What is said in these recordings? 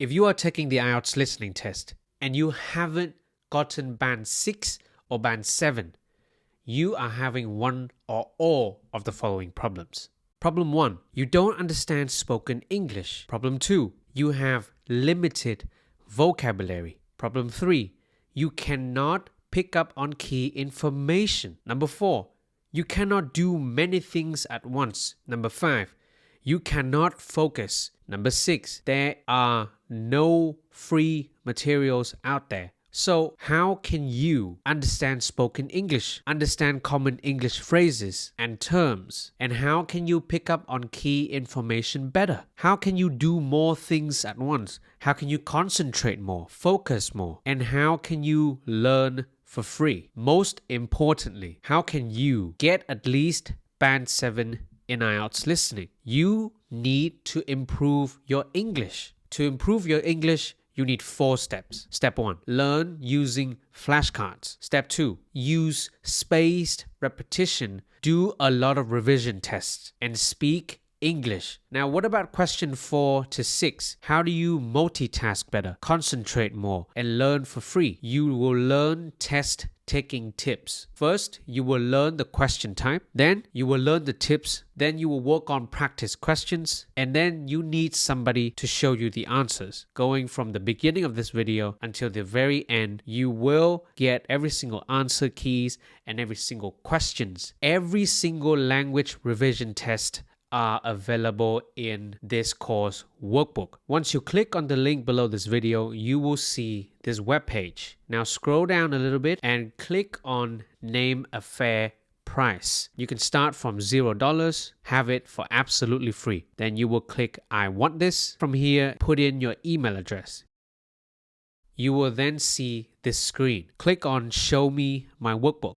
If you are taking the IELTS listening test and you haven't gotten band 6 or band 7, you are having one or all of the following problems. Problem 1, you don't understand spoken English. Problem 2, you have limited vocabulary. Problem 3, you cannot pick up on key information. Number 4, you cannot do many things at once. Number 5, you cannot focus. Number 6, there are no free materials out there. So how can you understand spoken English, understand common English phrases and terms? And how can you pick up on key information better? How can you do more things at once? How can you concentrate more, focus more? And how can you learn for free? Most importantly, how can you get at least band 7 in IELTS listening? You need to improve your English. To improve your English, you need 4 steps. Step 1, learn using flashcards. Step 2, use spaced repetition. Do a lot of revision tests and speak English. Now, what about question 4 to 6? How do you multitask better, concentrate more, and learn for free? You will learn test taking tips. First, you will learn the question type. Then you will learn the tips. Then you will work on practice questions. And then you need somebody to show you the answers. Going from the beginning of this video until the very end, you will get every single answer keys and every single questions. Every single language revision test are available in this course workbook. Once you click on the link below this video, you will see this web page. Now scroll down a little bit and click on name a fair price. You can start from $0, have it for absolutely free. Then you will click I want this. From here, put in your email address. You will then see this screen. Click on show me my workbook.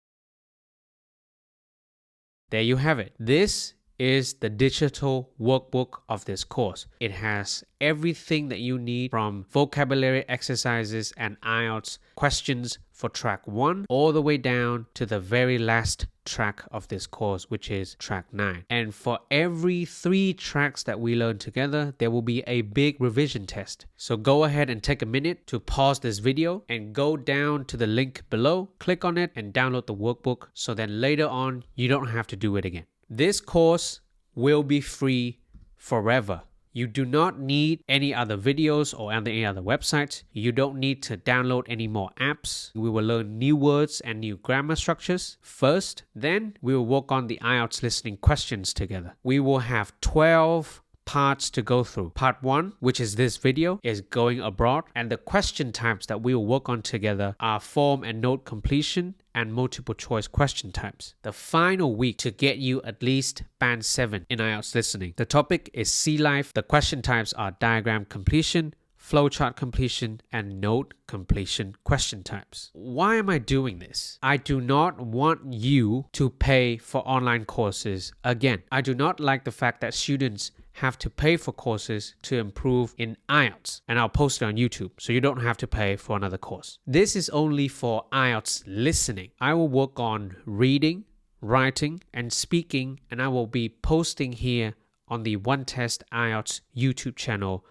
There you have it. This is the digital workbook of this course. It has everything that you need from vocabulary exercises and IELTS questions for track 1 all the way down to the very last track of this course, which is track 9. And for every 3 tracks that we learn together, there will be a big revision test. So go ahead and take a minute to pause this video and go down to the link below, click on it and download the workbook so then later on you don't have to do it again. This course will be free forever. You do not need any other videos or any other websites. You don't need to download any more apps. We will learn new words and new grammar structures first. Then we will work on the IELTS listening questions together. We will have 12 parts to go through. Part 1, which is this video, is going abroad, and the question types that we will work on together are form and note completion and multiple choice question types. The final week to get you at least band 7 in IELTS listening. The topic is Sea Life. The question types are diagram completion, flowchart completion, and note completion question types. Why am I doing this? I do not want you to pay for online courses again. I do not like the fact that students have to pay for courses to improve in IELTS, and I'll post it on YouTube so you don't have to pay for another course. This is only for IELTS listening. I will work on reading, writing, and speaking, and I will be posting here on the OneTest IELTS YouTube channel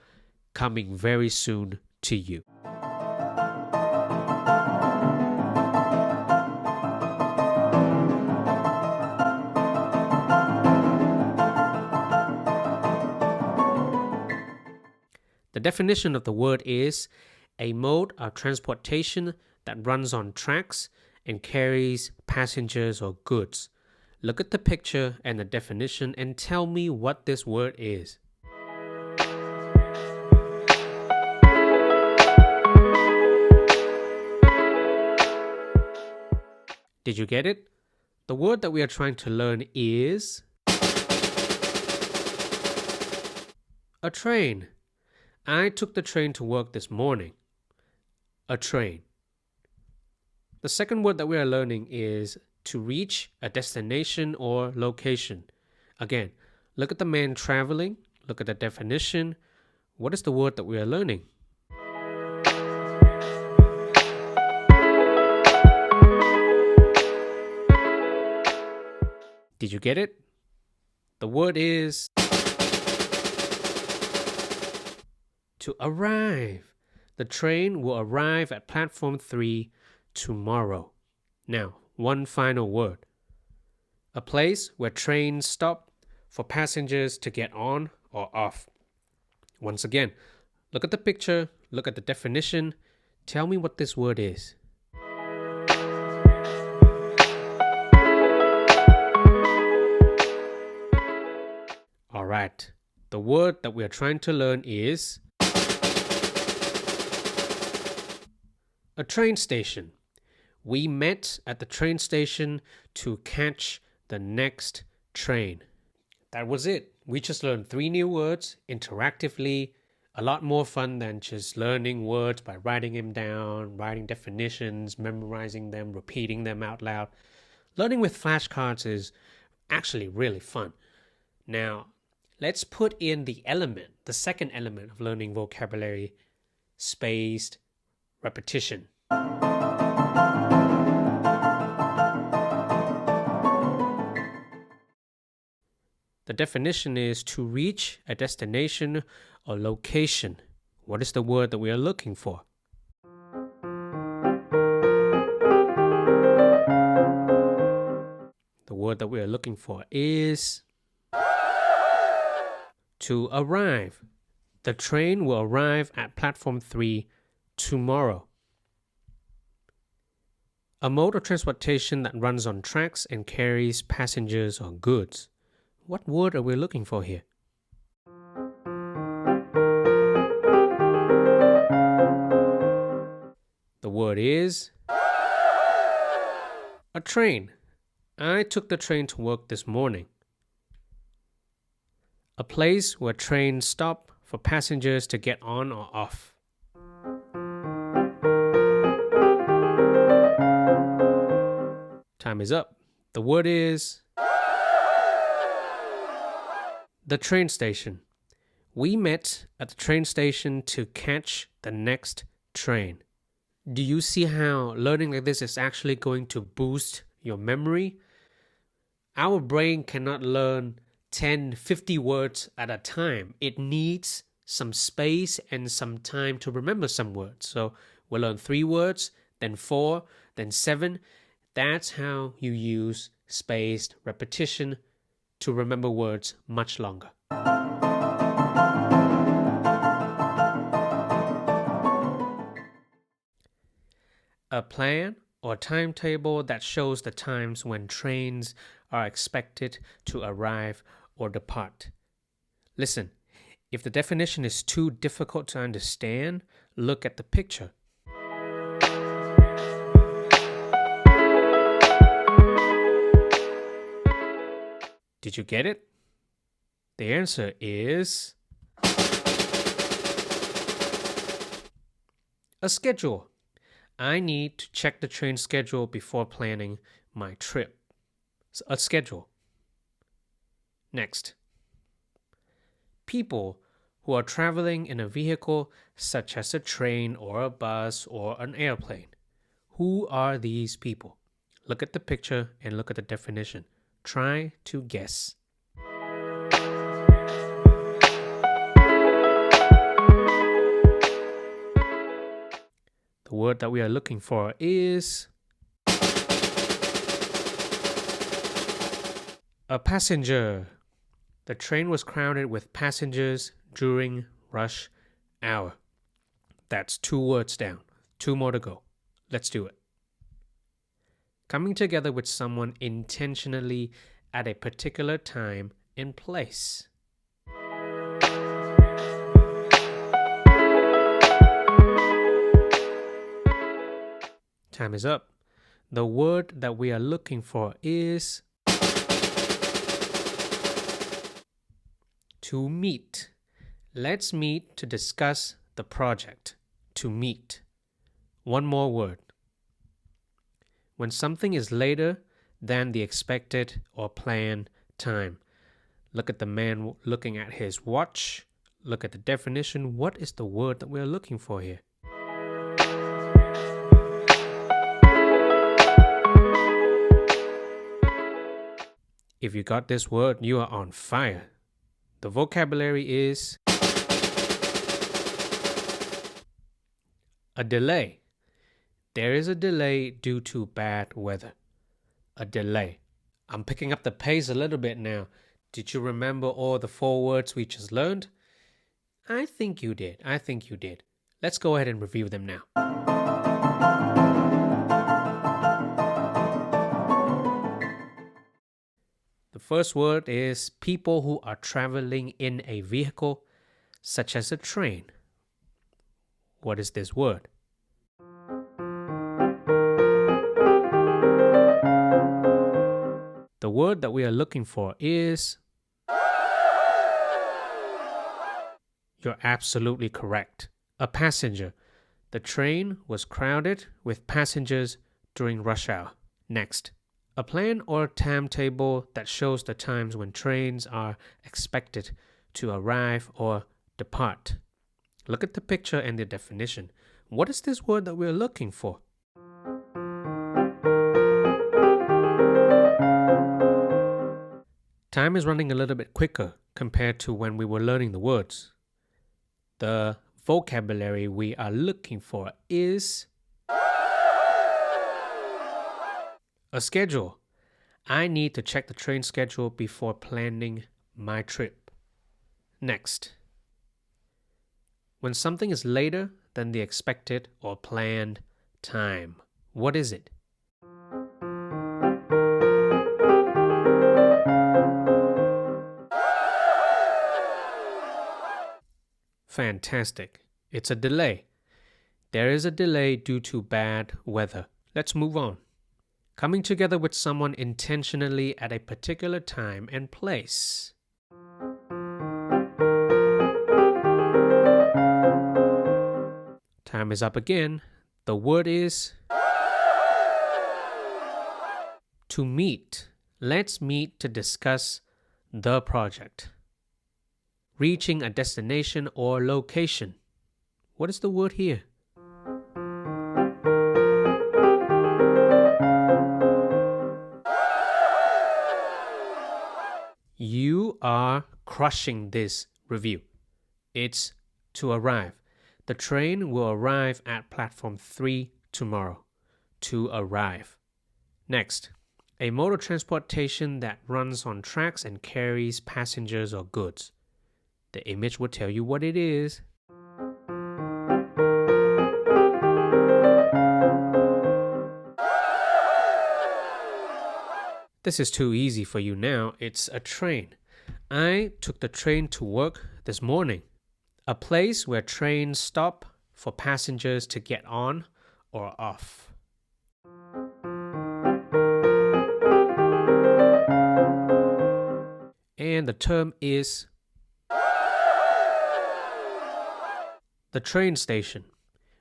coming very soon to you. The definition of the word is a mode of transportation that runs on tracks and carries passengers or goods. Look at the picture and the definition and tell me what this word is. Did you get it? The word that we are trying to learn is a train. I took the train to work this morning. A train. The second word that we are learning is to reach a destination or location. Again, look at the man traveling. Look at the definition. What is the word that we are learning? Did you get it? The word is To arrive. The train will arrive at platform 3 tomorrow. Now, one final word. A place where trains stop for passengers to get on or off. Once again, look at the picture, look at the definition. Tell me what this word is. Alright, the word that we are trying to learn is a train station. We met at the train station to catch the next train. That was it. We just learned 3 new words interactively. A lot more fun than just learning words by writing them down, writing definitions, memorizing them, repeating them out loud. Learning with flashcards is actually really fun. Now, let's put in the second element of learning vocabulary, spaced repetition. The definition is to reach a destination or location. What is the word that we are looking for? The word that we are looking for is to arrive. The train will arrive at platform 3 tomorrow. A mode of transportation that runs on tracks and carries passengers or goods. What word are we looking for here? The word is a train. I took the train to work this morning. A place where trains stop for passengers to get on or off. Time is up. The word is the train station. We met at the train station to catch the next train. Do you see how learning like this is actually going to boost your memory? Our brain cannot learn 10, 50 words at a time. It needs some space and some time to remember some words. So we'll learn 3 words, then 4, then 7. That's how you use spaced repetition to remember words much longer. A plan or timetable that shows the times when trains are expected to arrive or depart. Listen, if the definition is too difficult to understand, look at the picture. Did you get it? The answer is a schedule. I need to check the train schedule before planning my trip. A schedule. Next. People who are traveling in a vehicle such as a train or a bus or an airplane. Who are these people? Look at the picture and look at the definition. Try to guess. The word that we are looking for is a passenger. The train was crowded with passengers during rush hour. That's 2 words down. 2 more to go. Let's do it. Coming together with someone intentionally at a particular time and place. Time is up. The word that we are looking for is to meet. Let's meet to discuss the project. To meet. One more word. When something is later than the expected or planned time. Look at the man looking at his watch. Look at the definition. What is the word that we're looking for here? If you got this word, you are on fire. The vocabulary is A delay. There is a delay due to bad weather. A delay. I'm picking up the pace a little bit now. Did you remember all the 4 words we just learned? I think you did. Let's go ahead and review them now. The first word is people who are traveling in a vehicle, such as a train. What is this word? The word that we are looking for is... You're absolutely correct. A passenger. The train was crowded with passengers during rush hour. Next, a plan or timetable that shows the times when trains are expected to arrive or depart. Look at the picture and the definition. What is this word that we're looking for? Time is running a little bit quicker compared to when we were learning the words. The vocabulary we are looking for is a schedule. I need to check the train schedule before planning my trip. Next, when something is later than the expected or planned time, what is it? Fantastic. It's a delay. There is a delay due to bad weather. Let's move on. Coming together with someone intentionally at a particular time and place. Time is up again. The word is to meet. Let's meet to discuss the project. Reaching a destination or location. What is the word here? You are crushing this review. It's to arrive. The train will arrive at platform 3 tomorrow. To arrive. Next, a mode of transportation that runs on tracks and carries passengers or goods. The image will tell you what it is. This is too easy for you now. It's a train. I took the train to work this morning. A place where trains stop for passengers to get on or off. And the term is the train station.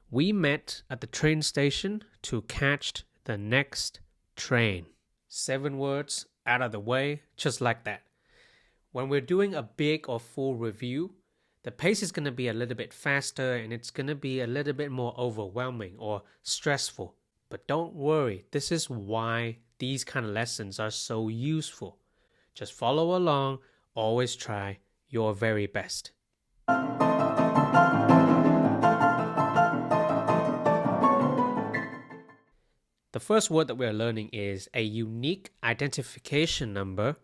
We met at the train station to catch the next train. 7 words out of the way, just like that. When we're doing a big or full review, the pace is going to be a little bit faster and it's going to be a little bit more overwhelming or stressful. But don't worry, this is why these kind of lessons are so useful. Just follow along, always try your very best. The first word that we're learning is a unique identification number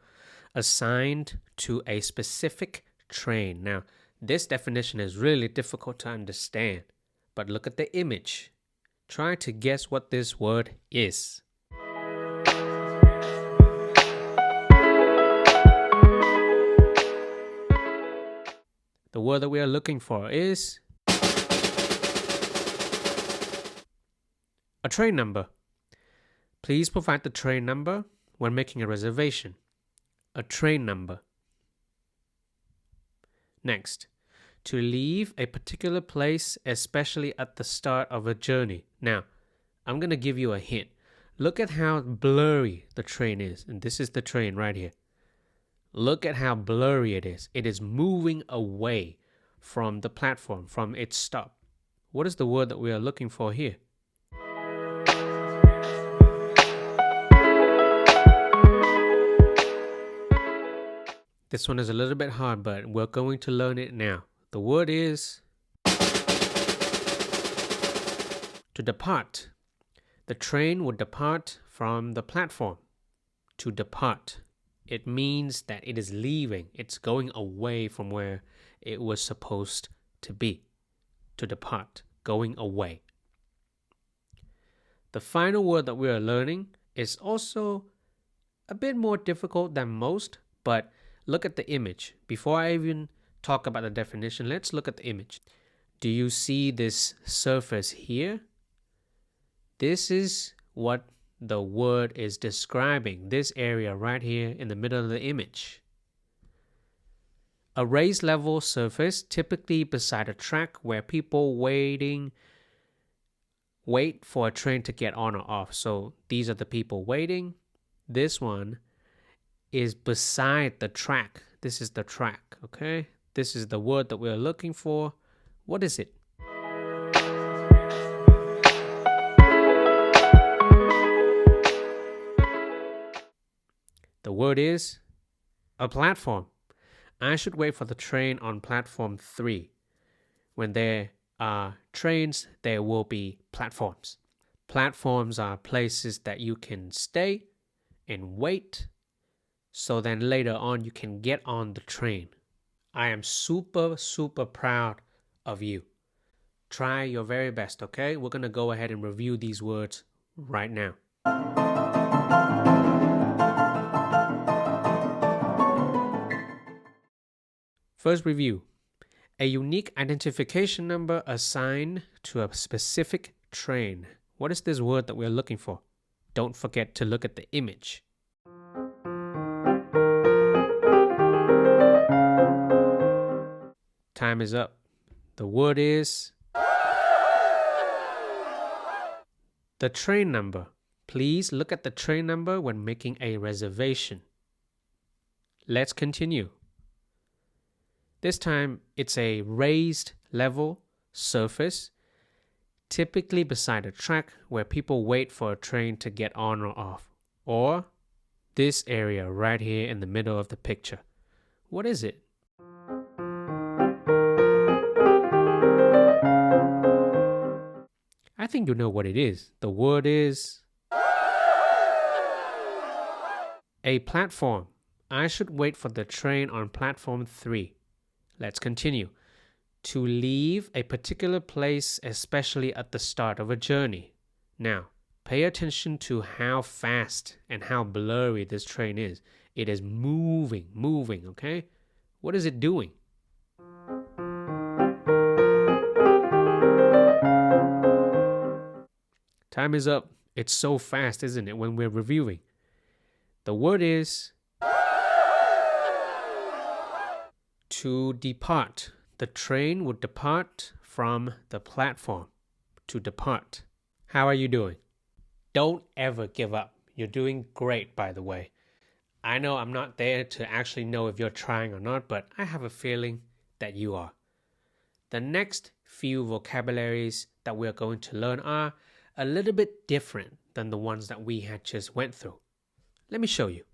assigned to a specific train. Now, this definition is really difficult to understand, but look at the image. Try to guess what this word is. The word that we are looking for is a train number. Please provide the train number when making a reservation. A train number. Next, to leave a particular place, especially at the start of a journey. Now, I'm going to give you a hint. Look at how blurry the train is. And this is the train right here. Look at how blurry it is. It is moving away from the platform, from its stop. What is the word that we are looking for here? This one is a little bit hard, but we're going to learn it now. The word is To depart. The train would depart from the platform. To depart. It means that it is leaving. It's going away from where it was supposed to be. To depart. Going away. The final word that we are learning is also a bit more difficult than most, but look at the image. Before I even talk about the definition, let's look at the image. Do you see this surface here? This is what the word is describing, this area right here in the middle of the image. A raised level surface, typically beside a track where people wait for a train to get on or off. So these are the people waiting. This one is beside the track. This is the track, okay? This is the word that we're looking for. What is it? The word is a platform. I should wait for the train on platform 3. When there are trains, there will be platforms. Platforms are places that you can stay and wait, so then later on you can get on the train. I am super proud of you. Try your very best, okay? We're going to go ahead and review these words right now. First review. A unique identification number assigned to a specific train. What is this word that we're looking for? Don't forget to look at the image. Time is up. The word is the train number. Please look at the train number when making a reservation. Let's continue. This time, it's a raised level surface, typically beside a track where people wait for a train to get on or off, or this area right here in the middle of the picture. What is it? I think you know what it is. The word is a platform. I should wait for the train on platform 3. Let's continue. To leave a particular place, especially at the start of a journey. Now, pay attention to how fast and how blurry this train is. It is moving, okay? What is it doing? Time is up. It's so fast, isn't it, when we're reviewing? The word is to depart. The train would depart from the platform. To depart. How are you doing? Don't ever give up. You're doing great, by the way. I know I'm not there to actually know if you're trying or not, but I have a feeling that you are. The next few vocabularies that we're going to learn are a little bit different than the ones that we had just went through. Let me show you.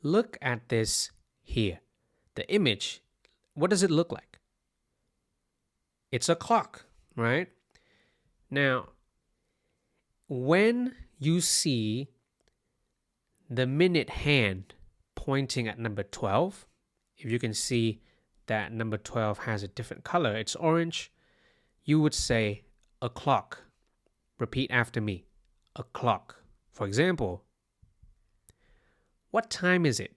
Look at this here. The image, what does it look like? It's a clock, right? Now, when you see the minute hand pointing at number 12, if you can see that number 12 has a different color, it's orange, you would say a clock. Repeat after me. A clock. For example, what time is it?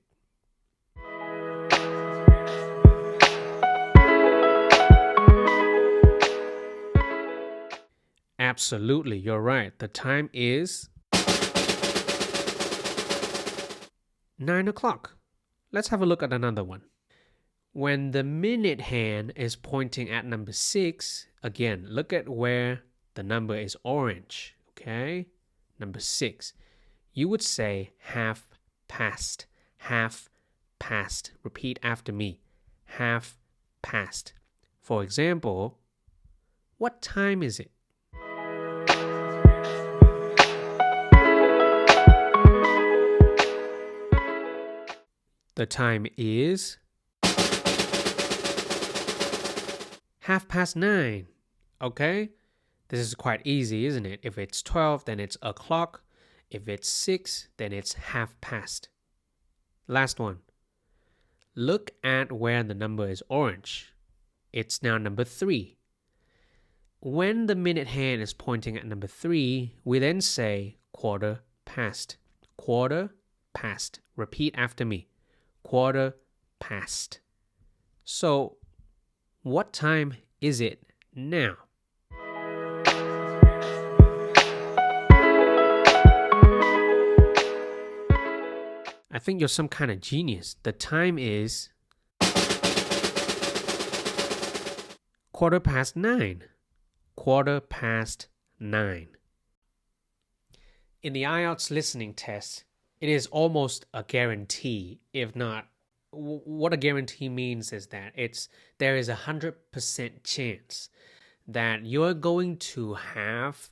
Absolutely, you're right. The time is 9 o'clock. Let's have a look at another one. When the minute hand is pointing at number 6, again, look at where the number is orange, okay? Number 6. You would say half past. Half past. Repeat after me. Half past. For example, what time is it? The time is 9:30. Okay? This is quite easy, isn't it? If it's 12, then it's o'clock. If it's 6, then it's 9:30. Last one. Look at where the number is orange. It's now number 3. When the minute hand is pointing at number 3, we then say 1:15. 1:15. Repeat after me. 1:15. So, what time is it now? I think you're some kind of genius. The time is 9:15. 9:15. In the IELTS listening test, it is almost a guarantee. If not, what a guarantee means is that there is 100% chance that you're going to have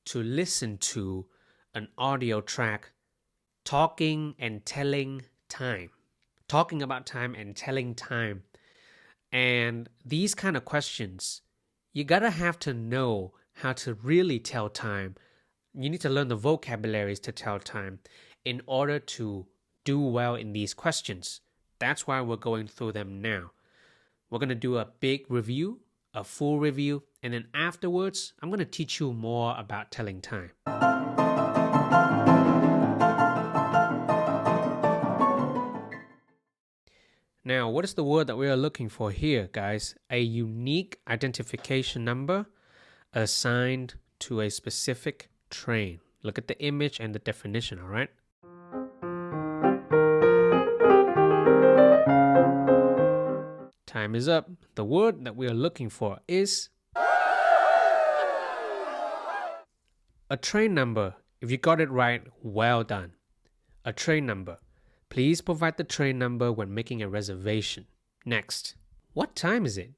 to listen to an audio track talking and telling time. Talking about time and telling time. And these kind of questions, you gotta have to know how to really tell time. You need to learn the vocabularies to tell time in order to do well in these questions. That's why we're going through them now. We're going to do a big review, a full review, and then afterwards, I'm going to teach you more about telling time. Now, what is the word that we are looking for here, guys? A unique identification number assigned to a specific train. Look at the image and the definition, all right? Time is up. The word that we are looking for is a train number. If you got it right, well done. A train number. Please provide the train number when making a reservation. Next, what time is it?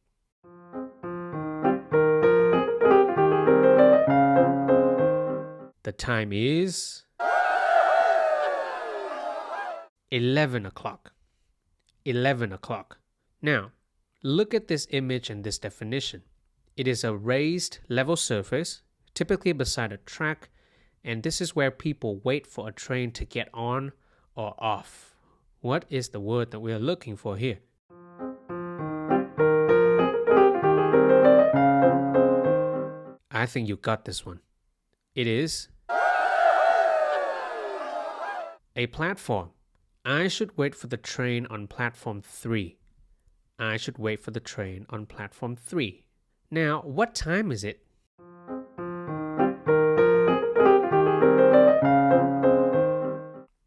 The time is 11 o'clock. 11 o'clock. Now, look at this image and this definition. It is a raised level surface, typically beside a track, and this is where people wait for a train to get on or off. What is the word that we are looking for here? I think you got this one. It is a platform. I should wait for the train on platform 3. I should wait for the train on platform 3. Now, what time is it?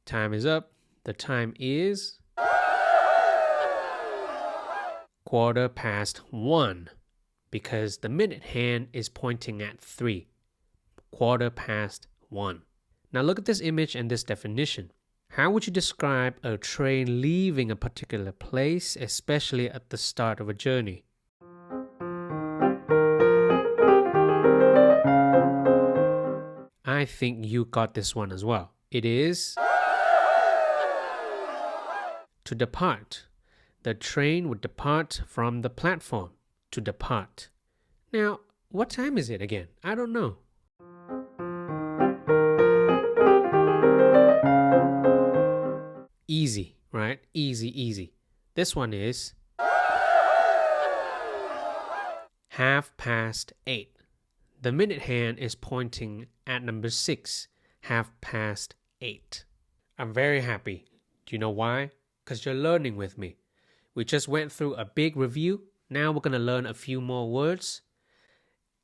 Time is up. The time is 1:15 because the minute hand is pointing at 3. 1:15. Now look at this image and this definition. How would you describe a train leaving a particular place, especially at the start of a journey? I think you got this one as well. It is to depart. The train would depart from the platform. To depart. Now, what time is it again? I don't know. Easy, right? Easy. This one is 8:30. The minute hand is pointing at number 6. 8:30. I'm very happy. Do you know why? Because you're learning with me. We just went through a big review. Now we're going to learn a few more words.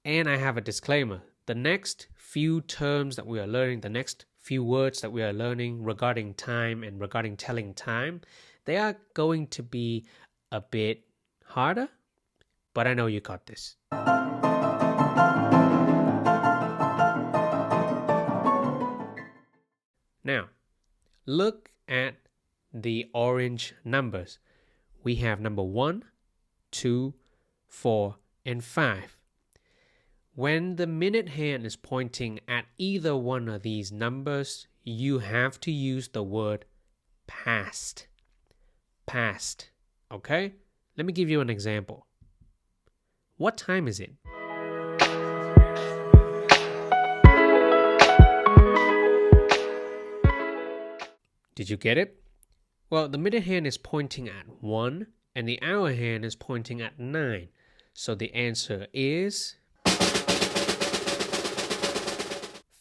And I have a disclaimer. The next few terms that we are learning, the next few words that we are learning regarding time and regarding telling time, they are going to be a bit harder, but I know you got this. Now, look at the orange numbers. We have number 1, 2, 4, and 5. When the minute hand is pointing at either one of these numbers, you have to use the word past. Past. Okay? Let me give you an example. What time is it? Did you get it? Well, the minute hand is pointing at 1 and the hour hand is pointing at 9. So the answer is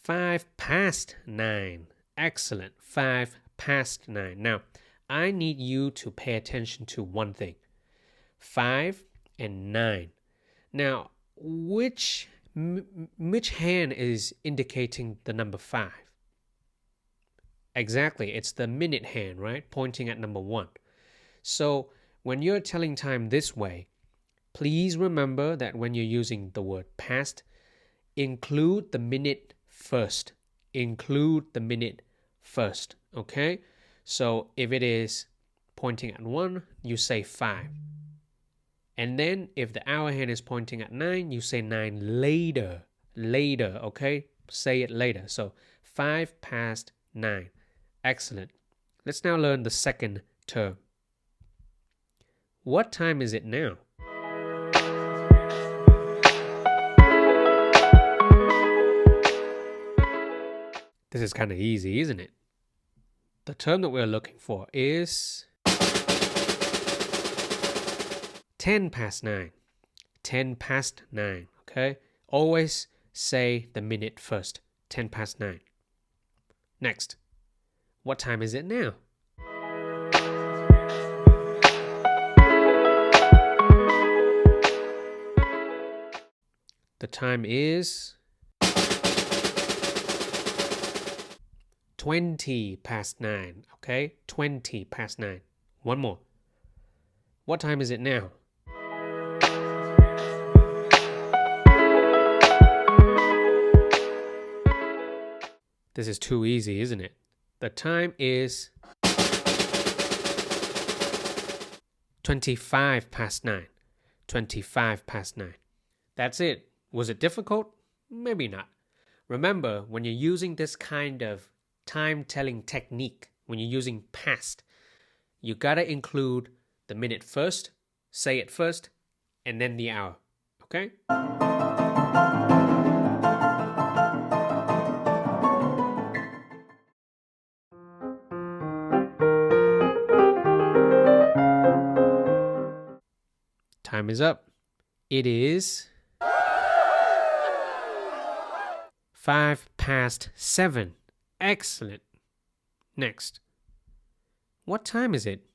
9:05. Excellent. 9:05. Now, I need you to pay attention to one thing. 5 and 9. Now, which hand is indicating the number 5? Exactly, it's the minute hand, right? Pointing at number 1. So when you're telling time this way, please remember that when you're using the word past, include the minute first. Include the minute first, okay? So if it is pointing at 1, you say 5. And then if the hour hand is pointing at 9, you say 9 later. Later, okay? Say it later. So 9:05. Excellent. Let's now learn the second term. What time is it now? This is kind of easy, isn't it? The term that we're looking for is 9:10. 9:10, okay? Always say the minute first. 9:10. Next. What time is it now? The time is 9:20, okay? 9:20. One more. What time is it now? This is too easy, isn't it? The time is 9:25. 9:25. That's it. Was it difficult? Maybe not. Remember, when you're using this kind of time-telling technique, when you're using past, you gotta include the minute first, say it first, and then the hour. Okay? Time is up. It is 7:05. Excellent. Next. What time is it?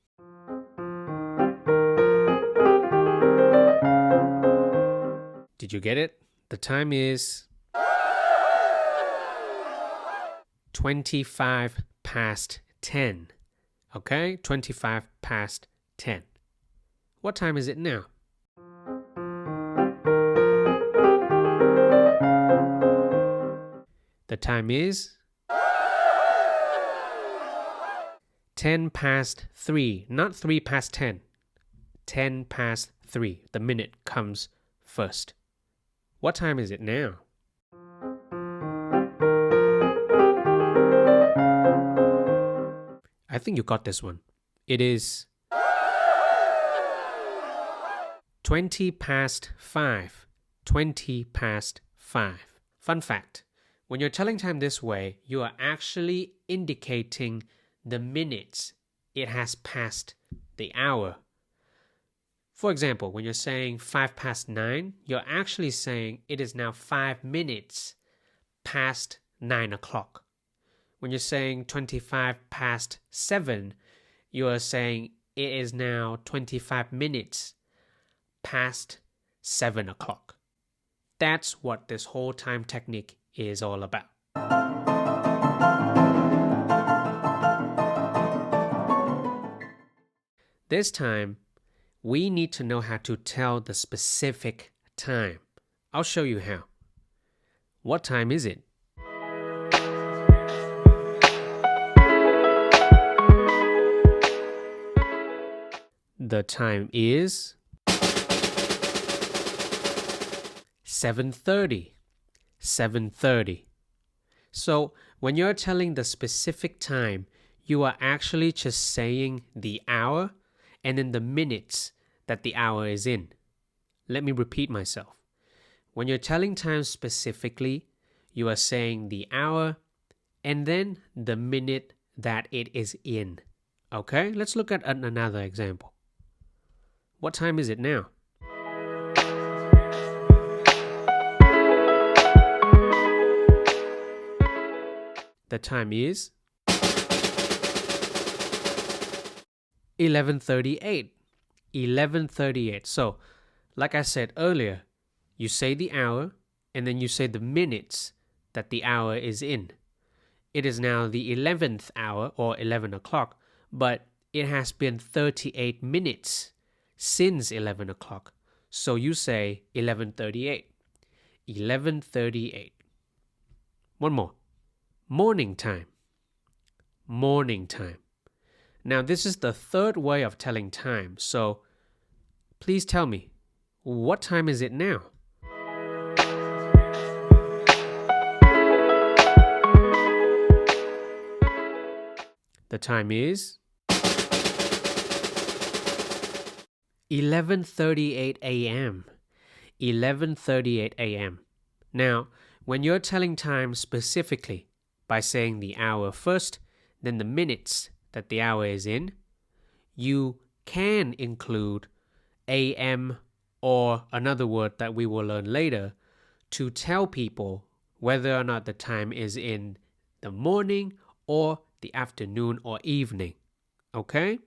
Did you get it? The time is 10:25. Okay? 10:25. What time is it now? The time is 10:03, not 3:10. 10:03. The minute comes first. What time is it now? I think you got this one. It is 20:05. 20:05. Fun fact. When you're telling time this way, you are actually indicating the minutes it has passed the hour. For example, when you're saying 9:05, you're actually saying it is now 5 minutes past 9 o'clock. When you're saying 7:25, you are saying it is now 25 minutes past 7 o'clock. That's what this whole time technique is all about. This time, we need to know how to tell the specific time. I'll show you how. What time is it? The time is 7:30. 7:30. So when you're telling the specific time, you are actually just saying the hour and then the minutes that the hour is in. Let me repeat myself. When you're telling time specifically, you are saying the hour and then the minute that it is in. Okay, let's look at another example. What time is it now? The time is 11:38. 11:38. So, like I said earlier, you say the hour and then you say the minutes that the hour is in. It is now the 11th hour or 11 o'clock, but it has been 38 minutes since 11 o'clock. So you say 11:38. 11:38. One more. Morning time. Morning time. Now, this is the third way of telling time. So please tell me, what time is it now? The time is 11:38 a.m. 11:38 a.m. Now, when you're telling time specifically by saying the hour first, then the minutes that the hour is in, you can include a.m. or another word that we will learn later to tell people whether or not the time is in the morning or the afternoon or evening. Okay?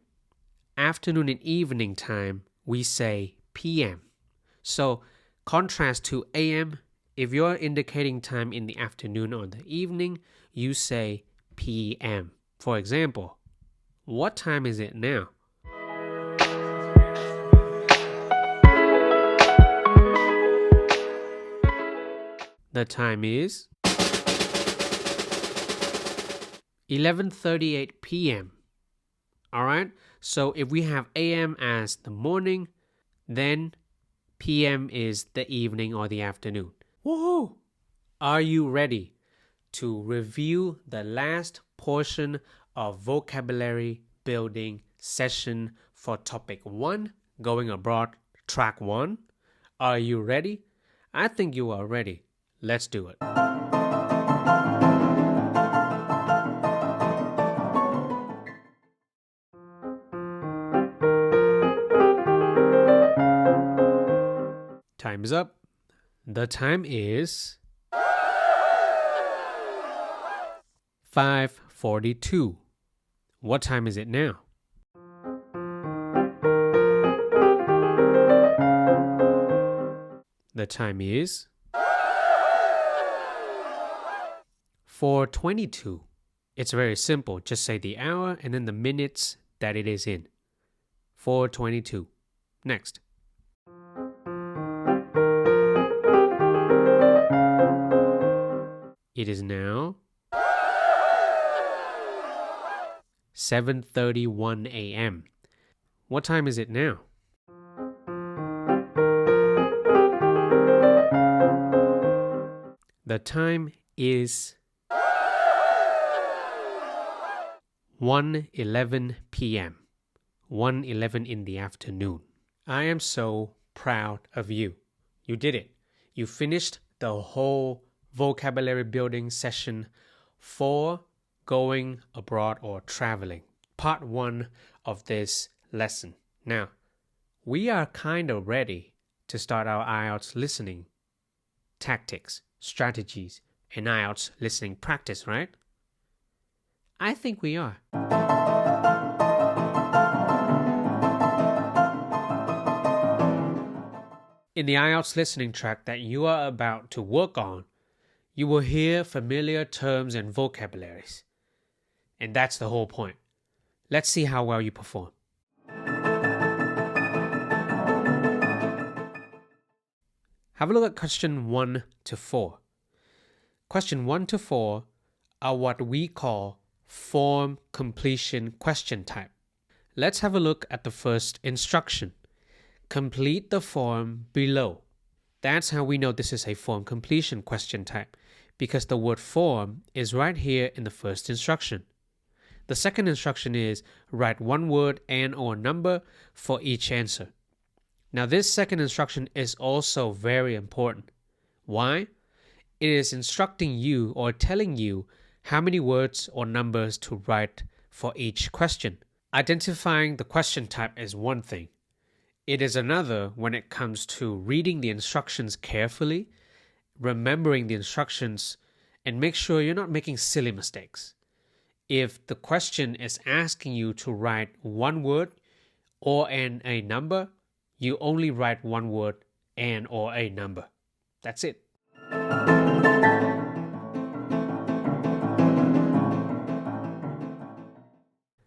Afternoon and evening time, we say p.m. So, contrast to a.m., if you're indicating time in the afternoon or the evening, you say p.m. For example, what time is it now? The time is 11:38 p.m. Alright? So if we have a.m. as the morning, then p.m. is the evening or the afternoon. Woohoo! Are you ready to review the last portion of vocabulary building session for topic 1, going abroad, track 1? Are you ready? I think you are ready. Let's do it. Time is up. The time is 5:42. What time is it now? The time is 4:22. It's very simple. Just say the hour and then the minutes that it is in. 4:22. Next. It is now 7:31 a.m. What time is it now? The time is 1:11 p.m. 1:11 in the afternoon. I am so proud of you. You did it. You finished the whole vocabulary building session for going abroad or traveling. Part 1 of this lesson. Now, we are kind of ready to start our IELTS listening tactics, strategies, and IELTS listening practice, right? I think we are. In the IELTS listening track that you are about to work on, you will hear familiar terms and vocabularies. And that's the whole point. Let's see how well you perform. Have a look at question 1 to 4. Question 1 to 4 are what we call form completion question type. Let's have a look at the first instruction. Complete the form below. That's how we know this is a form completion question type, because the word form is right here in the first instruction. The second instruction is write one word and or number for each answer. Now, this second instruction is also very important. Why? It is instructing you or telling you how many words or numbers to write for each question. Identifying the question type is one thing. It is another when it comes to reading the instructions carefully, remembering the instructions, and make sure you're not making silly mistakes. If the question is asking you to write one word or a number, you only write one word and or a number. That's it.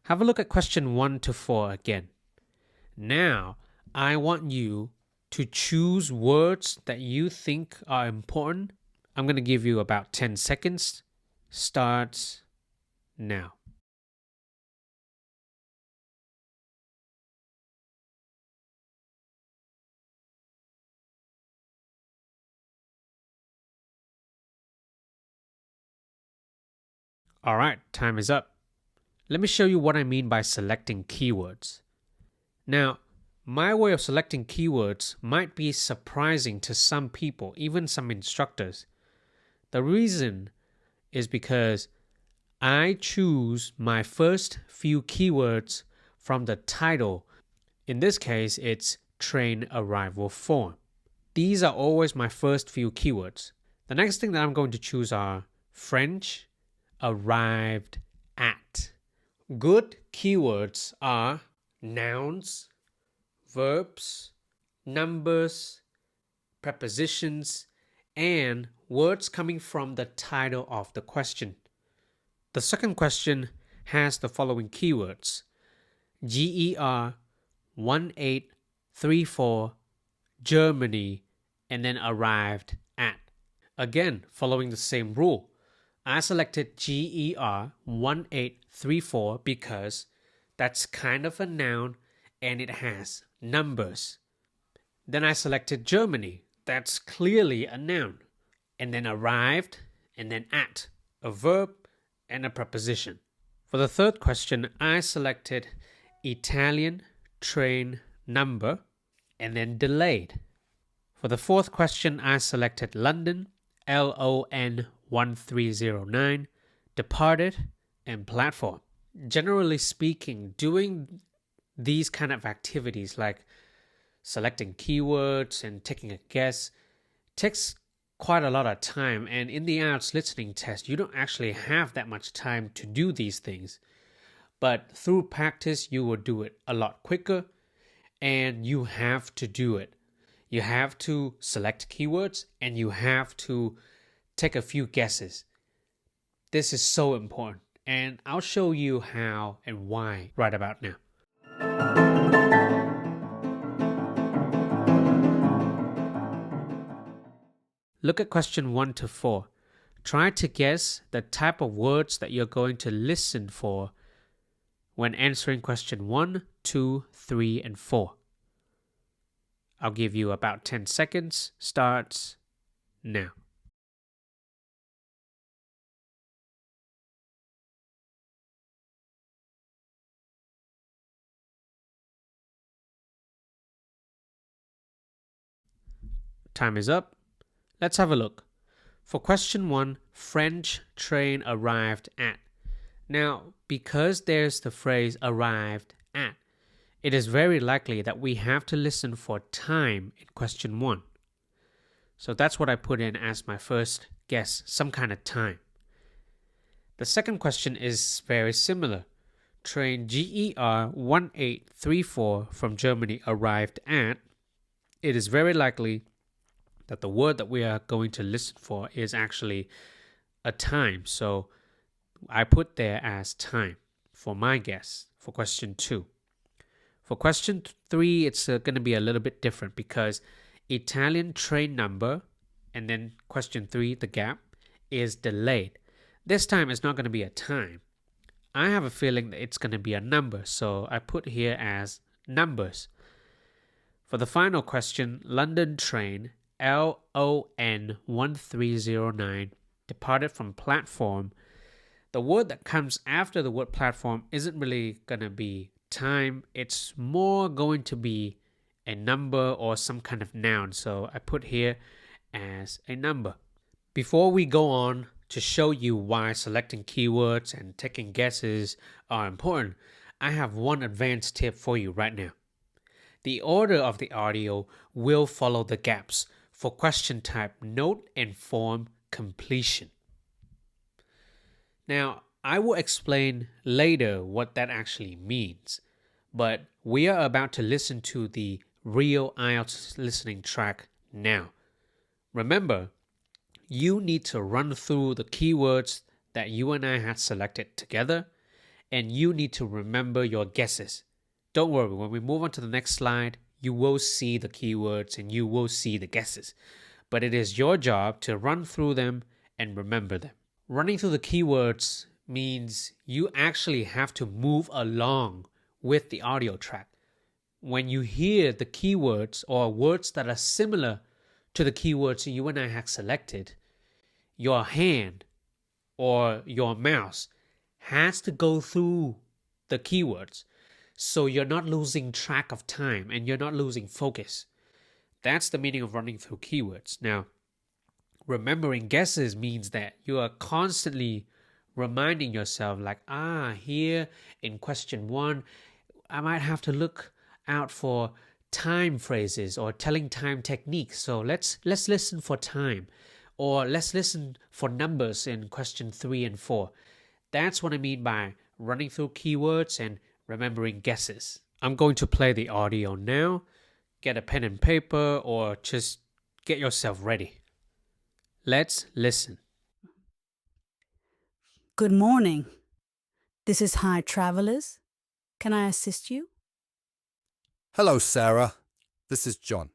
Have a look at question 1 to 4 again. Now, I want you to choose words that you think are important. I'm going to give you about 10 seconds. Starts now. All right, time is up. Let me show you what I mean by selecting keywords. Now, my way of selecting keywords might be surprising to some people, even some instructors. The reason is because I choose my first few keywords from the title. In this case, it's train arrival form. These are always my first few keywords. The next thing that I'm going to choose are French, arrived at. Good keywords are nouns, verbs, numbers, prepositions, and words coming from the title of the question. The second question has the following keywords: GER 1834, Germany, and then arrived at. Again, following the same rule, I selected GER 1834 because that's kind of a noun and it has numbers. Then I selected Germany. That's clearly a noun. And then arrived, and then at, a verb and a preposition. For the third question, I selected Italian train number and then delayed. For the fourth question, I selected London, LON 1309, departed, and platform. Generally speaking, doing these kind of activities like selecting keywords and taking a guess takes quite a lot of time, and in the IELTS listening test you don't actually have that much time to do these things, but through practice you will do it a lot quicker, and you have to do it. You have to select keywords and you have to take a few guesses. This is so important, and I'll show you how and why right about now. Look at question 1 to 4. Try to guess the type of words that you're going to listen for when answering question 1, 2, 3, and 4. I'll give you about 10 seconds. Starts now. Time is up. Let's have a look. For question 1, French train arrived at. Now, because there's the phrase arrived at, it is very likely that we have to listen for time in question 1. So that's what I put in as my first guess, some kind of time. The second question is very similar. Train GER 1834 from Germany arrived at. It is very likely that the word that we are going to listen for is actually a time. So I put there as time for my guess for question 2. For question 3, it's going to be a little bit different because Italian train number, and then question 3, the gap, is delayed. This time it's not going to be a time. I have a feeling that it's going to be a number, so I put here as numbers. For the final question, London train LON 1309 departed from platform. The word that comes after the word platform isn't really going to be time. It's more going to be a number or some kind of noun. So I put here as a number. Before we go on to show you why selecting keywords and taking guesses are important, I have one advanced tip for you right now. The order of the audio will follow the gaps for question type, note, and form completion. Now, I will explain later what that actually means, but we are about to listen to the real IELTS listening track now. Remember, you need to run through the keywords that you and I had selected together, and you need to remember your guesses. Don't worry, when we move on to the next slide, you will see the keywords and you will see the guesses. But it is your job to run through them and remember them. Running through the keywords means you actually have to move along with the audio track. When you hear the keywords or words that are similar to the keywords you and I have selected, your hand or your mouse has to go through the keywords so you're not losing track of time and you're not losing focus. That's the meaning of running through keywords. Now, remembering guesses means that you are constantly reminding yourself like, here in question 1, I might have to look out for time phrases or telling time techniques. So let's listen for time, or let's listen for numbers in question 3 and 4. That's what I mean by running through keywords and remembering guesses. I'm going to play the audio now. Get a pen and paper or just get yourself ready. Let's listen. Good morning. This is Hi Travelers. Can I assist you? Hello, Sarah. This is John.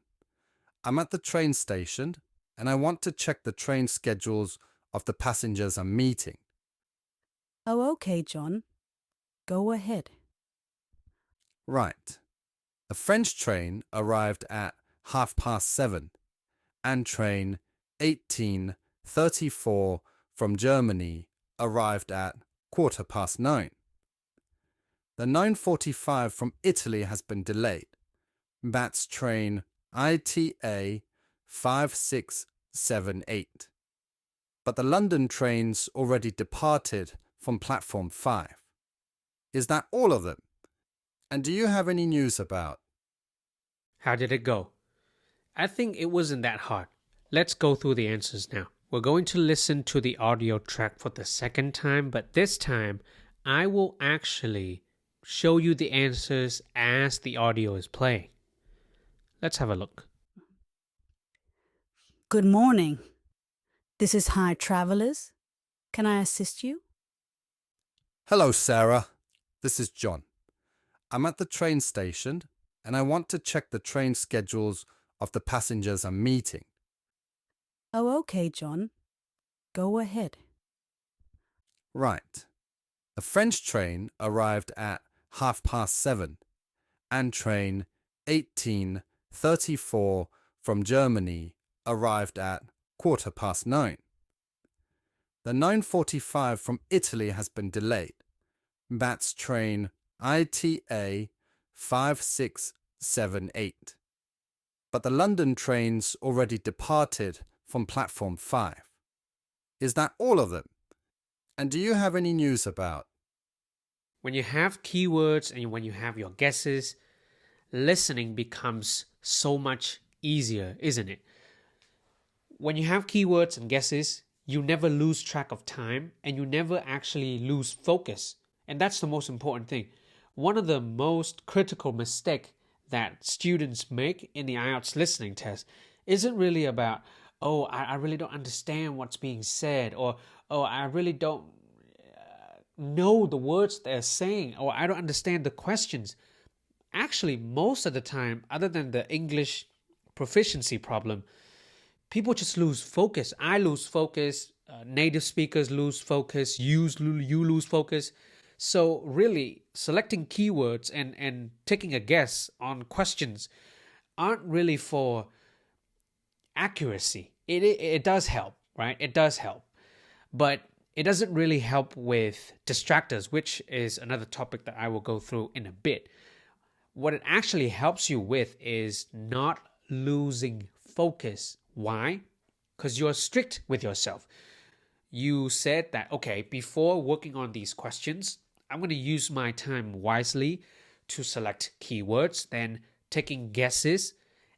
I'm at the train station and I want to check the train schedules of the passengers I'm meeting. Oh, okay, John. Go ahead. Right. The French train arrived at 7:30 and train 1834 from Germany arrived at 9:15. The 9:45 from Italy has been delayed. That's train ITA 5678. But the London train's already departed from platform 5. Is that all of them? And do you have any news about? How did it go? I think it wasn't that hard. Let's go through the answers now. We're going to listen to the audio track for the second time, but this time I will actually show you the answers as the audio is playing. Let's have a look. Good morning. This is Hi Travelers. Can I assist you? Hello, Sarah. This is John. I'm at the train station and I want to check the train schedules of the passengers I'm meeting. Oh, okay, John. Go ahead. Right. The French train arrived at 7:30 and train 1834 from Germany arrived at 9:15. The 9:45 from Italy has been delayed. That's train ITA 5678. But the London train's already departed from platform 5. Is that all of them? And do you have any news about? When you have keywords and when you have your guesses, listening becomes so much easier, isn't it? When you have keywords and guesses, you never lose track of time and you never actually lose focus. And that's the most important thing. One of the most critical mistakes that students make in the IELTS listening test isn't really about, I really don't understand what's being said, or, I really don't know the words they're saying, or I don't understand the questions. Actually, most of the time, other than the English proficiency problem, people just lose focus. I lose focus. Native speakers lose focus. You lose focus. So really, selecting keywords and taking a guess on questions aren't really for accuracy. It does help, right? It does help. But it doesn't really help with distractors, which is another topic that I will go through in a bit. What it actually helps you with is not losing focus. Why? Because you're strict with yourself. You said that, okay, before working on these questions, I'm going to use my time wisely to select keywords, then taking guesses,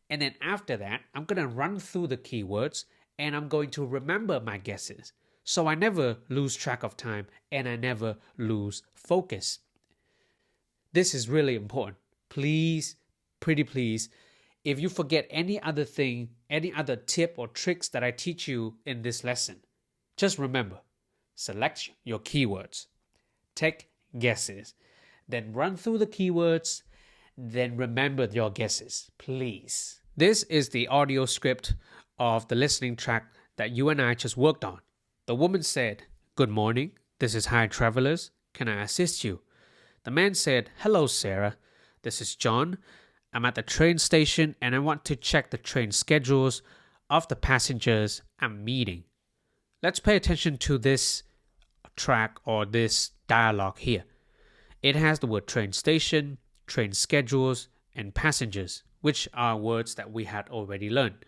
and then after that, I'm going to run through the keywords and I'm going to remember my guesses. So I never lose track of time and I never lose focus. This is really important. Please, pretty please, if you forget any other thing, any other tip or tricks that I teach you in this lesson, just remember, select your keywords, take guesses, then run through the keywords, then remember your guesses, please. This is the audio script of the listening track that you and I just worked on. The woman said, "Good morning, this is Hi Travelers, can I assist you?" The man said, "Hello Sarah, this is John. I'm at the train station and I want to check the train schedules of the passengers I'm meeting." Let's pay attention to this track or this dialogue here. It has the word train station, train schedules, and passengers, which are words that we had already learned.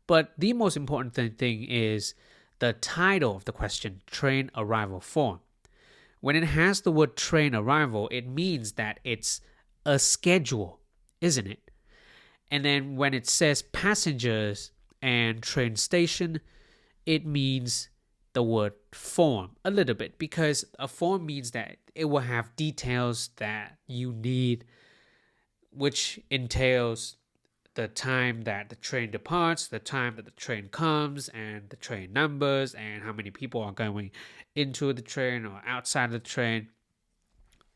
But the most important thing is the title of the question, train arrival form. When it has the word train arrival, it means that it's a schedule, isn't it? And then when it says passengers and train station, it means the word form a little bit, because a form means that it will have details that you need, which entails the time that the train departs, the time that the train comes, and the train numbers, and how many people are going into the train or outside of the train,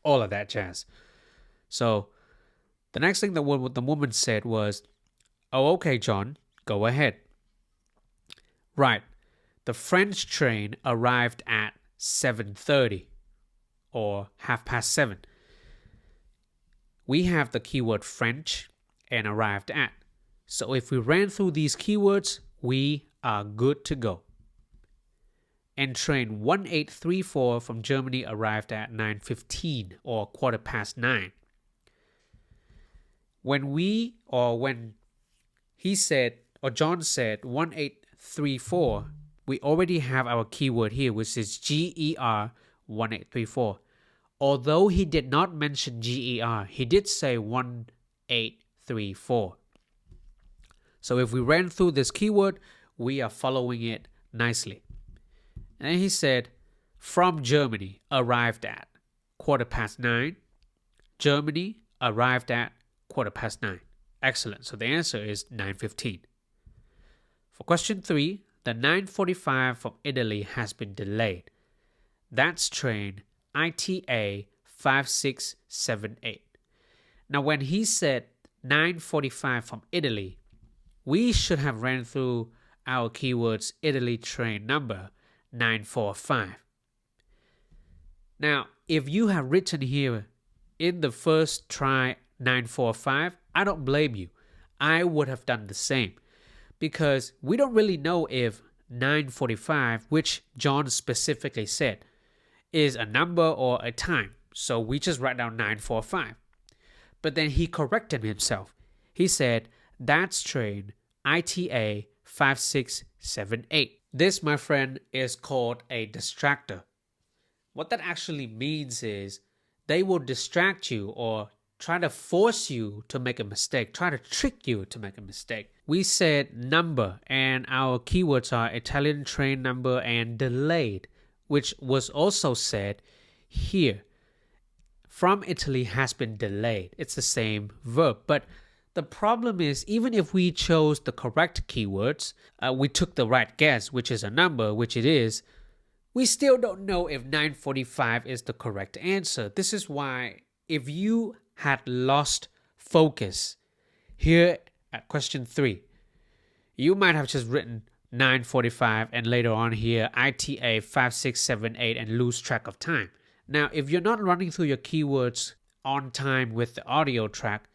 all of that jazz. So the next thing that the woman said was, "Oh, okay, John, go ahead." Right. The French train arrived at 7:30 or 7:30. We have the keyword French and arrived at. So if we ran through these keywords, we are good to go. And train 1834 from Germany arrived at 9:15 or 9:15. When he said, or John said 1834, we already have our keyword here, which is GER 1834. Although he did not mention GER, he did say 1834. So if we ran through this keyword, we are following it nicely. And then he said, from Germany, arrived at 9:15. Germany arrived at 9:15. Excellent. So the answer is 9:15. For question 3, the 9:45 from Italy has been delayed. That's train ITA 5678. Now when he said 9:45 from Italy, we should have ran through our keywords Italy train number 945. Now, if you have written here in the first try 945, I don't blame you. I would have done the same, because we don't really know if 9:45, which John specifically said, is a number or a time. So we just write down 9:45. But then he corrected himself. He said, that's train ITA 5678. This, my friend, is called a distractor. What that actually means is they will distract you or try to force you to make a mistake, try to trick you to make a mistake. We said number, and our keywords are Italian train number and delayed, which was also said here. From Italy has been delayed. It's the same verb. But the problem is, even if we chose the correct keywords, we took the right guess, which is a number, which it is, we still don't know if 9:45 is the correct answer. This is why if you had lost focus here at question 3, you might have just written 9:45 and later on here ITA 5678 and lose track of time. Now, if you're not running through your keywords on time with the audio track,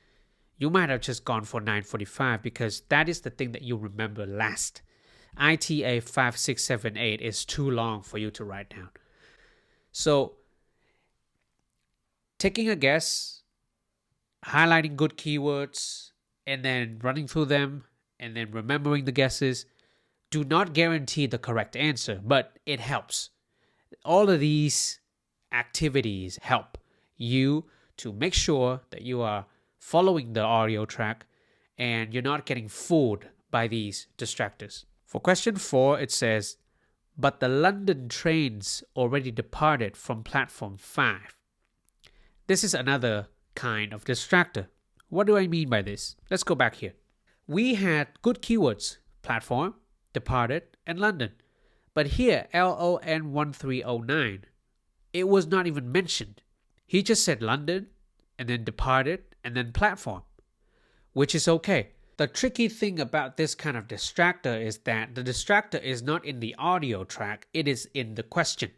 you might have just gone for 9:45 because that is the thing that you remember last. ITA 5678 is too long for you to write down. So, taking a guess highlighting good keywords and then running through them and then remembering the guesses do not guarantee the correct answer, but it helps. All of these activities help you to make sure that you are following the audio track and you're not getting fooled by these distractors. For question 4, it says, but the London trains already departed from platform 5. This is another kind of distractor. What do I mean by this? Let's go back here. We had good keywords, platform, departed, and London. But here, LON1309, it was not even mentioned. He just said London, and then departed, and then platform, which is okay. The tricky thing about this kind of distractor is that the distractor is not in the audio track, it is in the question.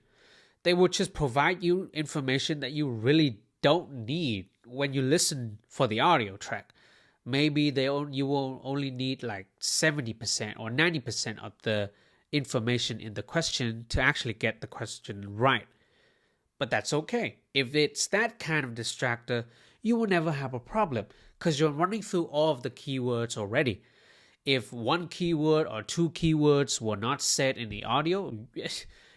They will just provide you information that you really don't need when you listen for the audio track. Maybe you will only need like 70% or 90% of the information in the question to actually get the question right. But that's okay. If it's that kind of distractor, you will never have a problem because you're running through all of the keywords already. If one keyword or two keywords were not said in the audio,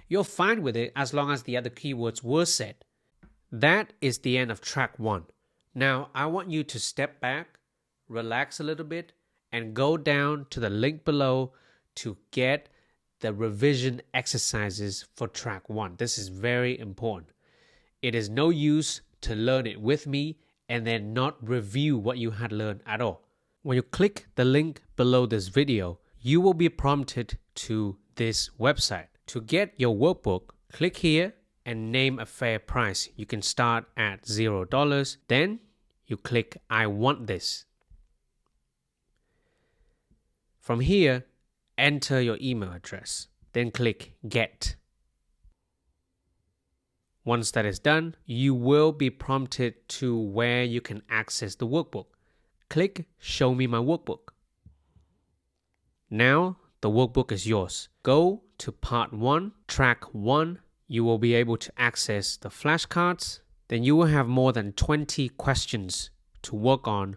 you're fine with it as long as the other keywords were said. That is the end of track 1. Now, I want you to step back, relax a little bit, and go down to the link below to get the revision exercises for track 1. This is very important. It is no use to learn it with me and then not review what you had learned at all. When you click the link below this video, you will be prompted to this website. To get your workbook, click here and name a fair price. You can start at $0. Then you click I want this. From here, enter your email address. Then click get. Once that is done, you will be prompted to where you can access the workbook. Click show me my workbook. Now the workbook is yours. Go to part 1, track 1. You will be able to access the flashcards. Then you will have more than 20 questions to work on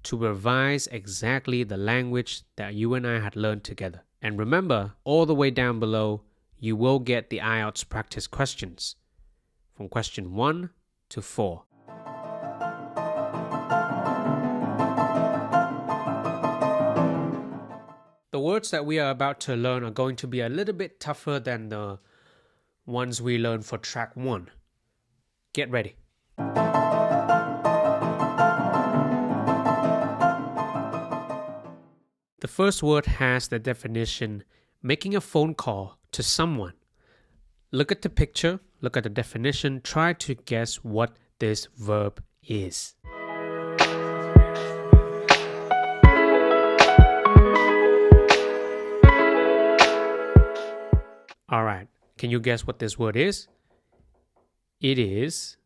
to revise exactly the language that you and I had learned together. And remember, all the way down below, you will get the IELTS practice questions from question 1 to 4. The words that we are about to learn are going to be a little bit tougher than the ones we learned for track 1. Get ready. The first word has the definition, making a phone call to someone. Look at the picture, look at the definition, try to guess what this verb is. Alright, can you guess what this word is? It is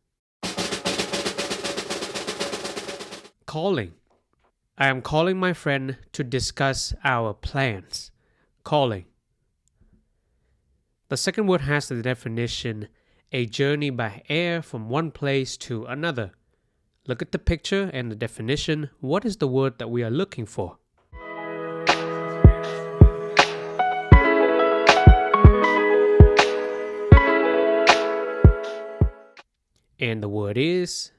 calling. I am calling my friend to discuss our plans. Calling. The second word has the definition, a journey by air from one place to another. Look at the picture and the definition. What is the word that we are looking for? And the word is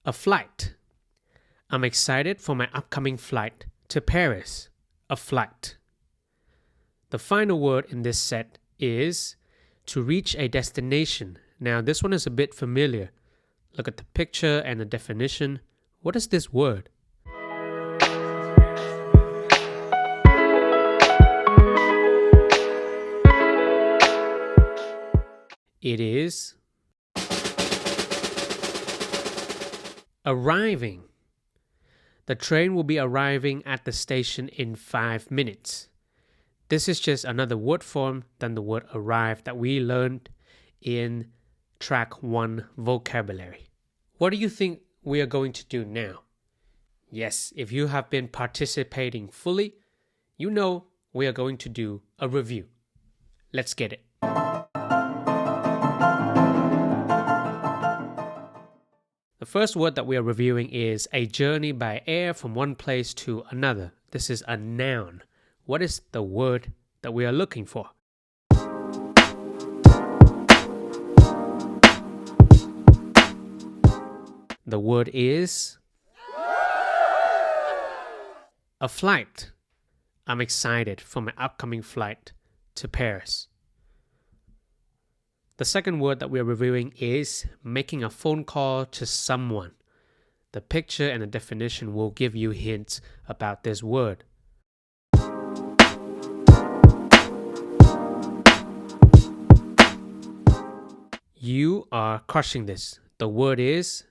a flight. I'm excited for my upcoming flight to Paris. A flight. The final word in this set is to reach a destination. Now this one is a bit familiar. Look at the picture and the definition. What is this word? It is arriving. The train will be arriving at the station in 5 minutes. This is just another word form than the word arrive that we learned in track 1 vocabulary. What do you think we are going to do now? Yes, if you have been participating fully, you know we are going to do a review. Let's get it. The first word that we are reviewing is a journey by air from one place to another. This is a noun. What is the word that we are looking for? The word is a flight. I'm excited for my upcoming flight to Paris. The second word that we are reviewing is making a phone call to someone. The picture and the definition will give you hints about this word. You are crushing this. The word is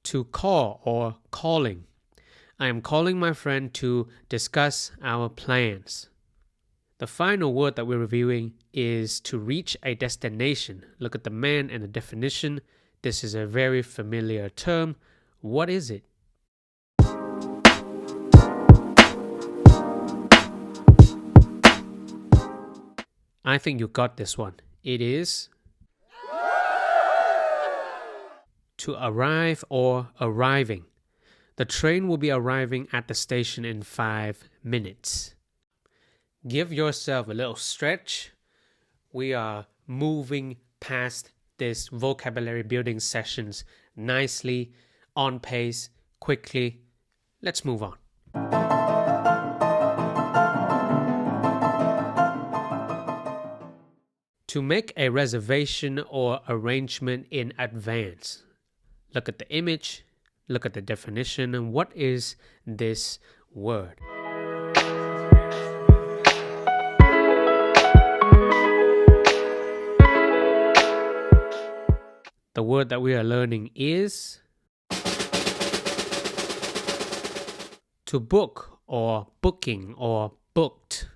to call or calling. I am calling my friend to discuss our plans. The final word that we're reviewing is to reach a destination. Look at the man and the definition. This is a very familiar term. What is it? I think you got this one. It is to arrive or arriving. The train will be arriving at the station in 5 minutes. Give yourself a little stretch. We are moving past this vocabulary building sessions nicely, on pace, quickly. Let's move on. To make a reservation or arrangement in advance. Look at the image, look at the definition, and what is this word? The word that we are learning is to book or booking or booked.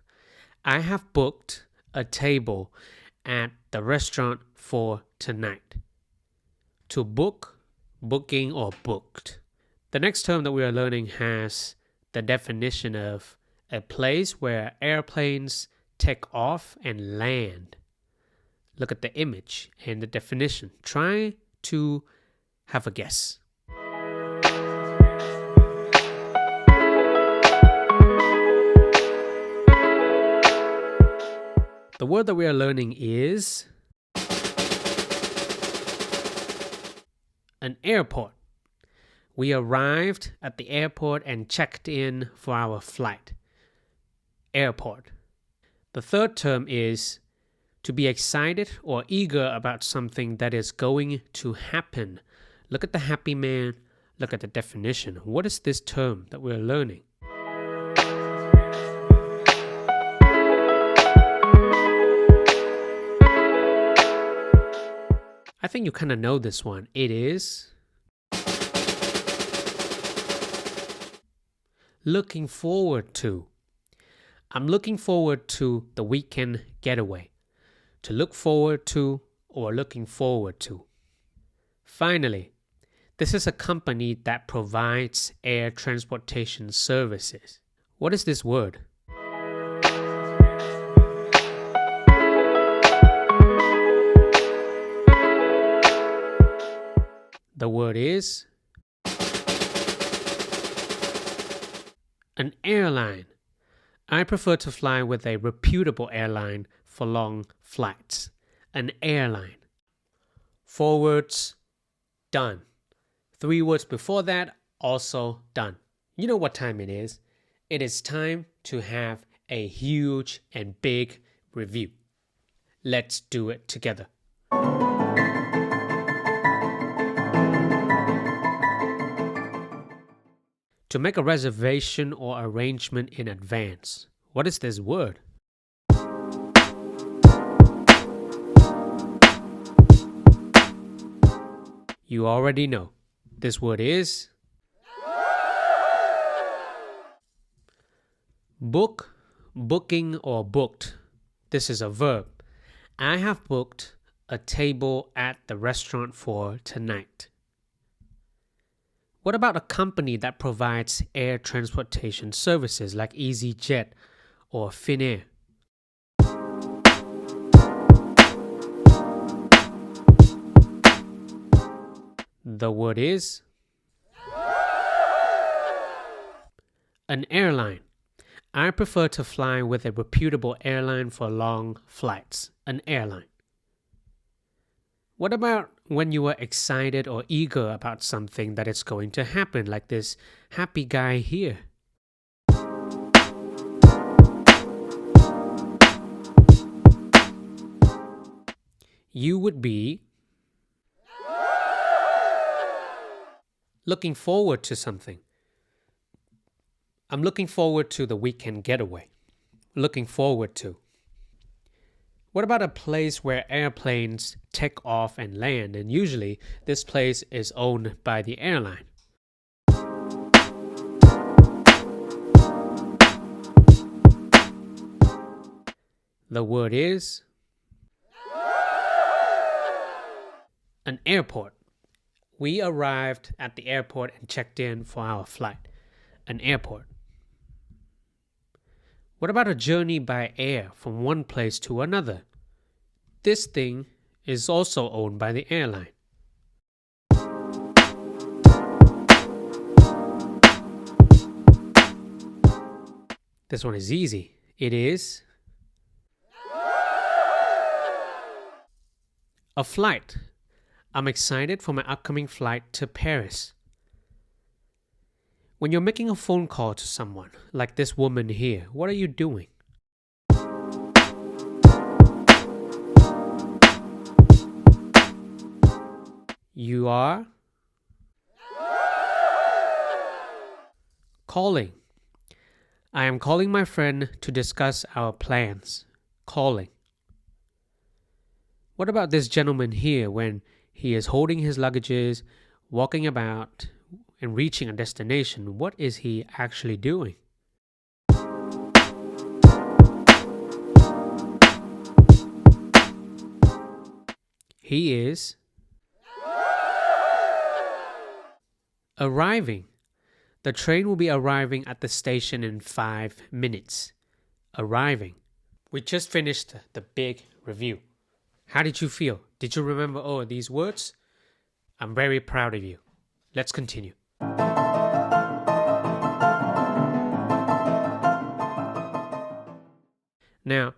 I have booked a table at the restaurant for tonight. To book, booking, or booked. The next term that we are learning has the definition of a place where airplanes take off and land. Look at the image and the definition. Try to have a guess. The word that we are learning is an airport. We arrived at the airport and checked in for our flight. Airport. The third term is to be excited or eager about something that is going to happen. Look at the happy man. Look at the definition. What is this term that we're learning? I think you kind of know this one. It is looking forward to. I'm looking forward to the weekend getaway. To look forward to or looking forward to. Finally, this is a company that provides air transportation services. What is this word? The word is an airline. I prefer to fly with a reputable airline for long flights. An airline. 4 words, done. 3 words before that, also done. You know what time it is. It is time to have a huge and big review. Let's do it together. To make a reservation or arrangement in advance. What is this word? You already know. This word is book, booking, or booked. This is a verb. I have booked a table at the restaurant for tonight. What about a company that provides air transportation services like EasyJet or Finnair? The word is an airline. I prefer to fly with a reputable airline for long flights. An airline. What about when you are excited or eager about something that is going to happen, like this happy guy here? You would be looking forward to something. I'm looking forward to the weekend getaway. Looking forward to. What about a place where airplanes take off and land, and usually this place is owned by the airline? The word is an airport. We arrived at the airport and checked in for our flight. An airport. What about a journey by air from one place to another? This thing is also owned by the airline. This one is easy. It is a flight. I'm excited for my upcoming flight to Paris. When you're making a phone call to someone, like this woman here, what are you doing? You are calling. I am calling my friend to discuss our plans. Calling. What about this gentleman here when he is holding his luggages, walking about, and reaching a destination? What is he actually doing? He is arriving. The train will be arriving at the station in 5 minutes. Arriving. We just finished the big review. How did you feel? Did you remember all of these words? I'm very proud of you. Let's continue. Now,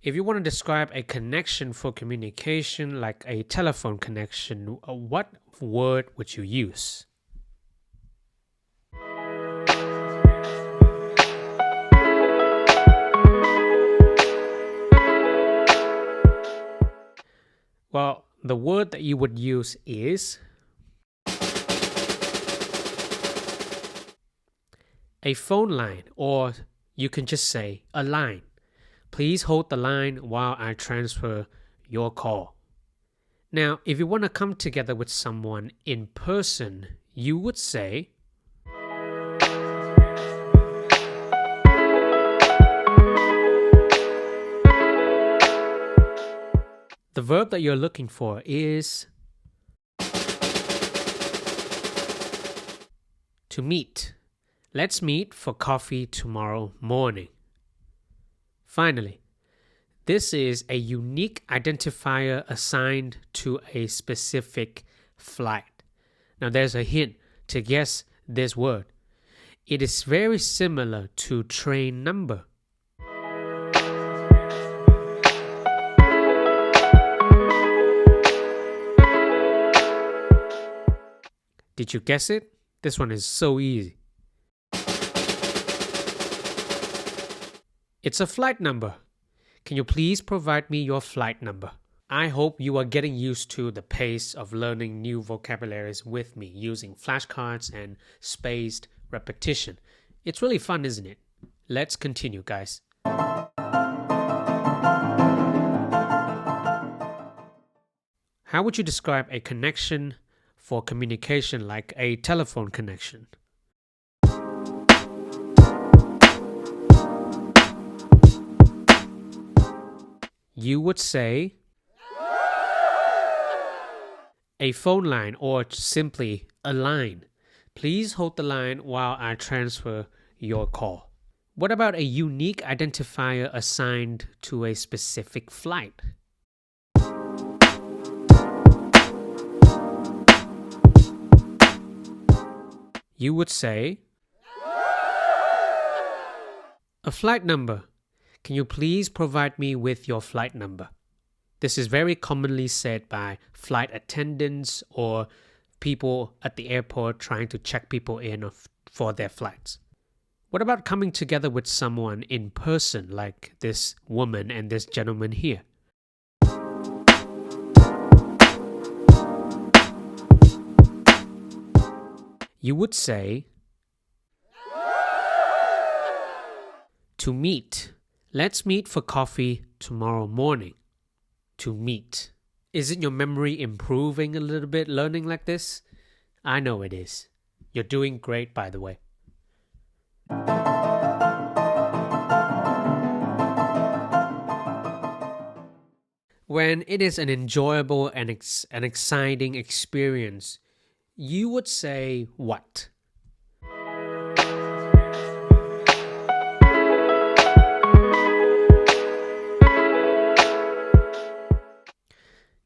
if you want to describe a connection for communication, like a telephone connection, what word would you use? Well, the word that you would use is a phone line, or you can just say a line. Please hold the line while I transfer your call. Now, if you want to come together with someone in person, you would say the verb that you're looking for is to meet. Let's meet for coffee tomorrow morning. Finally, this is a unique identifier assigned to a specific flight. Now, there's a hint to guess this word. It is very similar to train number. Did you guess it? This one is so easy. It's a flight number. Can you please provide me your flight number? I hope you are getting used to the pace of learning new vocabularies with me using flashcards and spaced repetition. It's really fun, isn't it? Let's continue, guys. How would you describe a connection for communication, like a telephone connection? You would say a phone line, or simply a line. Please hold the line while I transfer your call. What about a unique identifier assigned to a specific flight? You would say, a flight number. Can you please provide me with your flight number? This is very commonly said by flight attendants or people at the airport trying to check people in for their flights. What about coming together with someone in person, like this woman and this gentleman here? You would say, to meet. Let's meet for coffee tomorrow morning. To meet. Isn't your memory improving a little bit learning like this? I know it is. You're doing great, by the way. When it is an enjoyable and an exciting experience, you would say what?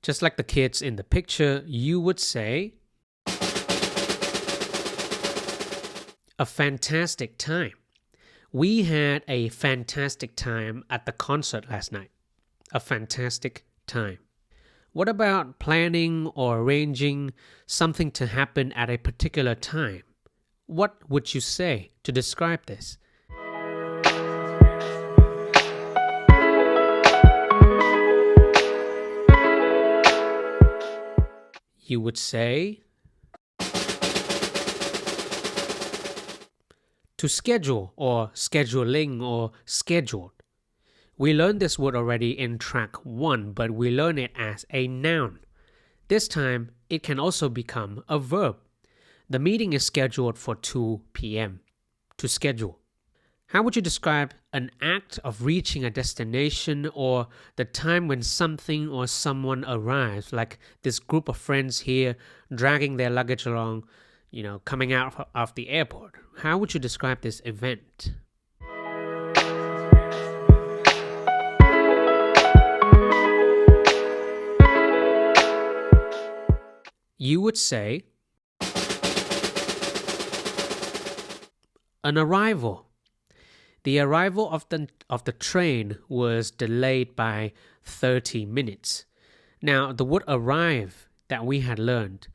Just like the kids in the picture, you would say, a fantastic time. We had a fantastic time at the concert last night. A fantastic time. What about planning or arranging something to happen at a particular time? What would you say to describe this? You would say, to schedule or scheduling or scheduled. We learned this word already in track 1, but we learn it as a noun. This time, it can also become a verb. The meeting is scheduled for 2 p.m. To schedule. How would you describe an act of reaching a destination or the time when something or someone arrives, like this group of friends here dragging their luggage along, coming out of the airport? How would you describe this event? You would say, an arrival. The arrival of the train was delayed by 30 minutes. Now, the word arrive that we had learned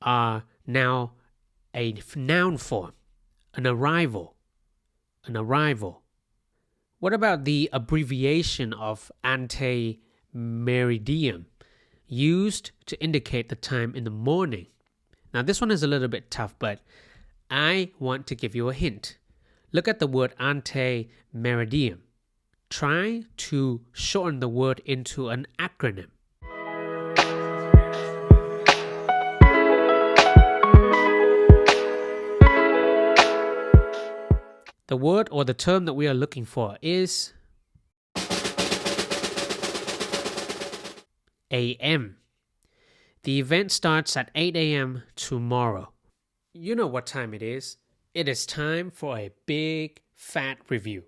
are now a noun form. An arrival. An arrival. What about the abbreviation of ante meridiem, used to indicate the time in the morning? Now, this one is a little bit tough, but I want to give you a hint. Look at the word ante meridiem. Try to shorten the word into an acronym. The word or the term that we are looking for is AM. The event starts at 8 a.m. tomorrow. You know what time it is. It is time for a big fat review.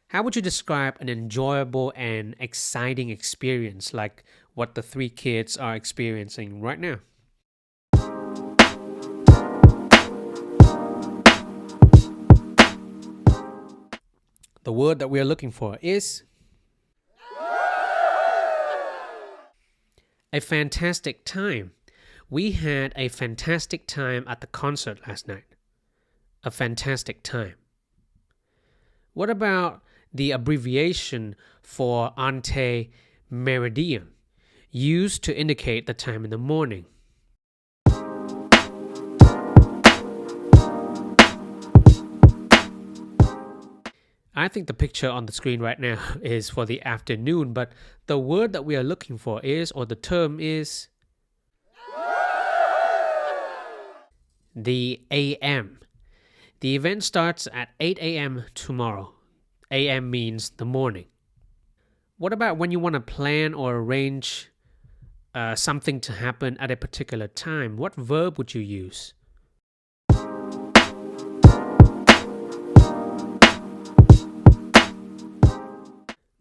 How would you describe an enjoyable and exciting experience like what the 3 kids are experiencing right now? The word that we are looking for is a fantastic time. We had a fantastic time at the concert last night. A fantastic time. What about the abbreviation for ante meridiem, used to indicate the time in the morning? I think the picture on the screen right now is for the afternoon, but the word that we are looking for is, or the term is, the AM. The event starts at 8 a.m. tomorrow. AM means the morning. What about when you want to plan or arrange something to happen at a particular time? What verb would you use?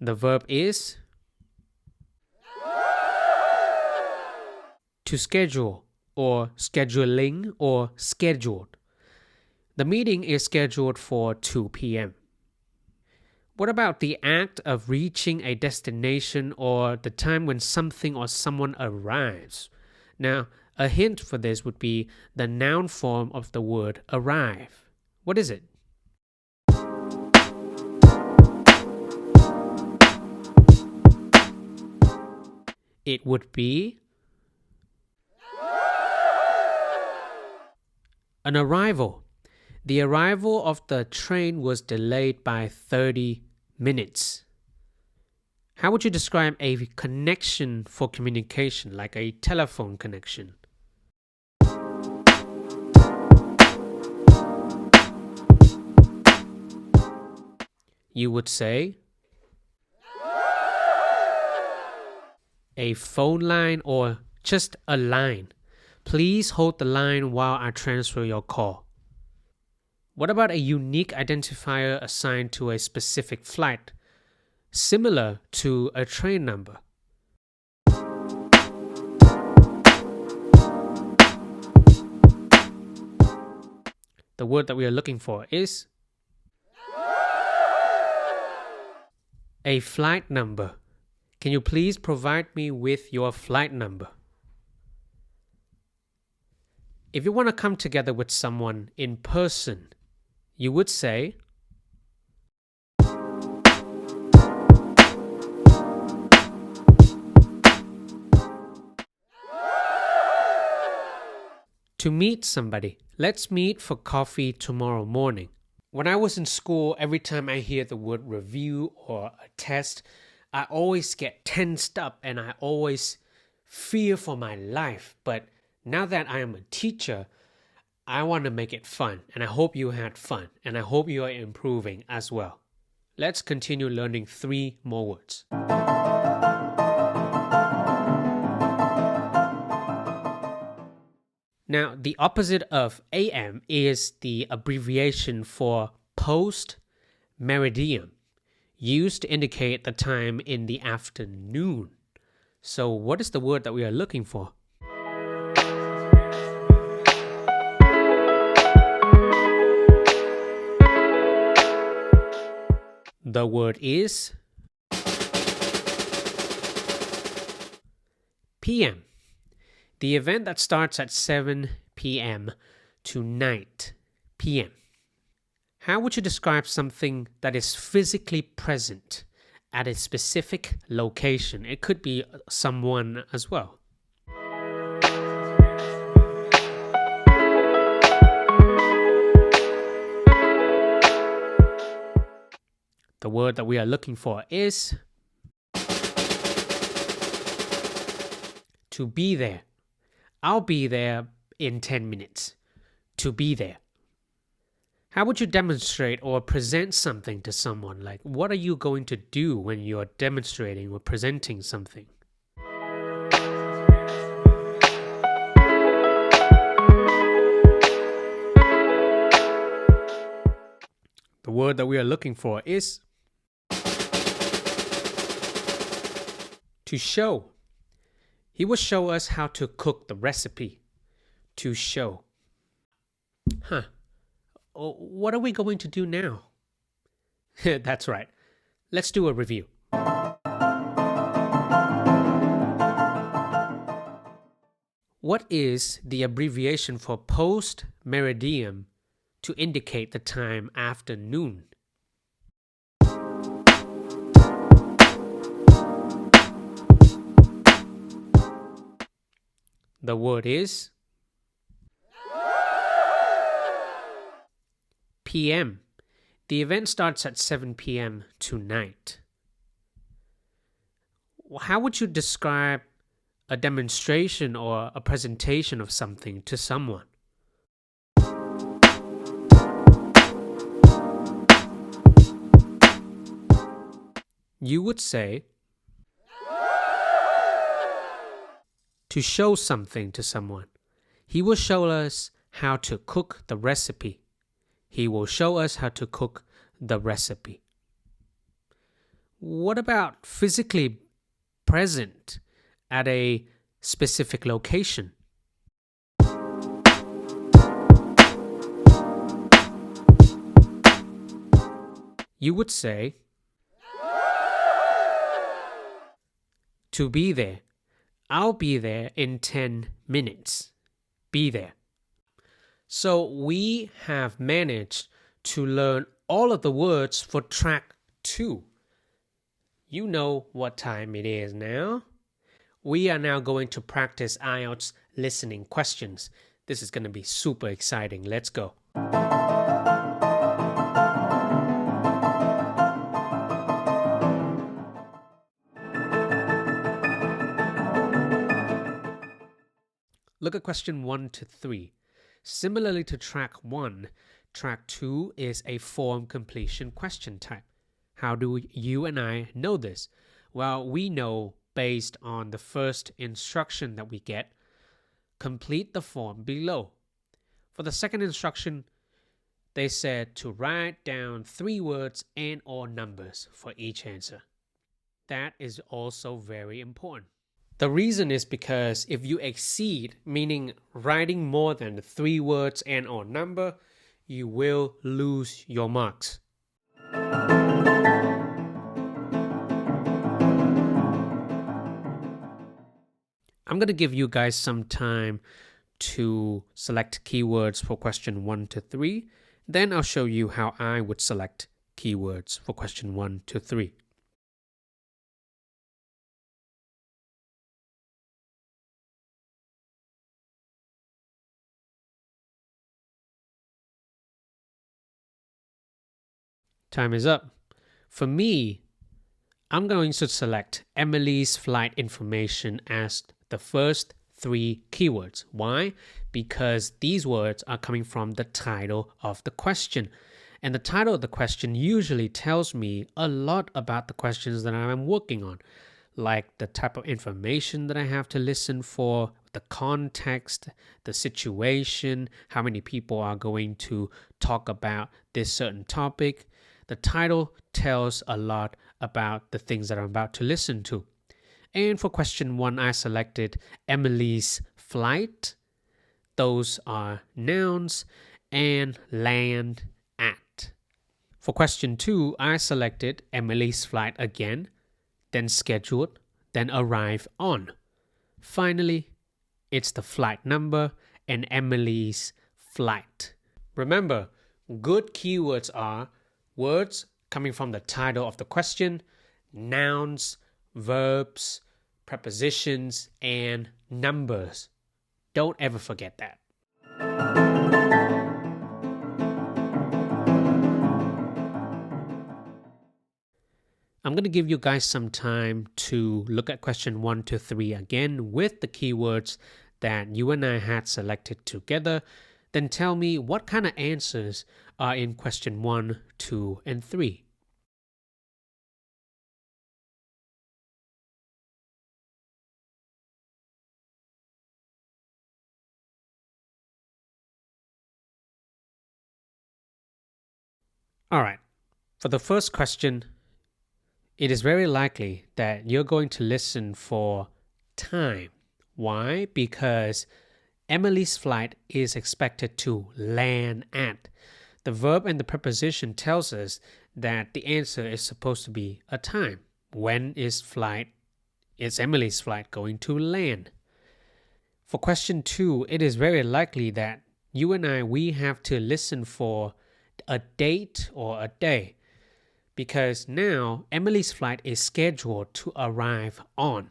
The verb is to schedule or scheduling or scheduled. The meeting is scheduled for 2 p.m. What about the act of reaching a destination or the time when something or someone arrives? Now, a hint for this would be the noun form of the word arrive. What is it? It would be an arrival. The arrival of the train was delayed by 30 minutes. How would you describe a connection for communication, like a telephone connection? You would say a phone line or just a line. Please hold the line while I transfer your call. What about a unique identifier assigned to a specific flight, similar to a train number? The word that we are looking for is a flight number. Can you please provide me with your flight number? If you want to come together with someone in person, you would say to meet somebody. Let's meet for coffee tomorrow morning. When I was in school, every time I hear the word review or a test, I always get tensed up and I always fear for my life. But now that I am a teacher, I want to make it fun, and I hope you had fun, and I hope you are improving as well. Let's continue learning 3 more words. Now, the opposite of AM is the abbreviation for post-meridian, used to indicate the time in the afternoon. So what is the word that we are looking for? The word is PM. The event that starts at 7 p.m. to 9 p.m. How would you describe something that is physically present at a specific location? It could be someone as well. The word that we are looking for is to be there. I'll be there in 10 minutes. To be there. How would you demonstrate or present something to someone? Like, what are you going to do when you're demonstrating or presenting something? The word that we are looking for is to show. He will show us how to cook the recipe. To show. What are we going to do now? That's right. Let's do a review. What is the abbreviation for post-meridian to indicate the time after noon? The word is PM. The event starts at 7 p.m. tonight. How would you describe a demonstration or a presentation of something to someone? You would say to show something to someone. He will show us how to cook the recipe. He will show us how to cook the recipe. What about physically present at a specific location. You would say, to be there. I'll be there in 10 minutes. Be there. So we have managed to learn all of the words for track 2. You know what time it is now. We are now going to practice IELTS listening questions. This is going to be super exciting. Let's go. Look at question 1 to 3. Similarly to track 1, track 2 is a form completion question type. How do you and I know this? Well, we know based on the first instruction that we get, complete the form below. For the second instruction, they said to write down 3 words and or numbers for each answer. That is also very important. The reason is because if you exceed, meaning writing more than 3 words and or number, you will lose your marks. I'm going to give you guys some time to select keywords for question 1 to 3. Then I'll show you how I would select keywords for question 1 to 3. Time is up. For me, I'm going to select Emily's flight information as the first 3 keywords. Why? Because these words are coming from the title of the question. And the title of the question usually tells me a lot about the questions that I'm working on, like the type of information that I have to listen for, the context, the situation, how many people are going to talk about this certain topic. The title tells a lot about the things that I'm about to listen to. And for question 1, I selected Emily's flight. Those are nouns, and land at. For question 2, I selected Emily's flight again, then scheduled, then arrive on. Finally, it's the flight number and Emily's flight. Remember, good keywords are words coming from the title of the question, nouns, verbs, prepositions, and numbers. Don't ever forget that. I'm going to give you guys some time to look at question 1 to 3 again with the keywords that you and I had selected together. Then tell me what kind of answers are in question 1, 2, and 3. All right, for the first question, it is very likely that you're going to listen for time. Why? Because Emily's flight is expected to land at. The verb and the preposition tells us that the answer is supposed to be a time. When is Emily's flight going to land? For question 2, it is very likely that you and I, we have to listen for a date or a day, because now Emily's flight is scheduled to arrive on.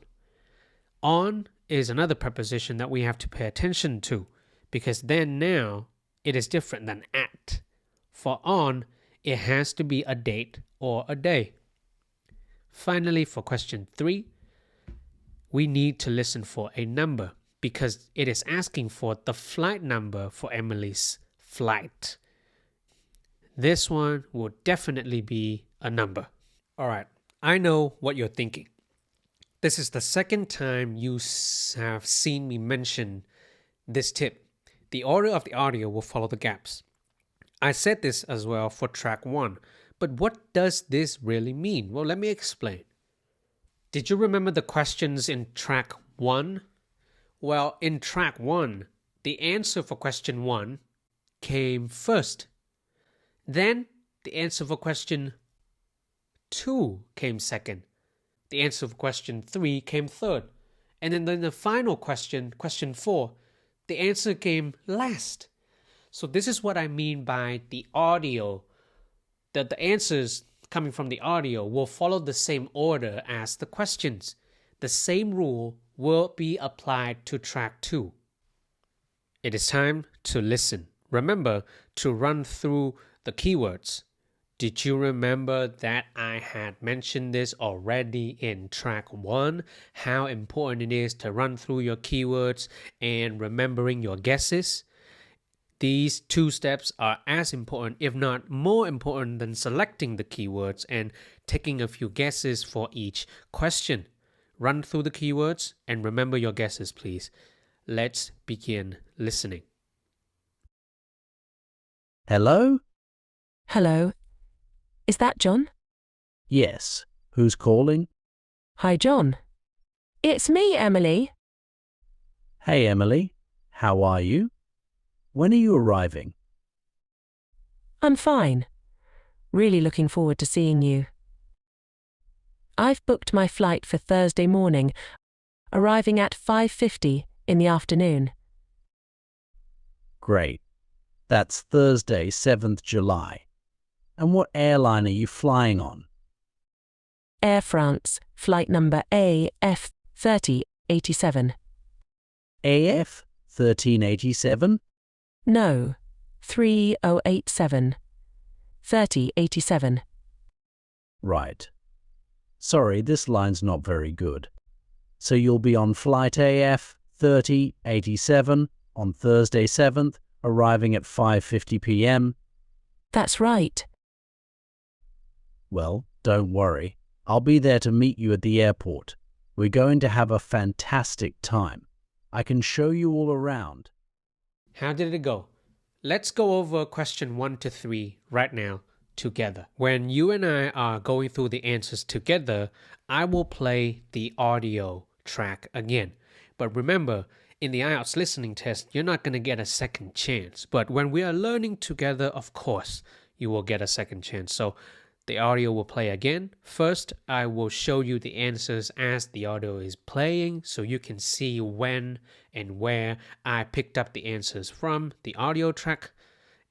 On is another preposition that we have to pay attention to, because then now it is different than at. For on, it has to be a date or a day. Finally, for question 3, we need to listen for a number, because it is asking for the flight number for Emily's flight. This one will definitely be a number. All right, I know what you're thinking. This is the second time you have seen me mention this tip. The order of the audio will follow the gaps. I said this as well for track 1, but what does this really mean? Well, let me explain. Did you remember the questions in track 1? Well, in track 1, the answer for question 1 came first. Then the answer for question 2 came second. The answer for question 3 came third. And then the final question, question 4, the answer came last. So this is what I mean by the audio, that the answers coming from the audio will follow the same order as the questions. The same rule will be applied to track 2. It is time to listen. Remember to run through the keywords. Did you remember that I had mentioned this already in track 1? How important it is to run through your keywords and remembering your guesses? These 2 steps are as important, if not more important, than selecting the keywords and taking a few guesses for each question. Run through the keywords and remember your guesses, please. Let's begin listening. Hello? Hello. Is that John? Yes. Who's calling? Hi, John. It's me, Emily. Hey, Emily. How are you? When are you arriving? I'm fine. Really looking forward to seeing you. I've booked my flight for Thursday morning, arriving at 5:50 in the afternoon. Great. That's Thursday, 7th July. And what airline are you flying on? Air France, flight number AF 3087. AF 1387? No, 3087. 3087. Right. Sorry, this line's not very good. So you'll be on flight AF 3087 on Thursday 7th, arriving at 5:50 p.m. That's right. Well, don't worry. I'll be there to meet you at the airport. We're going to have a fantastic time. I can show you all around. How did it go? Let's go over question 1 to 3 right now together. When you and I are going through the answers together, I will play the audio track again. But remember, in the IELTS listening test, you're not going to get a second chance. But when we are learning together, of course, you will get a second chance. So the audio will play again. First, I will show you the answers as the audio is playing so you can see when and where I picked up the answers from the audio track.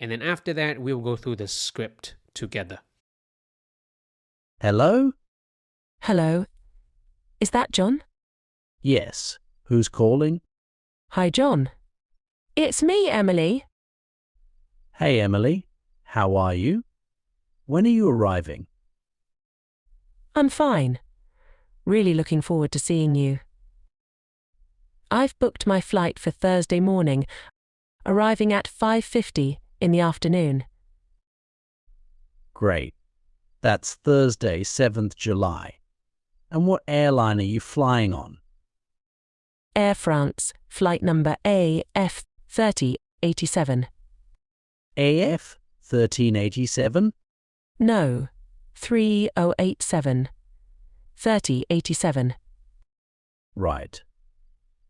And then after that, we will go through the script together. Hello? Hello. Is that John? Yes. Who's calling? Hi, John. It's me, Emily. Hey, Emily. How are you? When are you arriving? I'm fine. Really looking forward to seeing you. I've booked my flight for Thursday morning, arriving at 5:50 in the afternoon. Great. That's Thursday, 7th July. And what airline are you flying on? Air France, flight number AF 3087. AF 1387? No, 3087. 3087. Right.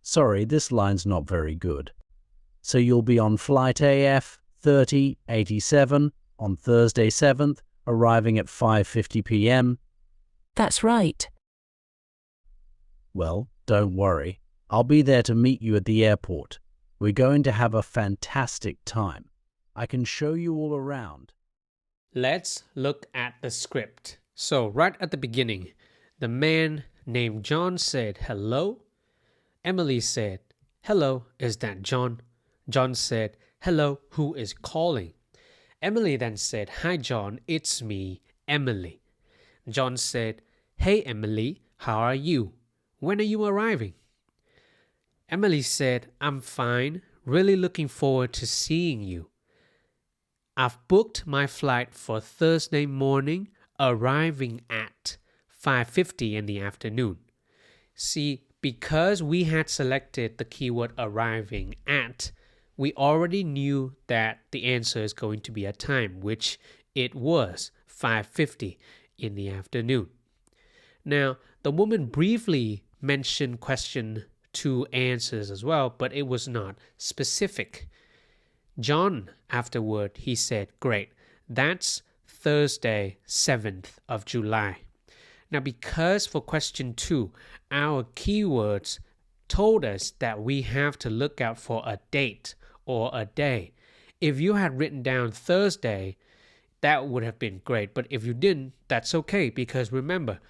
Sorry, this line's not very good. So you'll be on flight AF 3087 on Thursday 7th, arriving at 5:50 p.m. That's right. Well, don't worry. I'll be there to meet you at the airport. We're going to have a fantastic time. I can show you all around. Let's look at the script. So right at the beginning, the man named John said, hello. Emily said, hello, is that John? John said, hello, who is calling? Emily then said, hi John, it's me, Emily. John said, hey Emily, how are you? When are you arriving? Emily said, I'm fine, really looking forward to seeing you. I've booked my flight for Thursday morning, arriving at 5:50 in the afternoon. See, because we had selected the keyword arriving at, we already knew that the answer is going to be a time, which it was 5:50 in the afternoon. Now, the woman briefly mentioned question two answers as well, but it was not specific. John, afterward, he said, great, that's Thursday, 7th of July. Now, because for question 2, our keywords told us that we have to look out for a date or a day. If you had written down Thursday, that would have been great. But if you didn't, that's okay, because remember,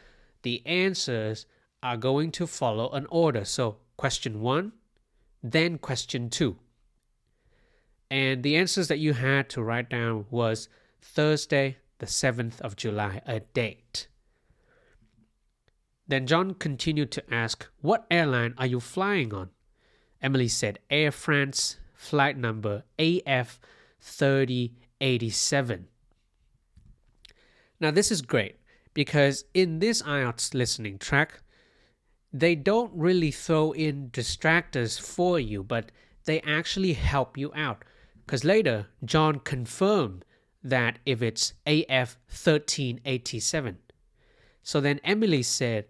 the answers are going to follow an order. So question 1, then question 2. And the answers that you had to write down was Thursday, the 7th of July, a date. Then John continued to ask, what airline are you flying on? Emily said, Air France, flight number AF 3087. Now this is great because in this IELTS listening track, they don't really throw in distractors for you, but they actually help you out. Because later, John confirmed that if it's AF 1387. So then Emily said,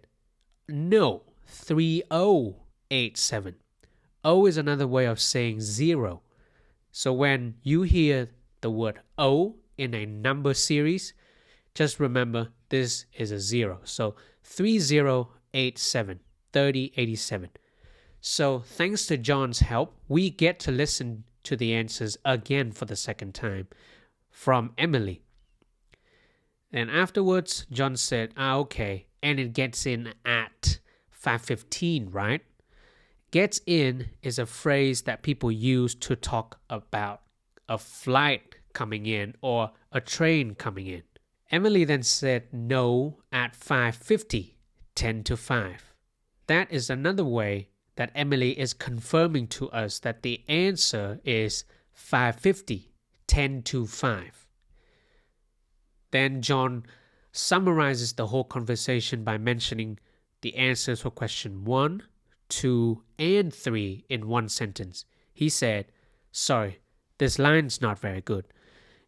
no, 3087. O is another way of saying 0. So when you hear the word O in a number series, just remember this is a 0. So 3087, 3087. So thanks to John's help, we get to listen to the answers again for the second time from Emily. And afterwards, John said, okay, and it gets in at 5:15, right? Gets in is a phrase that people use to talk about a flight coming in or a train coming in. Emily then said no at 5:50, 10 to 5. That is another way that Emily is confirming to us that the answer is 5:50, 10 to 5. Then John summarizes the whole conversation by mentioning the answers for question 1, 2, and 3 in one sentence. He said, sorry, this line's not very good.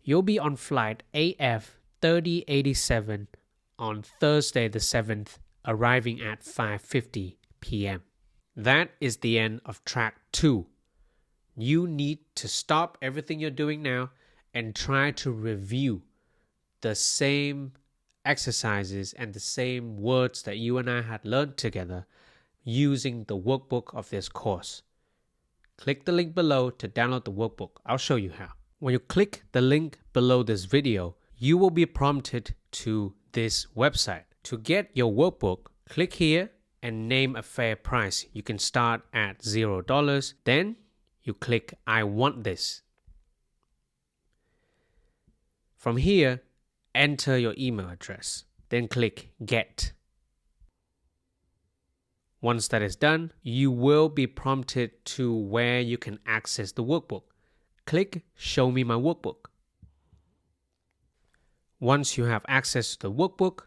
You'll be on flight AF 3087 on Thursday the 7th, arriving at 5:50 p.m. That is the end of track 2. You need to stop everything you're doing now and try to review the same exercises and the same words that you and I had learned together using the workbook of this course. Click the link below to download the workbook. I'll show you how. When you click the link below this video, you will be prompted to this website. To get your workbook, click here and name a fair price. You can start at $0. Then you click I want this. From here, enter your email address. Then click Get. Once that is done, you will be prompted to where you can access the workbook. Click Show me my workbook. Once you have access to the workbook,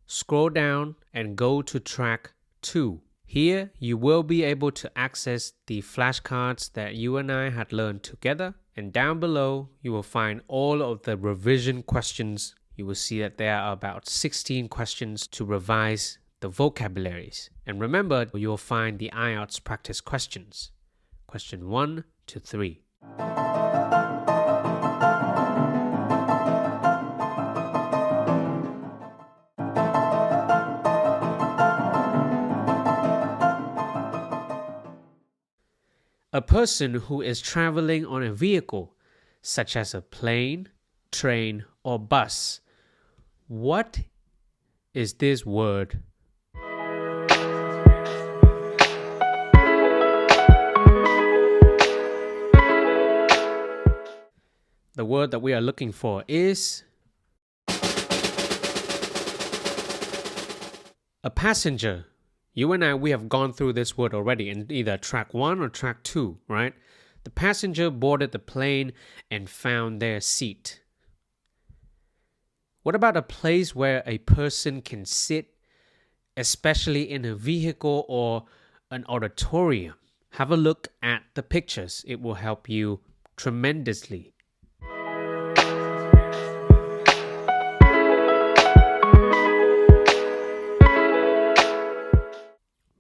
scroll down and go to track 2. Here, you will be able to access the flashcards that you and I had learned together. And down below, you will find all of the revision questions. You will see that there are about 16 questions to revise the vocabularies. And remember, you'll find the IELTS practice questions. Question 1 to 3. A person who is traveling on a vehicle, such as a plane, train, or bus. What is this word? The word that we are looking for is a passenger. You and I, we have gone through this word already in either track 1 or track 2, right? The passenger boarded the plane and found their seat. What about a place where a person can sit, especially in a vehicle or an auditorium? Have a look at the pictures. It will help you tremendously.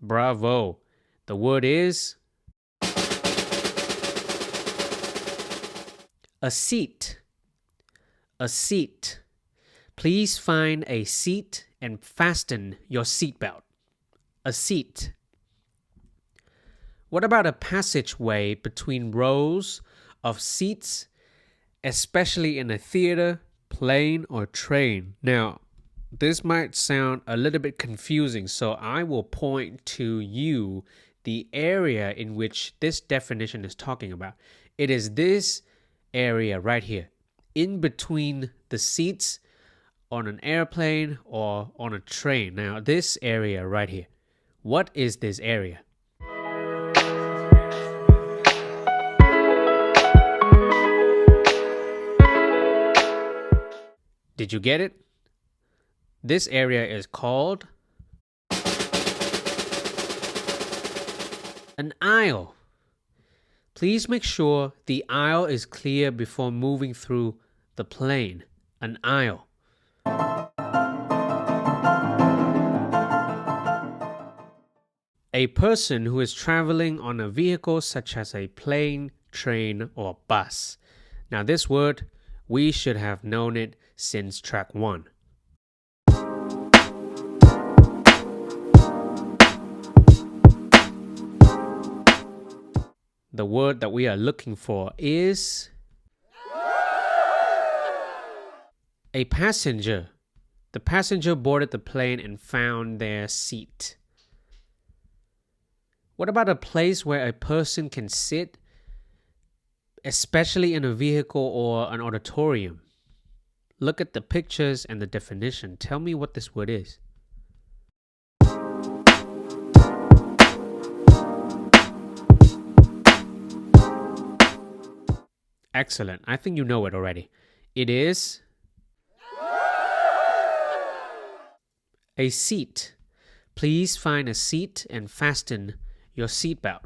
Bravo! The word is a seat. A seat. Please find a seat and fasten your seatbelt. A seat. What about a passageway between rows of seats, especially in a theater, plane, or train? Now, this might sound a little bit confusing, so I will point to you the area in which this definition is talking about. It is this area right here, in between the seats on an airplane or on a train. Now, this area right here. What is this area? Did you get it? This area is called an aisle. Please make sure the aisle is clear before moving through the plane. An aisle. A person who is traveling on a vehicle such as a plane, train, or bus. Now this word, we should have known it since track 1. The word that we are looking for is a passenger. The passenger boarded the plane and found their seat. What about a place where a person can sit, especially in a vehicle or an auditorium? Look at the pictures and the definition. Tell me what this word is. Excellent. I think you know it already. It is a seat. Please find a seat and fasten your seatbelt.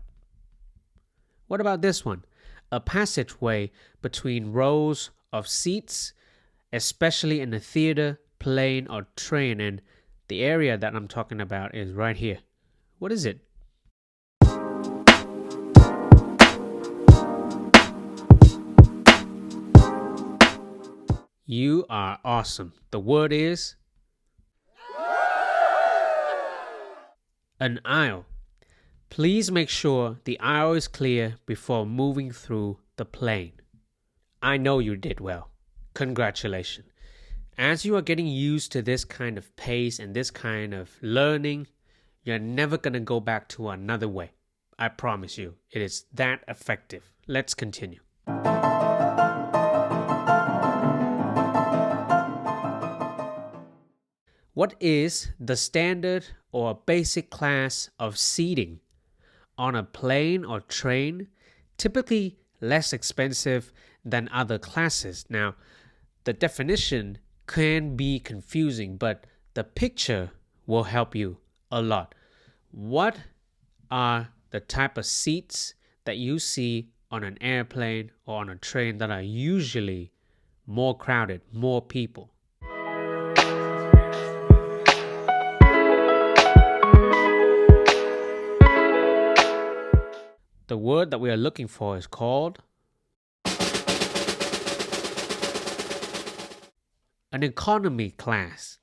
What about this one? A passageway between rows of seats, especially in a theater, plane, or train. And the area that I'm talking about is right here. What is it? You are awesome. The word is an aisle. Please make sure the aisle is clear before moving through the plane. I know you did well. Congratulations. As you are getting used to this kind of pace and this kind of learning, you're never going to go back to another way. I promise you, it is that effective. Let's continue. What is the standard or basic class of seating on a plane or train? Typically less expensive than other classes. Now, the definition can be confusing, but the picture will help you a lot. What are the type of seats that you see on an airplane or on a train that are usually more crowded, more people? The word that we are looking for is called an economy class.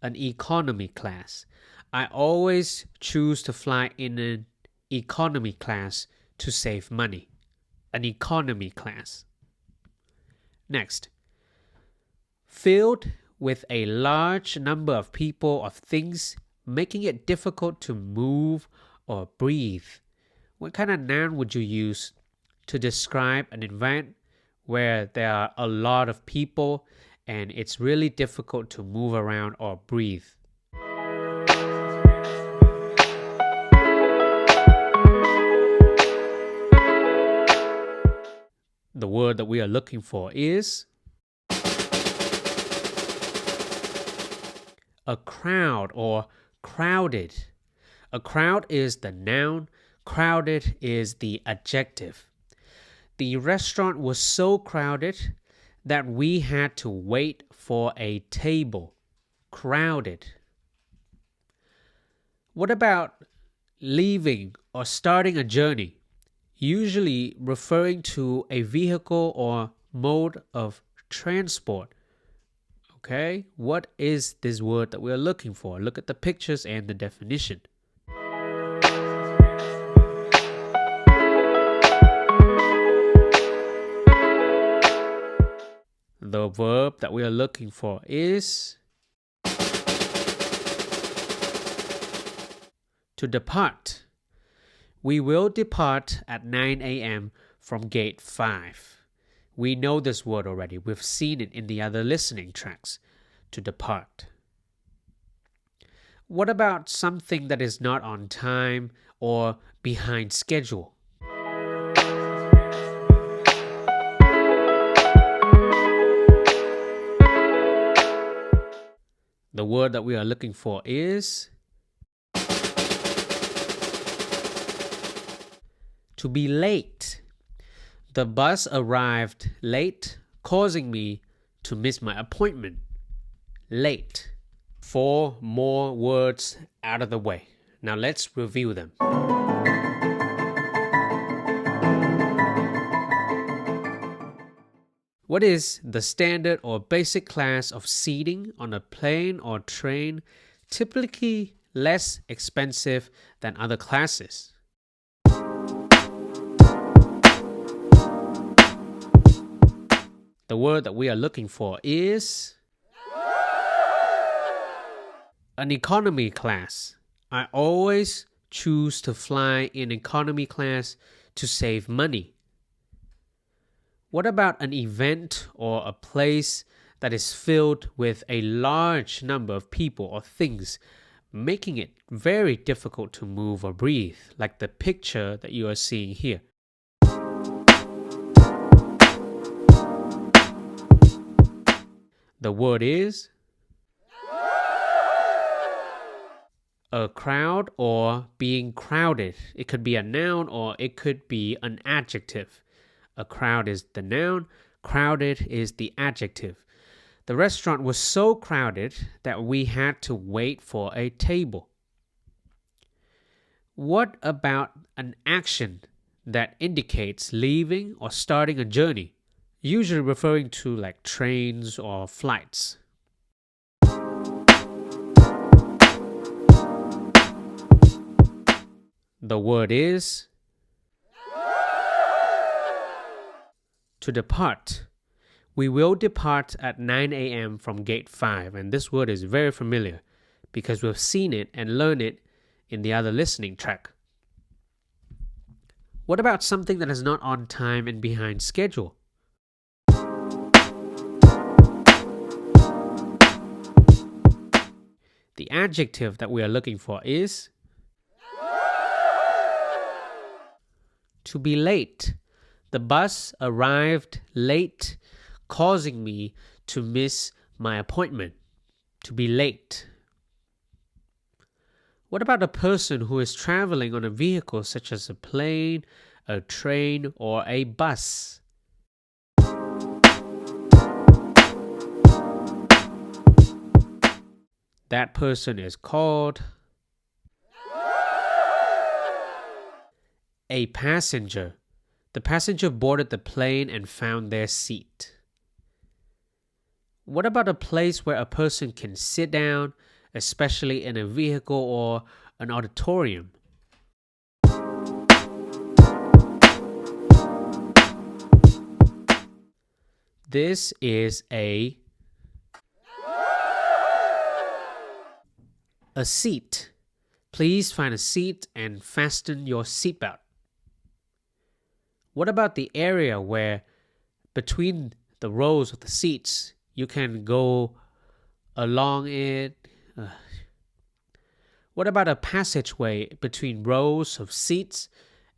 An economy class. I always choose to fly in an economy class to save money. An economy class. Next. Filled with a large number of people or things, making it difficult to move or breathe. What kind of noun would you use to describe an event where there are a lot of people and it's really difficult to move around or breathe? The word that we are looking for is a crowd or crowded. A crowd is the noun. Crowded is the adjective. The restaurant was so crowded that we had to wait for a table. Crowded. What about leaving or starting a journey, usually referring to a vehicle or mode of transport. Okay, what is this word that we're looking for? Look at the pictures and the definition. The verb that we are looking for is to depart. We will depart at 9 a.m. from gate 5. We know this word already. We've seen it in the other listening tracks. To depart. What about something that is not on time or behind schedule? The word that we are looking for is to be late. The bus arrived late, causing me to miss my appointment. Late. 4 more words out of the way. Now let's review them. What is the standard or basic class of seating on a plane or train, typically less expensive than other classes? The word that we are looking for is an economy class. I always choose to fly in economy class to save money. What about an event or a place that is filled with a large number of people or things, making it very difficult to move or breathe, like the picture that you are seeing here? The word is a crowd or being crowded. It could be a noun or it could be an adjective. A crowd is the noun, crowded is the adjective. The restaurant was so crowded that we had to wait for a table. What about an action that indicates leaving or starting a journey, usually referring to like trains or flights? The word is to depart. We will depart at 9 a.m. from gate 5, and this word is very familiar because we've seen it and learned it in the other listening track. What about something that is not on time and behind schedule? The adjective that we are looking for is to be late. The bus arrived late, causing me to miss my appointment. To be late. What about a person who is traveling on a vehicle such as a plane, a train, or a bus? That person is called a passenger. The passenger boarded the plane and found their seat. What about a place where a person can sit down, especially in a vehicle or an auditorium? This is a seat. Please find a seat and fasten your seatbelt. What about the area where between the rows of the seats you can go along it? What about a passageway between rows of seats,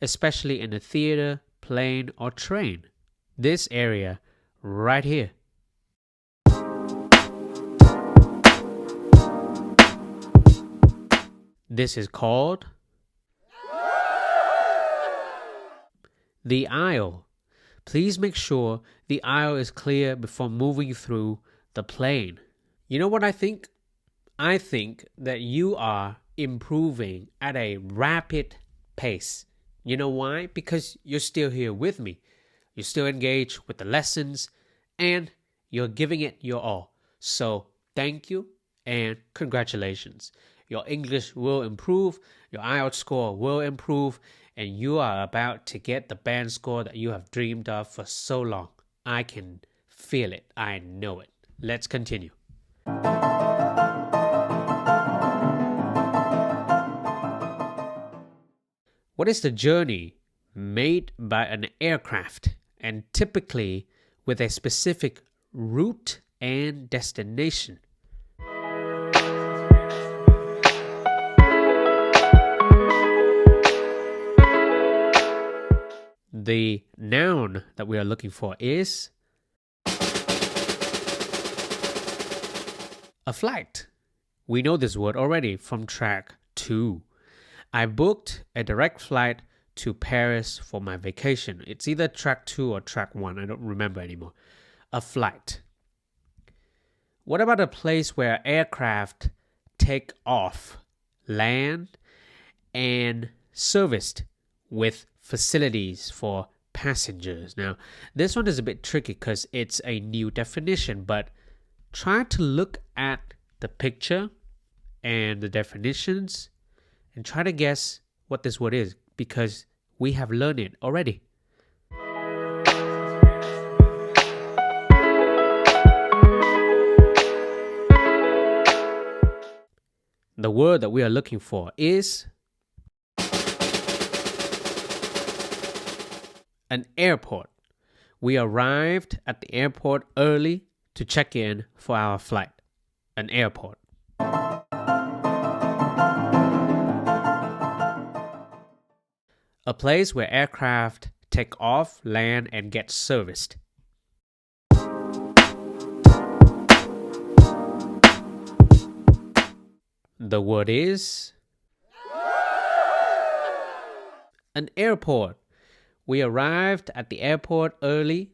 especially in a theater, plane, or train? This area right here. This is called the aisle. Please make sure the aisle is clear before moving through the plane. You know what I think? I think that you are improving at a rapid pace. You know why? Because you're still here with me. You're still engaged with the lessons and you're giving it your all. So thank you and congratulations. Your English will improve, your IELTS score will improve, and you are about to get the band score that you have dreamed of for so long. I can feel it. I know it. Let's continue. What is the journey made by an aircraft and typically with a specific route and destination? The noun that we are looking for is a flight. We know this word already from track 2. I booked a direct flight to Paris for my vacation. It's either track 2 or track 1. I don't remember anymore. A flight. What about a place where aircraft take off, land, and serviced with facilities for passengers? Now, this one is a bit tricky because it's a new definition, but try to look at the picture and the definitions and try to guess what this word is because we have learned it already. The word that we are looking for is an airport. We arrived at the airport early to check in for our flight. An airport. A place where aircraft take off, land, and get serviced. The word is an airport. We arrived at the airport early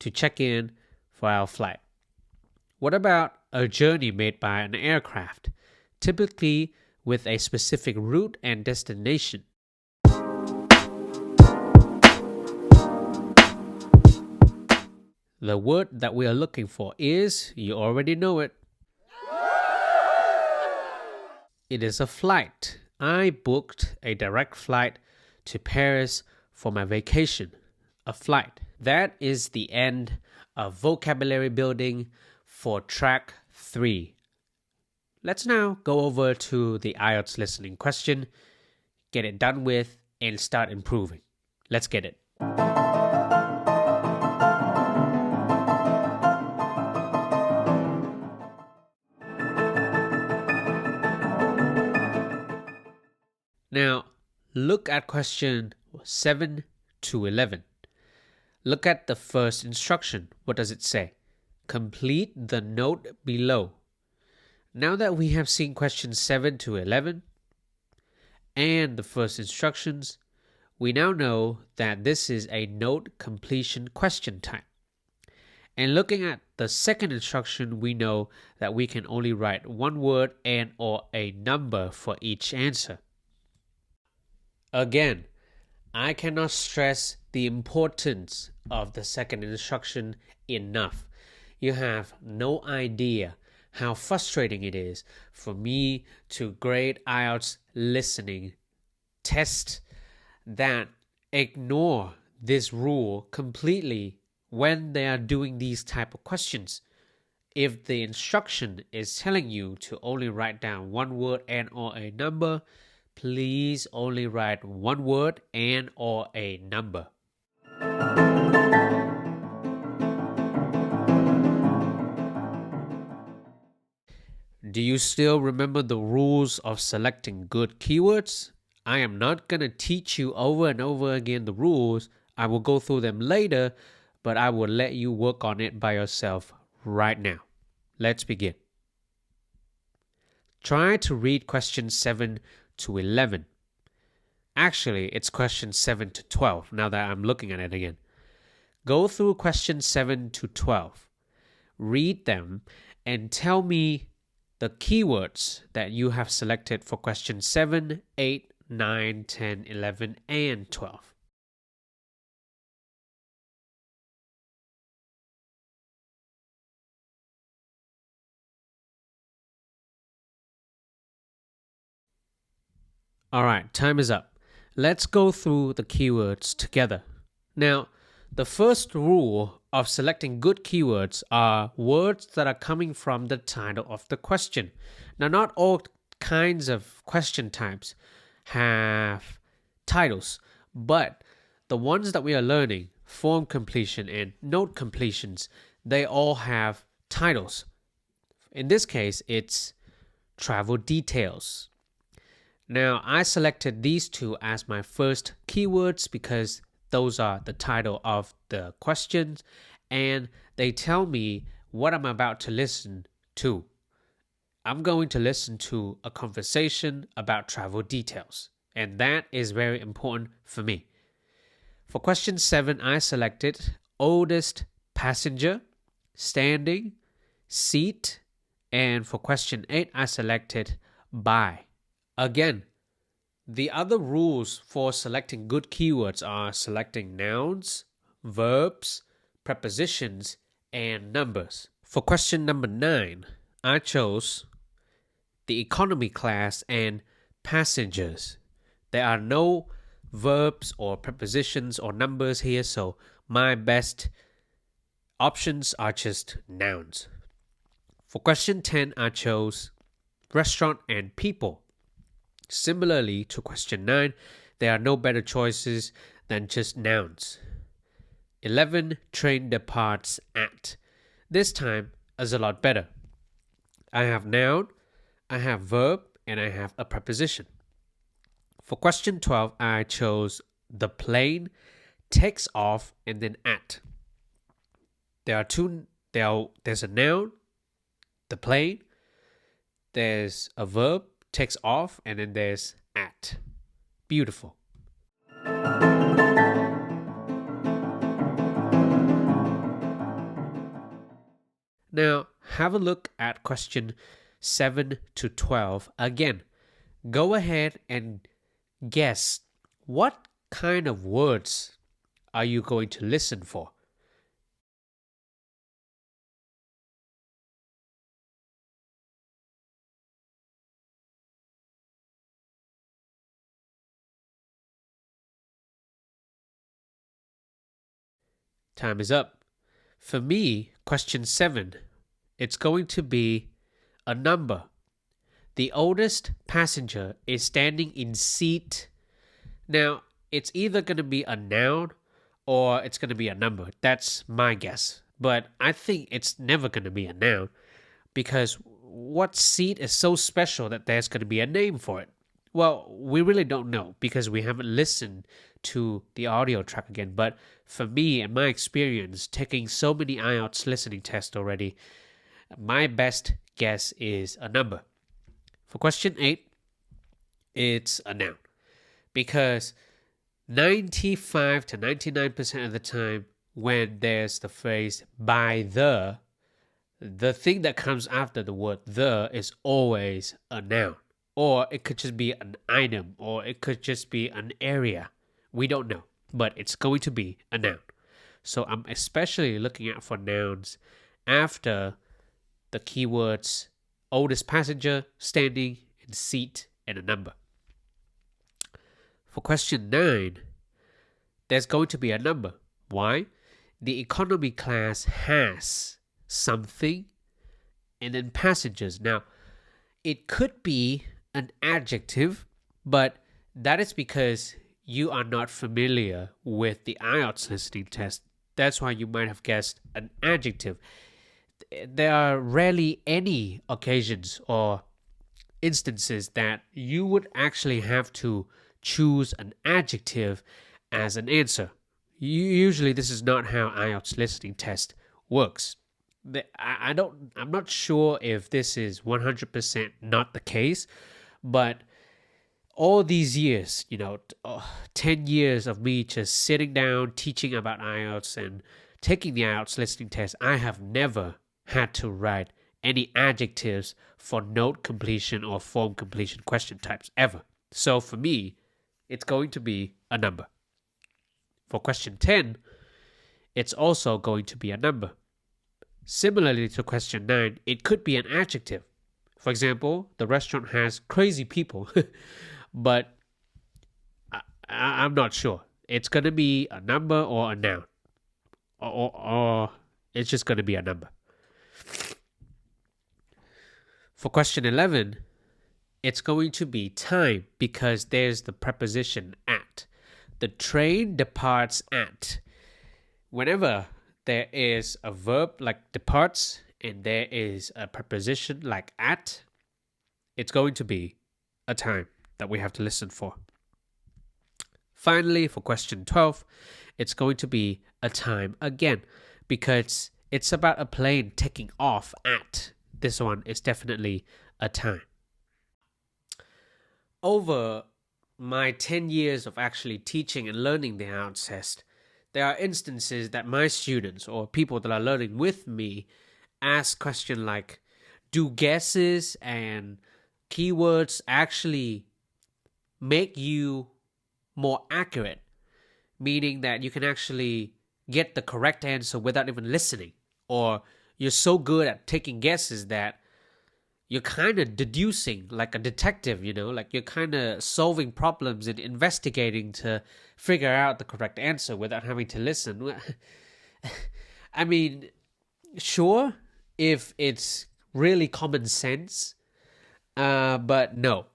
to check in for our flight. What about a journey made by an aircraft, typically with a specific route and destination? The word that we are looking for is, you already know it. It is a flight. I booked a direct flight to Paris for my vacation. A flight. That is the end of vocabulary building for track 3. Let's now go over to the IELTS listening question, get it done with, and start improving. Let's get it. Now, look at question 7 to 11. Look at the first instruction. What does it say? Complete the note below. Now that we have seen questions 7 to 11 and the first instructions, we now know that this is a note completion question type. And looking at the second instruction, we know that we can only write one word and or a number for each answer. Again, I cannot stress the importance of the second instruction enough. You have no idea how frustrating it is for me to grade IELTS listening tests that ignore this rule completely when they are doing these type of questions. If the instruction is telling you to only write down one word and or a number, please only write one word and or a number. Do you still remember the rules of selecting good keywords? I am not going to teach you over and over again the rules. I will go through them later, but I will let you work on it by yourself right now. Let's begin. Try to read question 7 to 11. Actually, it's question 7 to 12 now that I'm looking at it again. Go through question 7 to 12. Read them and tell me the keywords that you have selected for question 7, 8, 9, 10, 11, and 12. Alright, time is up. Let's go through the keywords together. Now, the first rule of selecting good keywords are words that are coming from the title of the question. Now, not all kinds of question types have titles, but the ones that we are learning, form completion and note completions, they all have titles. In this case, it's travel details. Now, I selected these two as my first keywords because those are the title of the questions and they tell me what I'm about to listen to. I'm going to listen to a conversation about travel details, and that is very important for me. For question 7, I selected oldest passenger, standing, seat, and for question 8, I selected by. Again, the other rules for selecting good keywords are selecting nouns, verbs, prepositions, and numbers. For question number 9, I chose the economy class and passengers. There are no verbs or prepositions or numbers here, so my best options are just nouns. For question 10, I chose restaurant and people. Similarly to question 9, there are no better choices than just nouns. 11, train departs at. This time is a lot better. I have noun, I have verb, and I have a preposition. For question 12, I chose the plane takes off and then at. There's a noun, the plane, there's a verb, takes off, and then there's at. Beautiful. Now, have a look at question 7 to 12 again. Go ahead and guess what kind of words are you going to listen for? Time is up. For me, question 7, it's going to be a number. The oldest passenger is standing in seat. Now, it's either going to be a noun or it's going to be a number. That's my guess. But I think it's never going to be a noun because what seat is so special that there's going to be a name for it? Well, we really don't know because we haven't listened to the audio track again. But for me and my experience, taking so many IELTS listening tests already, my best guess is a number. For question 8, it's a noun. Because 95 to 99% of the time when there's the phrase by the thing that comes after the word the is always a noun. Or it could just be an item, or it could just be an area. We don't know, but it's going to be a noun. So I'm especially looking out for nouns after the keywords oldest passenger, standing, and seat, and a number. For question 9, there's going to be a number. Why? The economy class has something, and then passengers. Now, it could be an adjective, but that is because you are not familiar with the IELTS listening test. That's why you might have guessed an adjective. There are rarely any occasions or instances that you would actually have to choose an adjective as an answer. Usually this is not how IELTS listening test works. I'm not sure if this is 100% not the case, but all these years, 10 years of me just sitting down, teaching about IELTS and taking the IELTS listening test, I have never had to write any adjectives for note completion or form completion question types ever. So for me, it's going to be a number. For question 10, it's also going to be a number. Similarly to question 9, it could be an adjective. For example, the restaurant has crazy people, but I'm not sure. It's going to be a number or a noun, or it's just going to be a number. For question 11, it's going to be time because there's the preposition at. The train departs at. Whenever there is a verb like departs and there is a preposition like at, it's going to be a time that we have to listen for. Finally, for question 12, it's going to be a time again because it's about a plane taking off at. This one is definitely a time. Over my 10 years of actually teaching and learning the IELTS test, there are instances that my students or people that are learning with me ask questions like, do guesses and keywords actually make you more accurate? Meaning that you can actually get the correct answer without even listening. Or you're so good at taking guesses that you're kind of deducing like a detective, like you're kind of solving problems and investigating to figure out the correct answer without having to listen. I mean, sure, if it's really common sense, but no.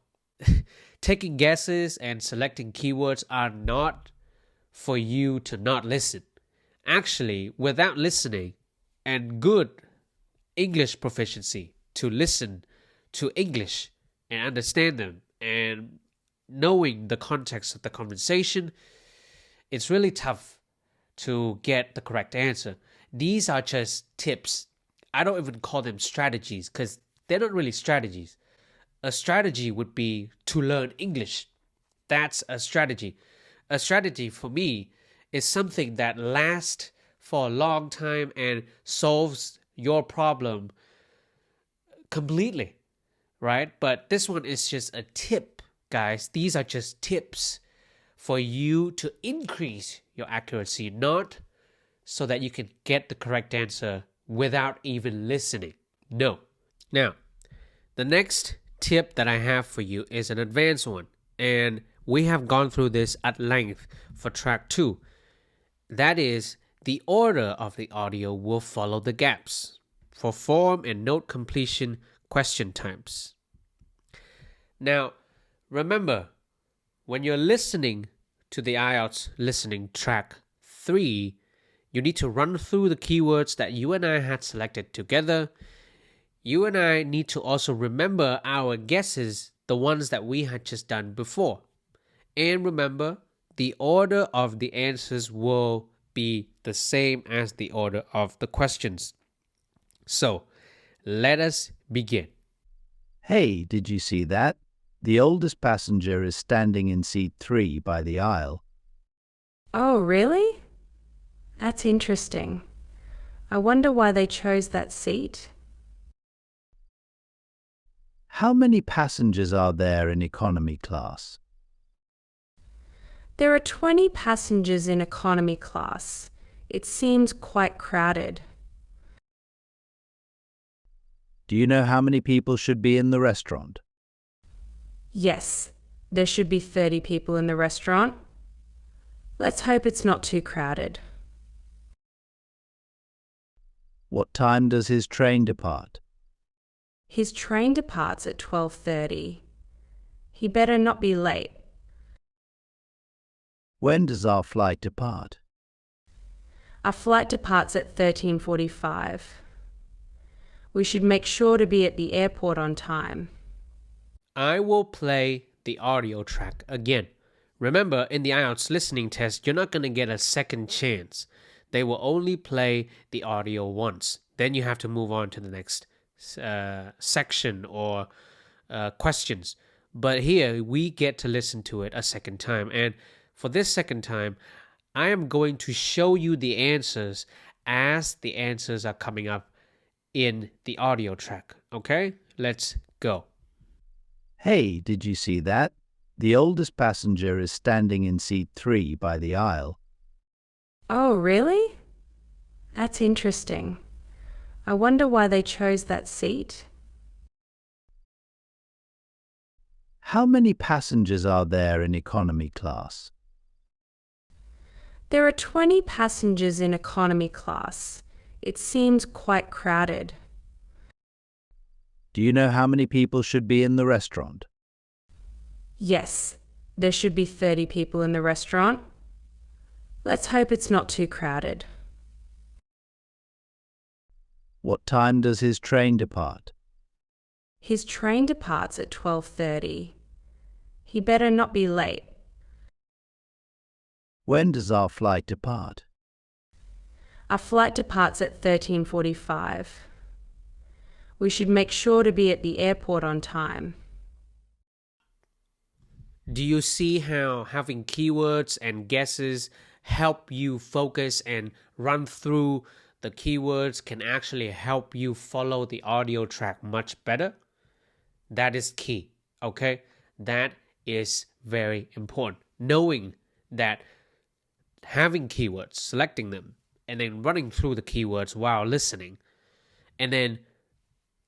Taking guesses and selecting keywords are not for you to not listen. Actually, without listening and good English proficiency, to listen to English and understand them and knowing the context of the conversation, it's really tough to get the correct answer. These are just tips. I don't even call them strategies because they're not really strategies. A strategy would be to learn English. That's a strategy. A strategy for me is something that lasts for a long time and solves your problem completely, right? But this one is just a tip, guys. These are just tips for you to increase your accuracy, not so that you can get the correct answer without even listening. No. Now, the next tip that I have for you is an advanced one, and we have gone through this at length for track 2. That is, the order of the audio will follow the gaps for form and note completion question types. Now, remember, when you're listening to the IELTS Listening track 3, you need to run through the keywords that you and I had selected together. You and I need to also remember our guesses, the ones that we had just done before. And remember, the order of the answers will be the same as the order of the questions. So, let us begin. Hey, did you see that? The oldest passenger is standing in seat 3 by the aisle. Oh, really? That's interesting. I wonder why they chose that seat. How many passengers are there in economy class? There are 20 passengers in economy class. It seems quite crowded. Do you know how many people should be in the restaurant? Yes, there should be 30 people in the restaurant. Let's hope it's not too crowded. What time does his train depart? His train departs at 12:30. He better not be late. When does our flight depart? Our flight departs at 13:45. We should make sure to be at the airport on time. I will play the audio track again. Remember, in the IELTS listening test, you're not going to get a second chance. They will only play the audio once. Then you have to move on to the next section or questions. But here, we get to listen to it a second time. And for this second time, I am going to show you the answers as the answers are coming up in the audio track. Okay, let's go. Hey, did you see that? The oldest passenger is standing in seat 3 by the aisle. Oh, really? That's interesting. I wonder why they chose that seat. How many passengers are there in economy class? There are 20 passengers in economy class. It seems quite crowded. Do you know how many people should be in the restaurant? Yes, there should be 30 people in the restaurant. Let's hope it's not too crowded. What time does his train depart? His train departs at 12:30. He better not be late. When does our flight depart? Our flight departs at 13:45. We should make sure to be at the airport on time. Do you see how having keywords and guesses help you focus and run through the keywords can actually help you follow the audio track much better? That is key, okay? That is very important. Knowing that having keywords, selecting them, and then running through the keywords while listening, and then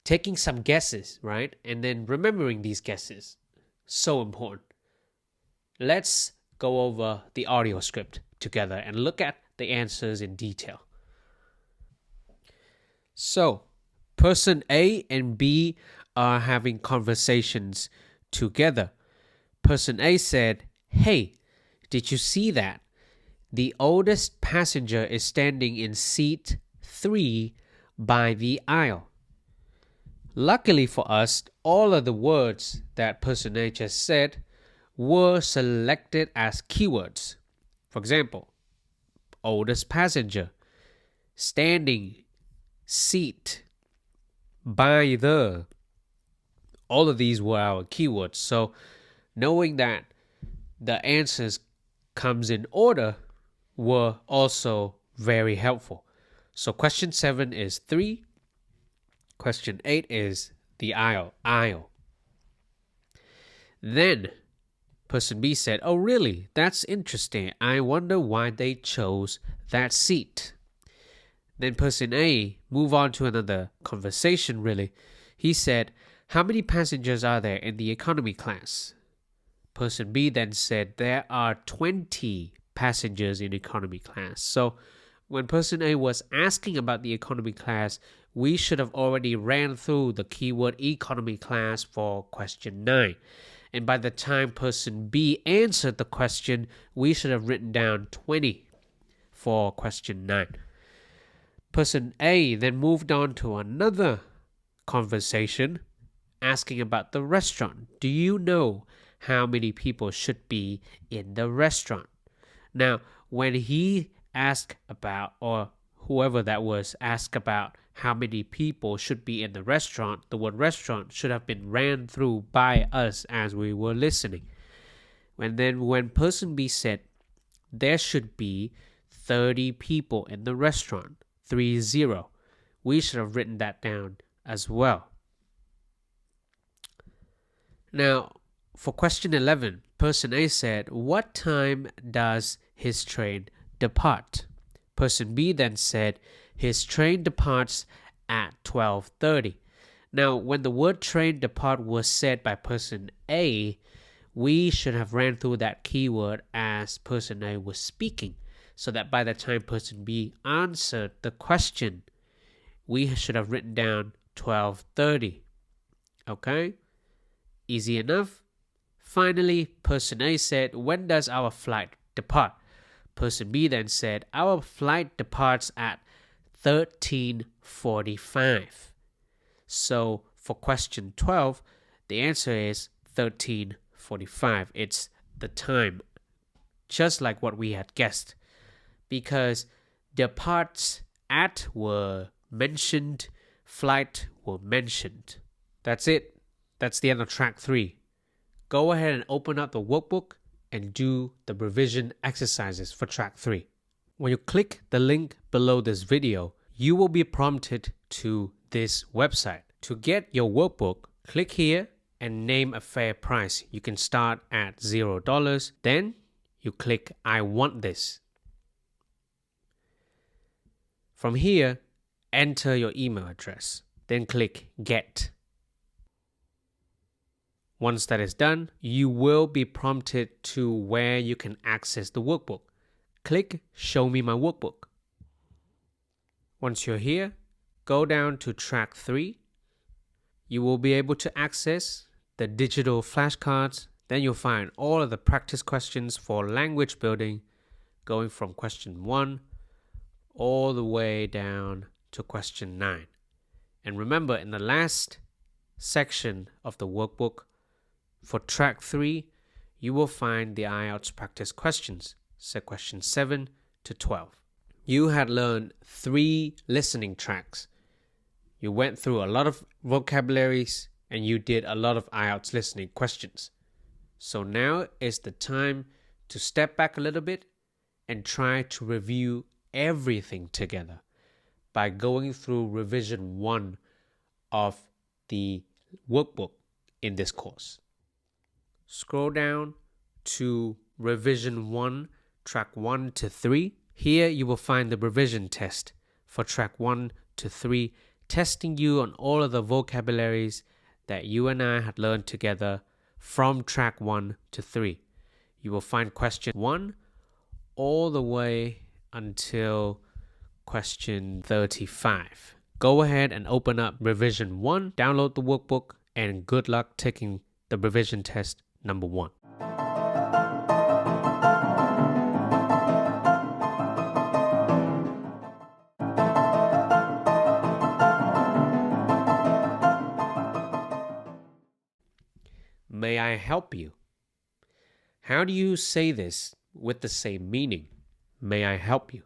taking some guesses, right? And then remembering these guesses. So important. Let's go over the audio script together and look at the answers in detail. So, person A and B are having conversations together. Person A said, "Hey, did you see that? The oldest passenger is standing in seat 3 by the aisle." Luckily for us, all of the words that person A just said were selected as keywords. For example, oldest passenger, standing, seat, by the. All of these were our keywords. So knowing that the answers comes in order were also very helpful. So question 7 is 3. Question 8 is the aisle. Then person B said, "Oh really? That's interesting. I wonder why they chose that seat." Then person A moved on to another conversation really. He said, "How many passengers are there in the economy class?" Person B then said, "There are 20 passengers in economy class." So when person A was asking about the economy class, we should have already ran through the keyword economy class for question 9. And by the time person B answered the question, we should have written down 20 for question 9. Person A then moved on to another conversation asking about the restaurant. Do you know how many people should be in the restaurant? Now, when he asked about, or whoever that was asked about how many people should be in the restaurant, the word restaurant should have been ran through by us as we were listening. And then when person B said there should be 30 people in the restaurant, 30, we should have written that down as well. Now, for question 11, person A said, "What time does his train depart?" Person B then said, "His train departs at 12:30. Now, when the word train depart was said by person A, we should have ran through that keyword as person A was speaking, so that by the time person B answered the question, we should have written down 12:30. Okay? Easy enough? Finally, person A said, "When does our flight depart?" Person B then said, "Our flight departs at 13:45. So for question 12, the answer is 13:45. It's the time, just like what we had guessed, because departs at were mentioned, flight were mentioned. That's it. That's the end of track 3. Go ahead and open up the workbook and do the revision exercises for track 3. When you click the link below this video, you will be prompted to this website. To get your workbook, click here and name a fair price. You can start at $0. Then you click I want this. From here, enter your email address. Then click Get. Once that is done, you will be prompted to where you can access the workbook. Click Show me my workbook. Once you're here, go down to track 3. You will be able to access the digital flashcards. Then you'll find all of the practice questions for language building, going from question 1 all the way down to question 9. And remember, in the last section of the workbook, for track 3, you will find the IELTS practice questions, so questions 7 to 12. You had learned 3 listening tracks. You went through a lot of vocabularies and you did a lot of IELTS listening questions. So now is the time to step back a little bit and try to review everything together by going through revision 1 of the workbook in this course. Scroll down to revision 1, track 1 to 3. Here you will find the revision test for track 1 to 3, testing you on all of the vocabularies that you and I had learned together from track 1 to 3. You will find question 1 all the way until question 35. Go ahead and open up revision 1, download the workbook, and good luck taking the revision test number 1. May I help you? How do you say this with the same meaning? May I help you?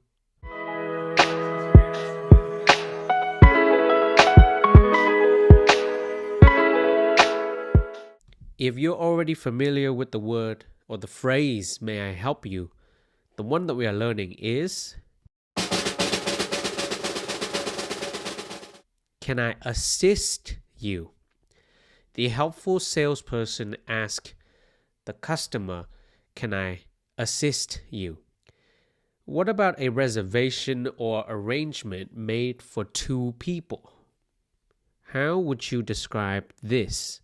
If you're already familiar with the word or the phrase, may I help you, the one that we are learning is, can I assist you? The helpful salesperson asks the customer, can I assist you? What about a reservation or arrangement made for 2 people? How would you describe this?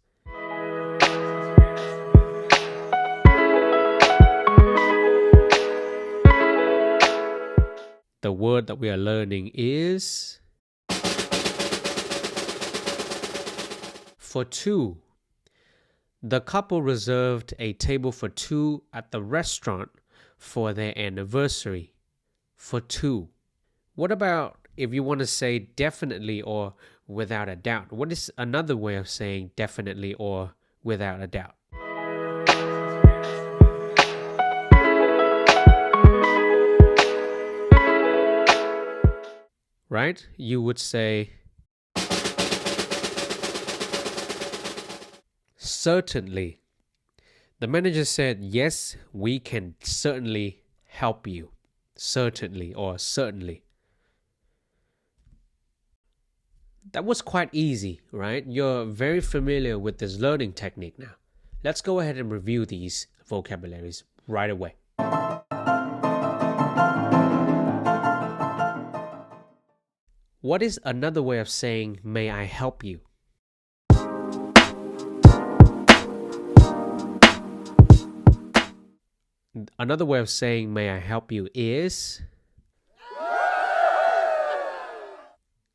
The word that we are learning is for 2. The couple reserved a table for 2 at the restaurant for their anniversary. For 2. What about if you want to say definitely or without a doubt? What is another way of saying definitely or without a doubt? Right? You would say certainly. The manager said, yes, we can certainly help you. Certainly or certainly. That was quite easy, right? You're very familiar with this learning technique now. Let's go ahead and review these vocabularies right away. What is another way of saying, may I help you? Another way of saying, may I help you is,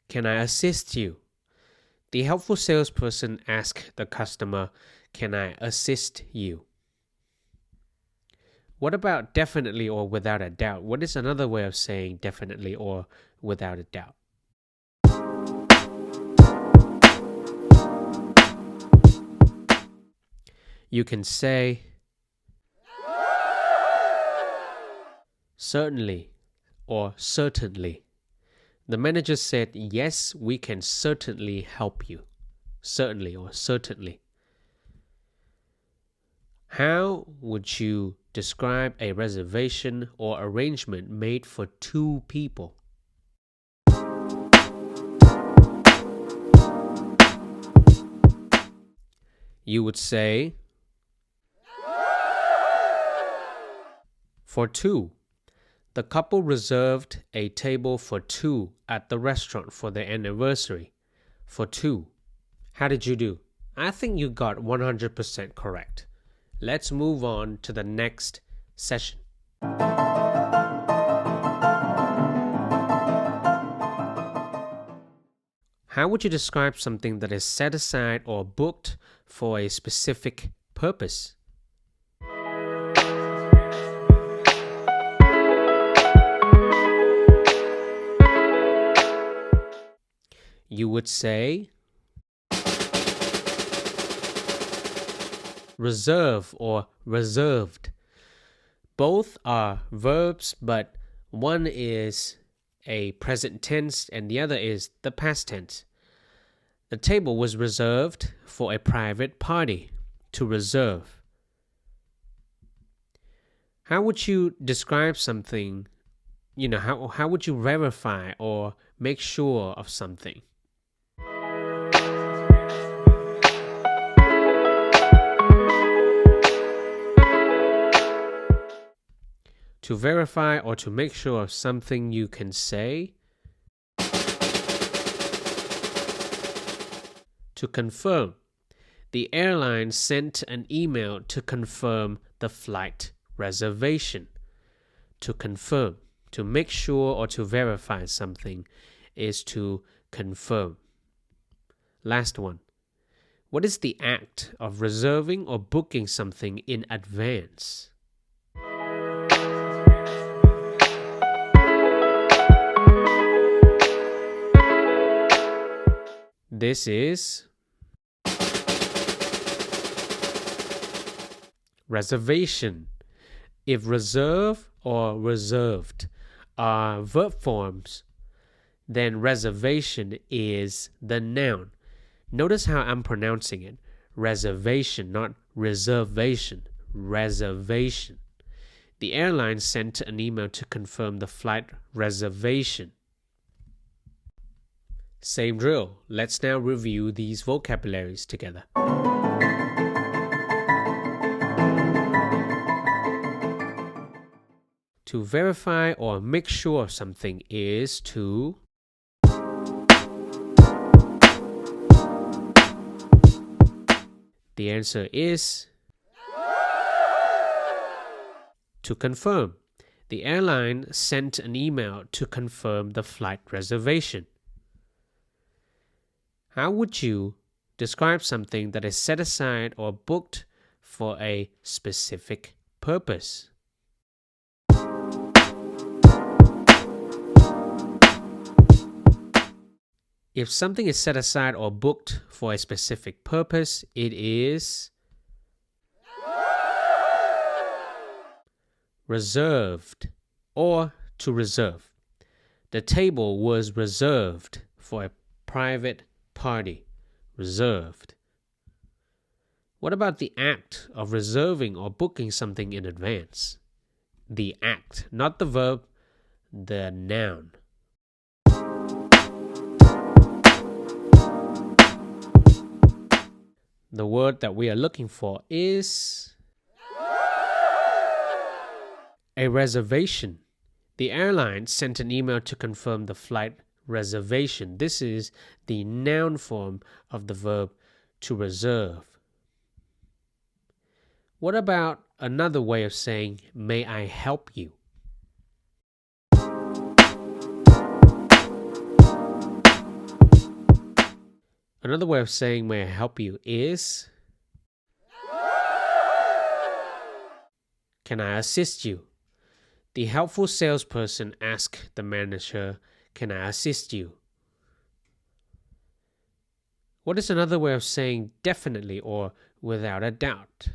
can I assist you? The helpful salesperson asks the customer, can I assist you? What about definitely or without a doubt? What is another way of saying definitely or without a doubt? You can say certainly or certainly. The manager said, yes, we can certainly help you. Certainly or certainly. How would you describe a reservation or arrangement made for 2 people? You would say, for two. The couple reserved a table for two at the restaurant for their anniversary. For two. How did you do? I think you got 100% correct. Let's move on to the next session. How would you describe something that is set aside or booked for a specific purpose? You would say reserve or reserved. Both are verbs, but one is a present tense and the other is the past tense. The table was reserved for a private party. To reserve. How would you describe something? How would you verify or make sure of something? To verify or to make sure of something, you can say to confirm. The airline sent an email to confirm the flight reservation. To confirm. To make sure or to verify something is to confirm. Last one. What is the act of reserving or booking something in advance? This is reservation. If reserve or reserved are verb forms, then reservation is the noun. Notice how I'm pronouncing it. Reservation, not reservation. Reservation. The airline sent an email to confirm the flight reservation. Same drill. Let's now review these vocabularies together. To verify or make sure of something is to The answer is to confirm. The airline sent an email to confirm the flight reservation. How would you describe something that is set aside or booked for a specific purpose? If something is set aside or booked for a specific purpose, it is reserved or to reserve. The table was reserved for a private party. Reserved. What about the act of reserving or booking something in advance? The act, not the verb, the noun. The word that we are looking for is a reservation. The airline sent an email to confirm the flight reservation. This is the noun form of the verb to reserve. What about another way of saying, may I help you? Another way of saying, may I help you is, can I assist you? The helpful salesperson asked the manager, can I assist you? What is another way of saying definitely or without a doubt?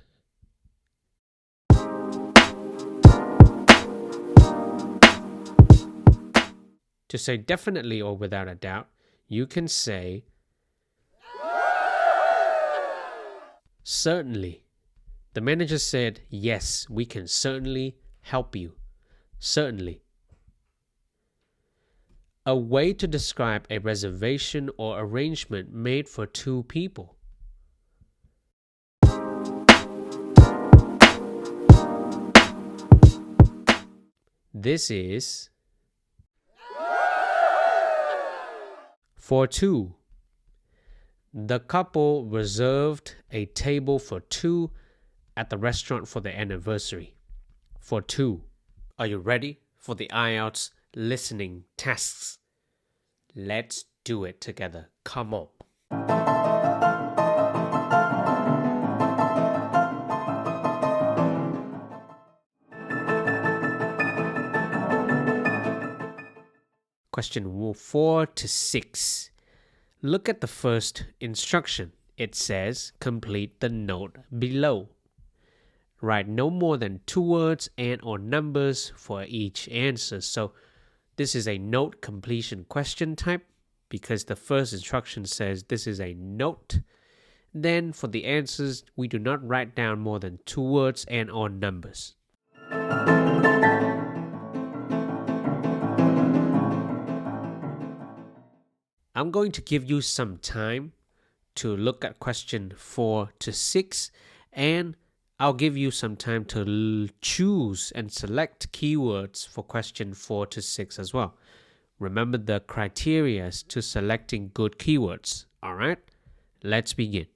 To say definitely or without a doubt, you can say certainly. The manager said, yes, we can certainly help you. Certainly. A way to describe a reservation or arrangement made for two people. This is for two. The couple reserved a table for two at the restaurant for their anniversary. For two. Are you ready for the IELTS listening tests? Let's do it together. Come on. Question 4 to 6. Look at the first instruction. It says, complete the note below. Write no more than 2 words and or numbers for each answer. So this is a note completion question type because the first instruction says this is a note. Then for the answers, we do not write down more than 2 words and or numbers. I'm going to give you some time to look at question 4 to 6, and I'll give you some time to choose and select keywords for question 4 to 6 as well. Remember the criteria to selecting good keywords. All right, let's begin.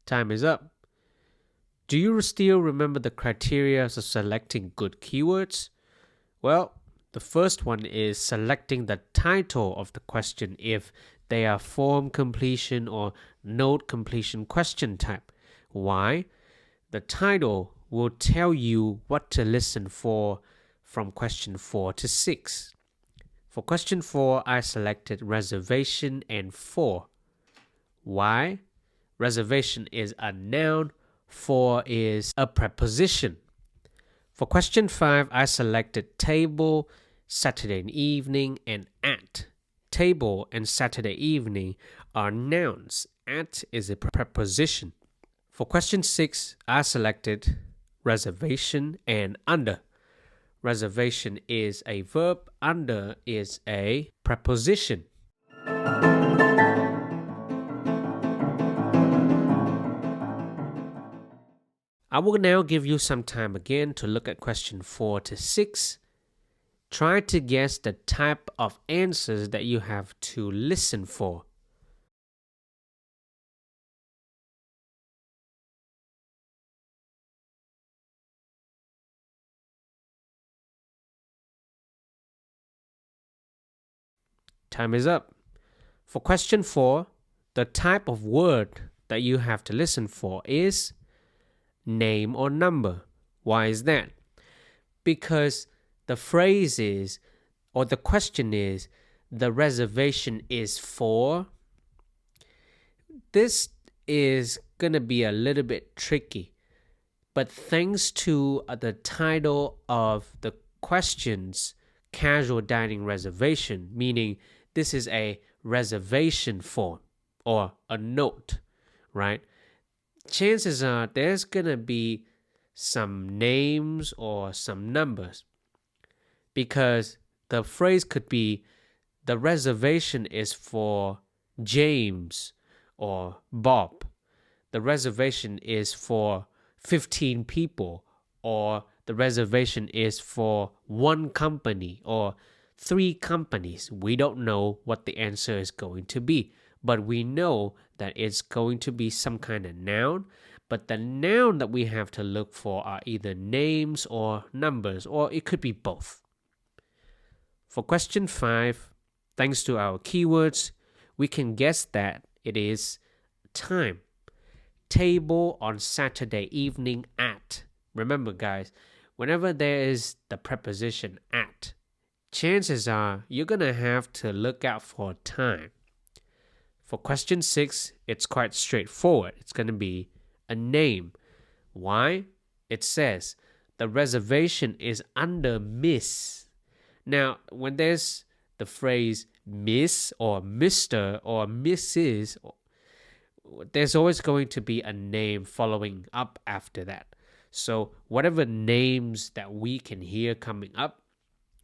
Time is up. Do you still remember the criteria of selecting good keywords? Well, the first one is selecting the title of the question if they are form completion or note completion question type. Why? The title will tell you what to listen for from question 4 to 6. For question 4, I selected reservation and for. Why? Reservation is a noun, for is a preposition. For question 5, I selected table, Saturday evening, and at. Table and Saturday evening are nouns. At is a preposition. For question 6, I selected reservation and under. Reservation is a verb, under is a preposition. I will now give you some time again to look at question 4 to 6. Try to guess the type of answers that you have to listen for. Time is up. For question 4, the type of word that you have to listen for is name or number. Why is that? Because the phrase is, or the question is, the reservation is for. This is going to be a little bit tricky. But thanks to the title of the questions, casual dining reservation, meaning this is a reservation form or a note, right? Chances are there's going to be some names or some numbers because the phrase could be the reservation is for James or Bob. The reservation is for 15 people, or the reservation is for one company or 3 companies. We don't know what the answer is going to be, but we know that it's going to be some kind of noun. But the noun that we have to look for are either names or numbers, or it could be both. For question 5, thanks to our keywords, we can guess that it is time. Table on Saturday evening at. Remember, guys, whenever there is the preposition at, chances are you're going to have to look out for time. For question 6, it's quite straightforward. It's going to be a name. Why? It says the reservation is under Miss. Now, when there's the phrase Miss or Mr. or Mrs., there's always going to be a name following up after that. So whatever names that we can hear coming up,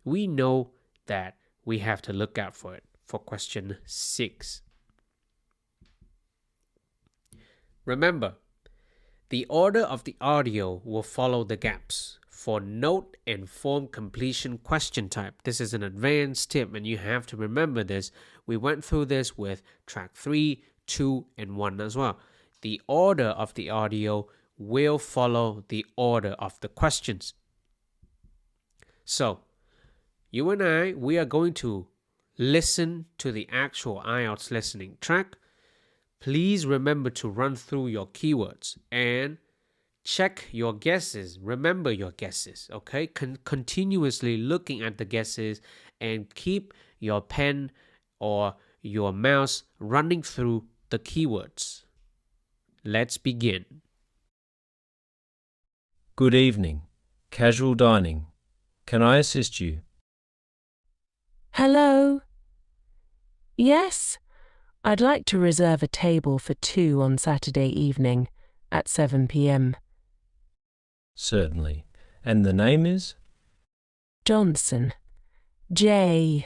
we know that we have to look out for it for question 6. Remember, the order of the audio will follow the gaps. For note and form completion question type, this is an advanced tip and you have to remember this. We went through this with track 3, 2, and 1 as well. The order of the audio will follow the order of the questions. So, you and I, we are going to listen to the actual IELTS listening track. Please remember to run through your keywords and check your guesses. Remember your guesses, okay? Continuously looking at the guesses and keep your pen or your mouse running through the keywords. Let's begin. Good evening. Casual dining. Can I assist you? Hello? Yes, I'd like to reserve a table for 2 on Saturday evening at 7 p.m. Certainly. And the name is? Johnson. Johnsson.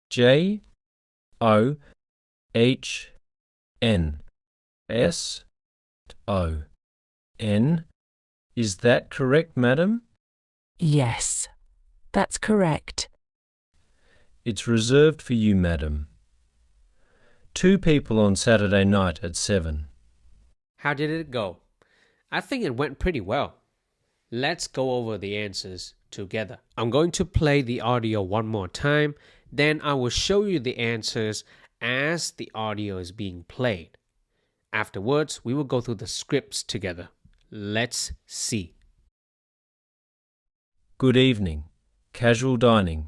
Johnsson. Is that correct, madam? Yes, that's correct. It's reserved for you, madam. 2 people on Saturday night at 7. How did it go? I think it went pretty well. Let's go over the answers together. I'm going to play the audio one more time, then I will show you the answers as the audio is being played. Afterwards, we will go through the scripts together. Let's see. Good evening. Casual dining.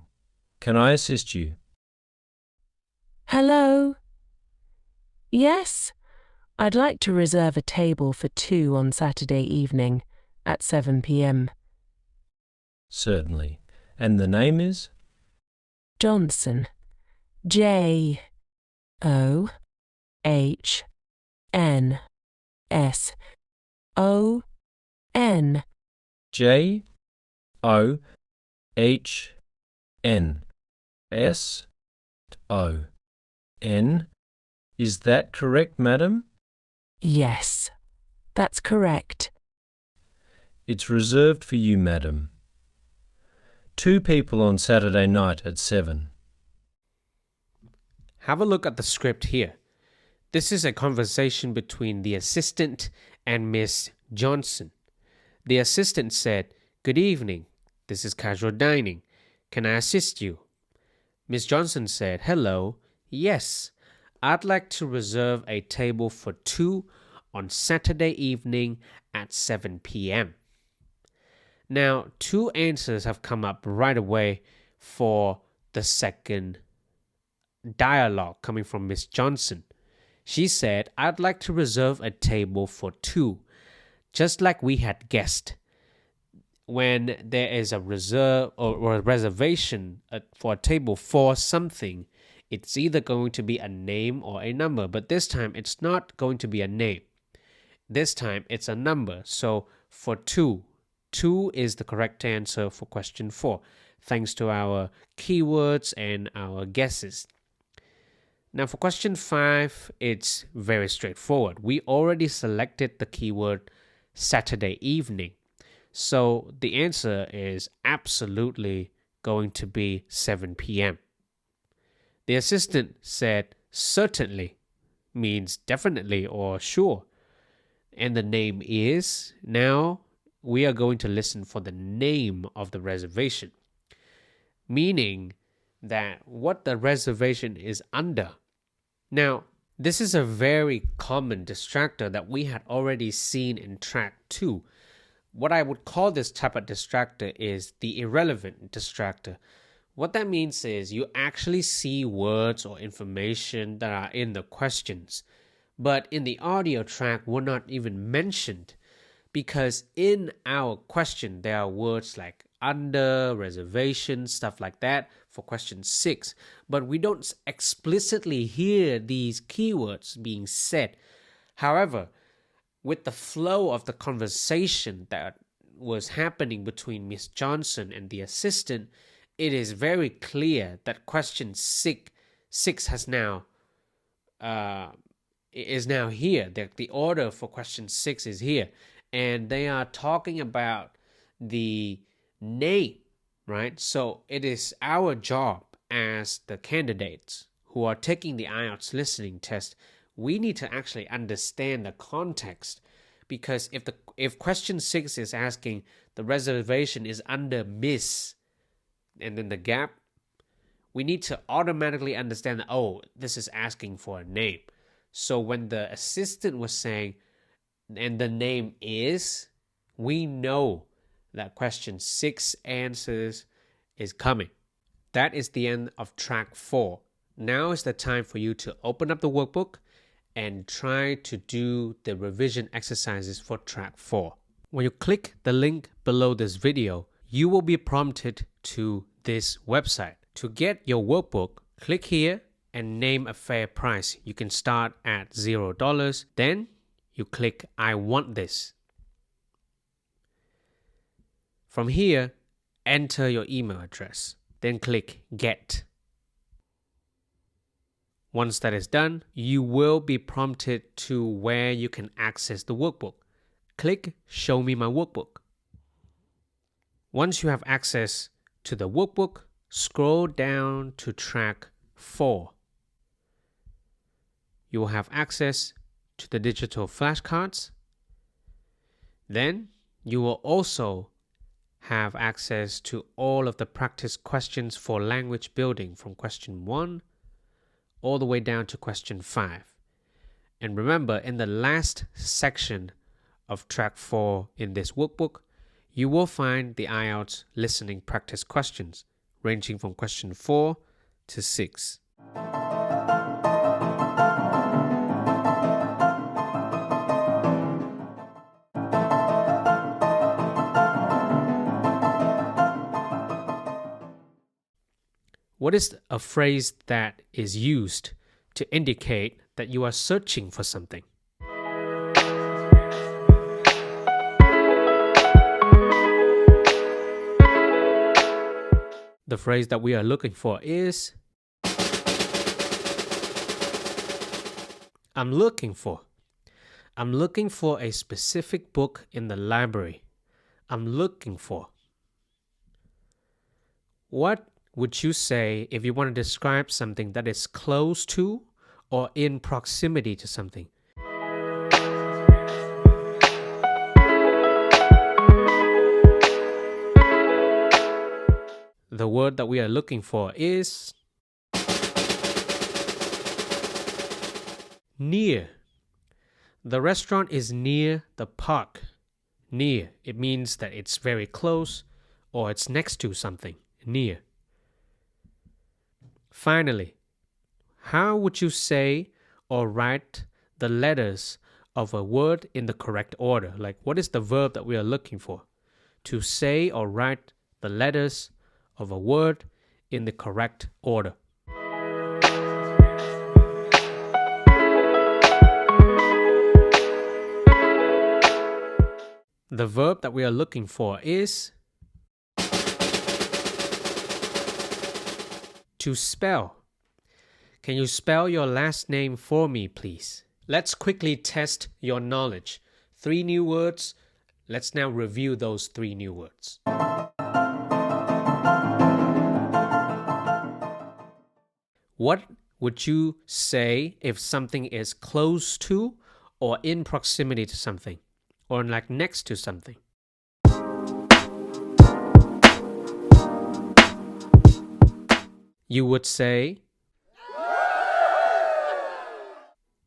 Can I assist you? Hello? Yes, I'd like to reserve a table for 2 on Saturday evening at 7 p.m. Certainly. And the name is? Johnson. Johnsson. Johnsson. Is that correct, madam? Yes, that's correct. It's reserved for you, madam. 2 people on Saturday night at 7. Have a look at the script here. This is a conversation between the assistant and Miss Johnson. The assistant said, "Good evening. This is casual dining. Can I assist you?" Miss Johnson said, "Hello. Yes, I'd like to reserve a table for 2 on Saturday evening at 7 p.m. Now, 2 answers have come up right away for the second dialogue coming from Miss Johnson. She said, "I'd like to reserve a table for 2, just like we had guessed. When there is a reserve or a reservation for a table for something, it's either going to be a name or a number, but this time it's not going to be a name. This time it's a number. So for 2 is the correct answer for question 4, thanks to our keywords and our guesses. Now for question 5, it's very straightforward. We already selected the keyword Saturday evening. So the answer is absolutely going to be 7 p.m. The assistant said certainly means definitely or sure. And the name is, now we are going to listen for the name of the reservation, meaning that what the reservation is under. Now, this is a very common distractor that we had already seen in track 2. What I would call this type of distractor is the irrelevant distractor. What that means is you actually see words or information that are in the questions, but in the audio track were not even mentioned, because in our question there are words like under, reservation, stuff like that for question 6, but we don't explicitly hear these keywords being said. However, with the flow of the conversation that was happening between Miss Johnson and the assistant, it is very clear that question six has now is now here. The order for question 6 is here, and they are talking about the name, right? So it is our job as the candidates who are taking the IELTS listening test. We need to actually understand the context, because if question 6 is asking the reservation is under Miss and then the gap, we need to automatically understand that, oh, this is asking for a name. So when the assistant was saying, and the name is, we know that question 6 answers is coming. That is the end of track 4. Now is the time for you to open up the workbook and try to do the revision exercises for track 4. When you click the link below this video, you will be prompted to this website. To get your workbook, click here and name a fair price. You can start at $0. Then you click I want this. From here, enter your email address. Then click Get. Once that is done, you will be prompted to where you can access the workbook. Click Show me my workbook. Once you have access to the workbook, scroll down to track 4. You will have access to the digital flashcards. Then you will also have access to all of the practice questions for language building from question 1 all the way down to question 5. And remember, in the last section of track 4 in this workbook, you will find the IELTS listening practice questions ranging from question 4 to 6. What is a phrase that is used to indicate that you are searching for something? The phrase that we are looking for is I'm looking for a specific book in the library. I'm looking for. What would you say if you want to describe something that is close to or in proximity to something? The word that we are looking for is near. The restaurant is near the park. Near. It means that it's very close or it's next to something. Near. Finally, how would you say or write the letters of a word in the correct order? Like, what is the verb that we are looking for? To say or write the letters of a word in the correct order. The verb that we are looking for is to spell. Can you spell your last name for me, please? Let's quickly test your knowledge. 3 new words. Let's now review those 3 new words. What would you say if something is close to or in proximity to something? Or like next to something? You would say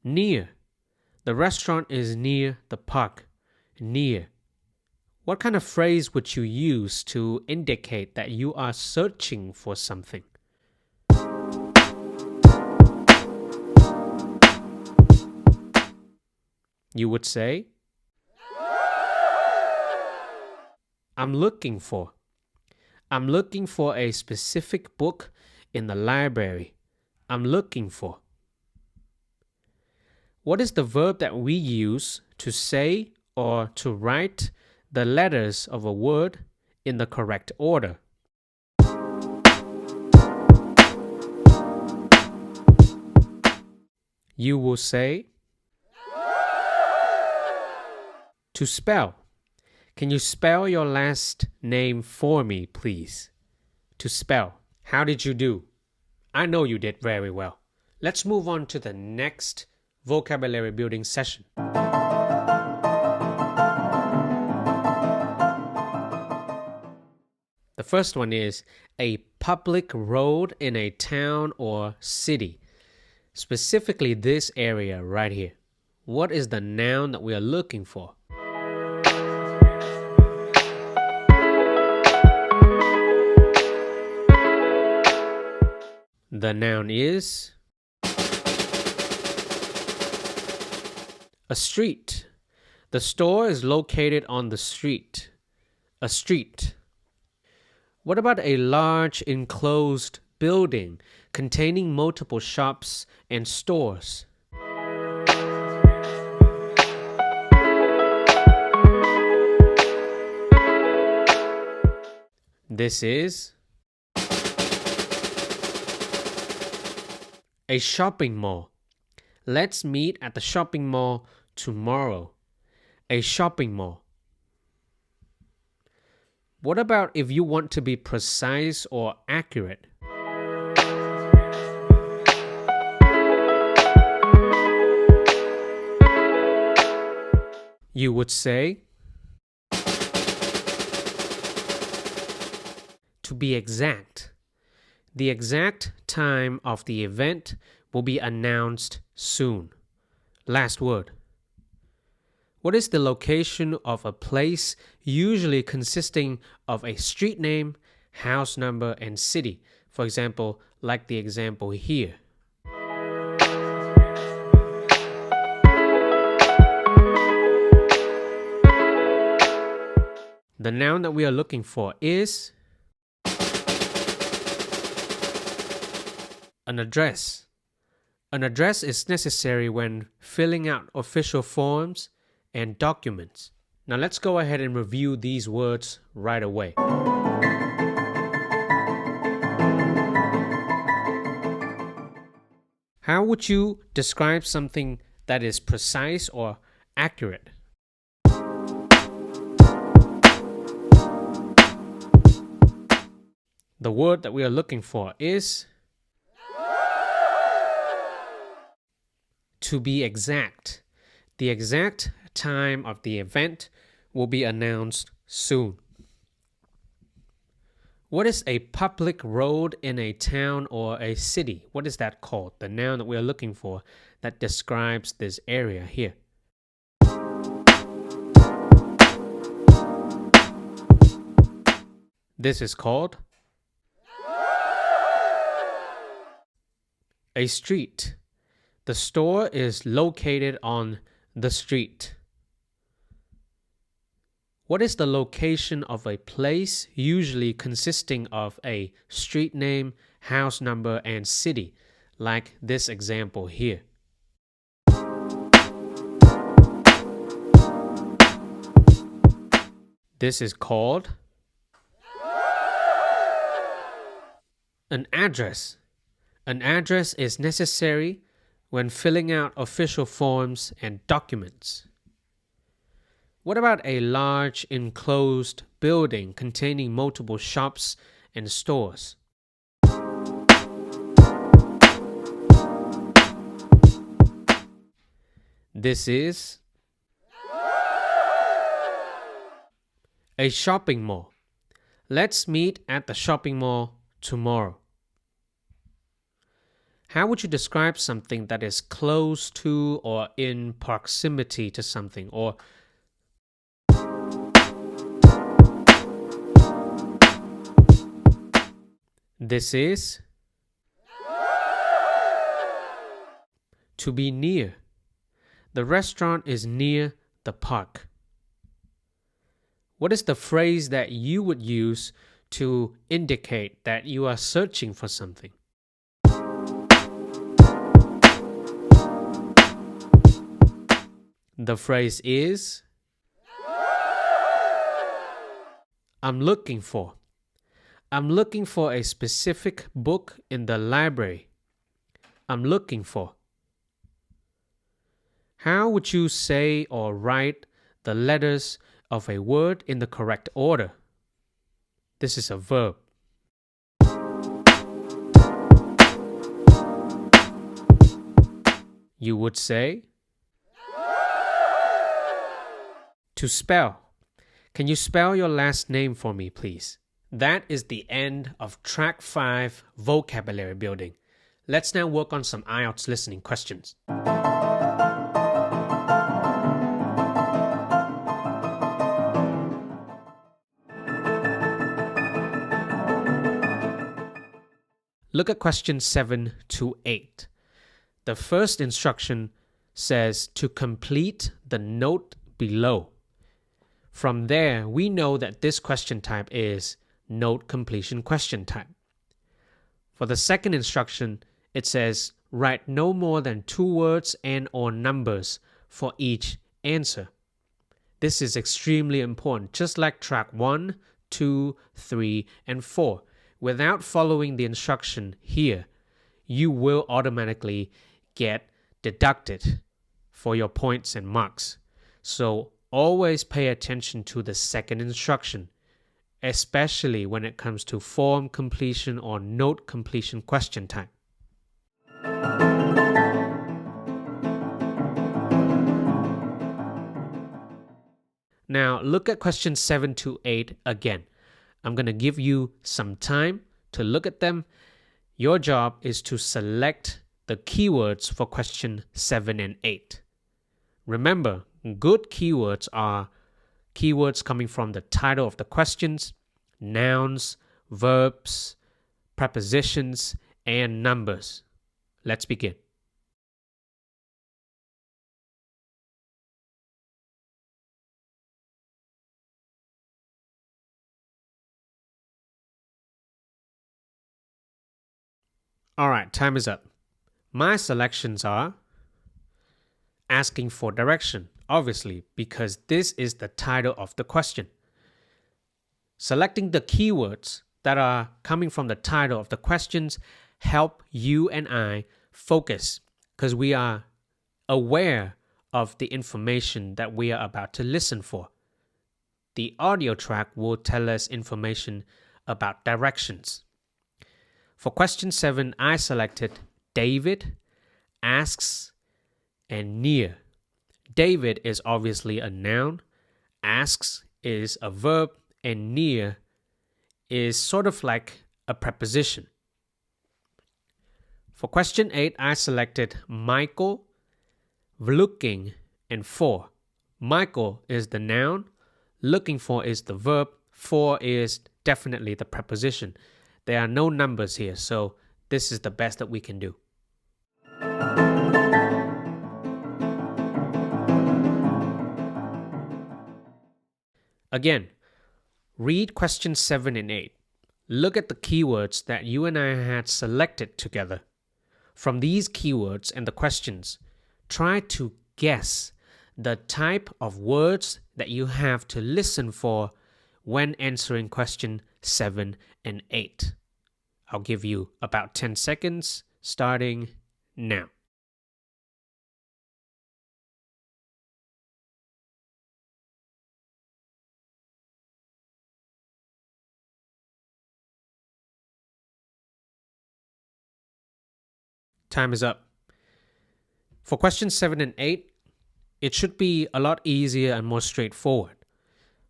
near. The restaurant is near the park. Near. What kind of phrase would you use to indicate that you are searching for something? You would say I'm looking for a specific book in the library. I'm looking for. What is the verb that we use to say or to write the letters of a word in the correct order? You will say to spell. Can you spell your last name for me, please? To spell. How did you do? I know you did very well. Let's move on to the next vocabulary building session. The first one is a public road in a town or city. Specifically this area right here. What is the noun that we are looking for? The noun is a street. The store is located on the street. A street. What about a large enclosed building containing multiple shops and stores? This is a shopping mall. Let's meet at the shopping mall tomorrow. A shopping mall. What about if you want to be precise or accurate? You would say, to be exact. The exact time of the event will be announced soon. Last word. What is the location of a place usually consisting of a street name, house number, and city? For example, like the example here. The noun that we are looking for is an address. An address is necessary when filling out official forms and documents. Now let's go ahead and review these words right away. How would you describe something that is precise or accurate? The word that we are looking for is to be exact. The exact time of the event will be announced soon. What is a public road in a town or a city? What is that called? The noun that we are looking for that describes this area here. This is called a street. The store is located on the street. What is the location of a place usually consisting of a street name, house number, and city, like this example here? This is called an address. An address is necessary when filling out official forms and documents. What about a large enclosed building containing multiple shops and stores? This is a shopping mall. Let's meet at the shopping mall tomorrow. How would you describe something that is close to or in proximity to something? Or this is to be near. The restaurant is near the park. What is the phrase that you would use to indicate that you are searching for something? The phrase is I'm looking for. I'm looking for a specific book in the library. I'm looking for. How would you say or write the letters of a word in the correct order? This is a verb. You would say to spell. Can you spell your last name for me, please? That is the end of Track 5 vocabulary building. Let's now work on some IELTS listening questions. Look at questions 7 to 8. The first instruction says to complete the note below. From there, we know that this question type is note completion question type. For the second instruction, it says write no more than 2 words and or numbers for each answer. This is extremely important, just like track 1, 2, 3, and 4. Without following the instruction here, you will automatically get deducted for your points and marks. So always pay attention to the second instruction, especially when it comes to form completion or note completion question type. Now look at questions 7 to 8 again. I'm going to give you some time to look at them. Your job is to select the keywords for question 7 and 8. Remember, good keywords are keywords coming from the title of the questions, nouns, verbs, prepositions, and numbers. Let's begin. Alright, time is up. My selections are asking for direction, obviously, because this is the title of the question. Selecting the keywords that are coming from the title of the questions help you and I focus, because we are aware of the information that we are about to listen for. The audio track will tell us information about directions. For question 7, I selected David, asks, and near. David is obviously a noun, asks is a verb, and near is sort of like a preposition. For question 8, I selected Michael, looking, and for. Michael is the noun, looking for is the verb, for is definitely the preposition. There are no numbers here, so this is the best that we can do. Again, read questions 7 and 8. Look at the keywords that you and I had selected together. From these keywords and the questions, try to guess the type of words that you have to listen for when answering question 7 and 8. I'll give you about 10 seconds starting now. Time is up. For questions 7 and 8, it should be a lot easier and more straightforward.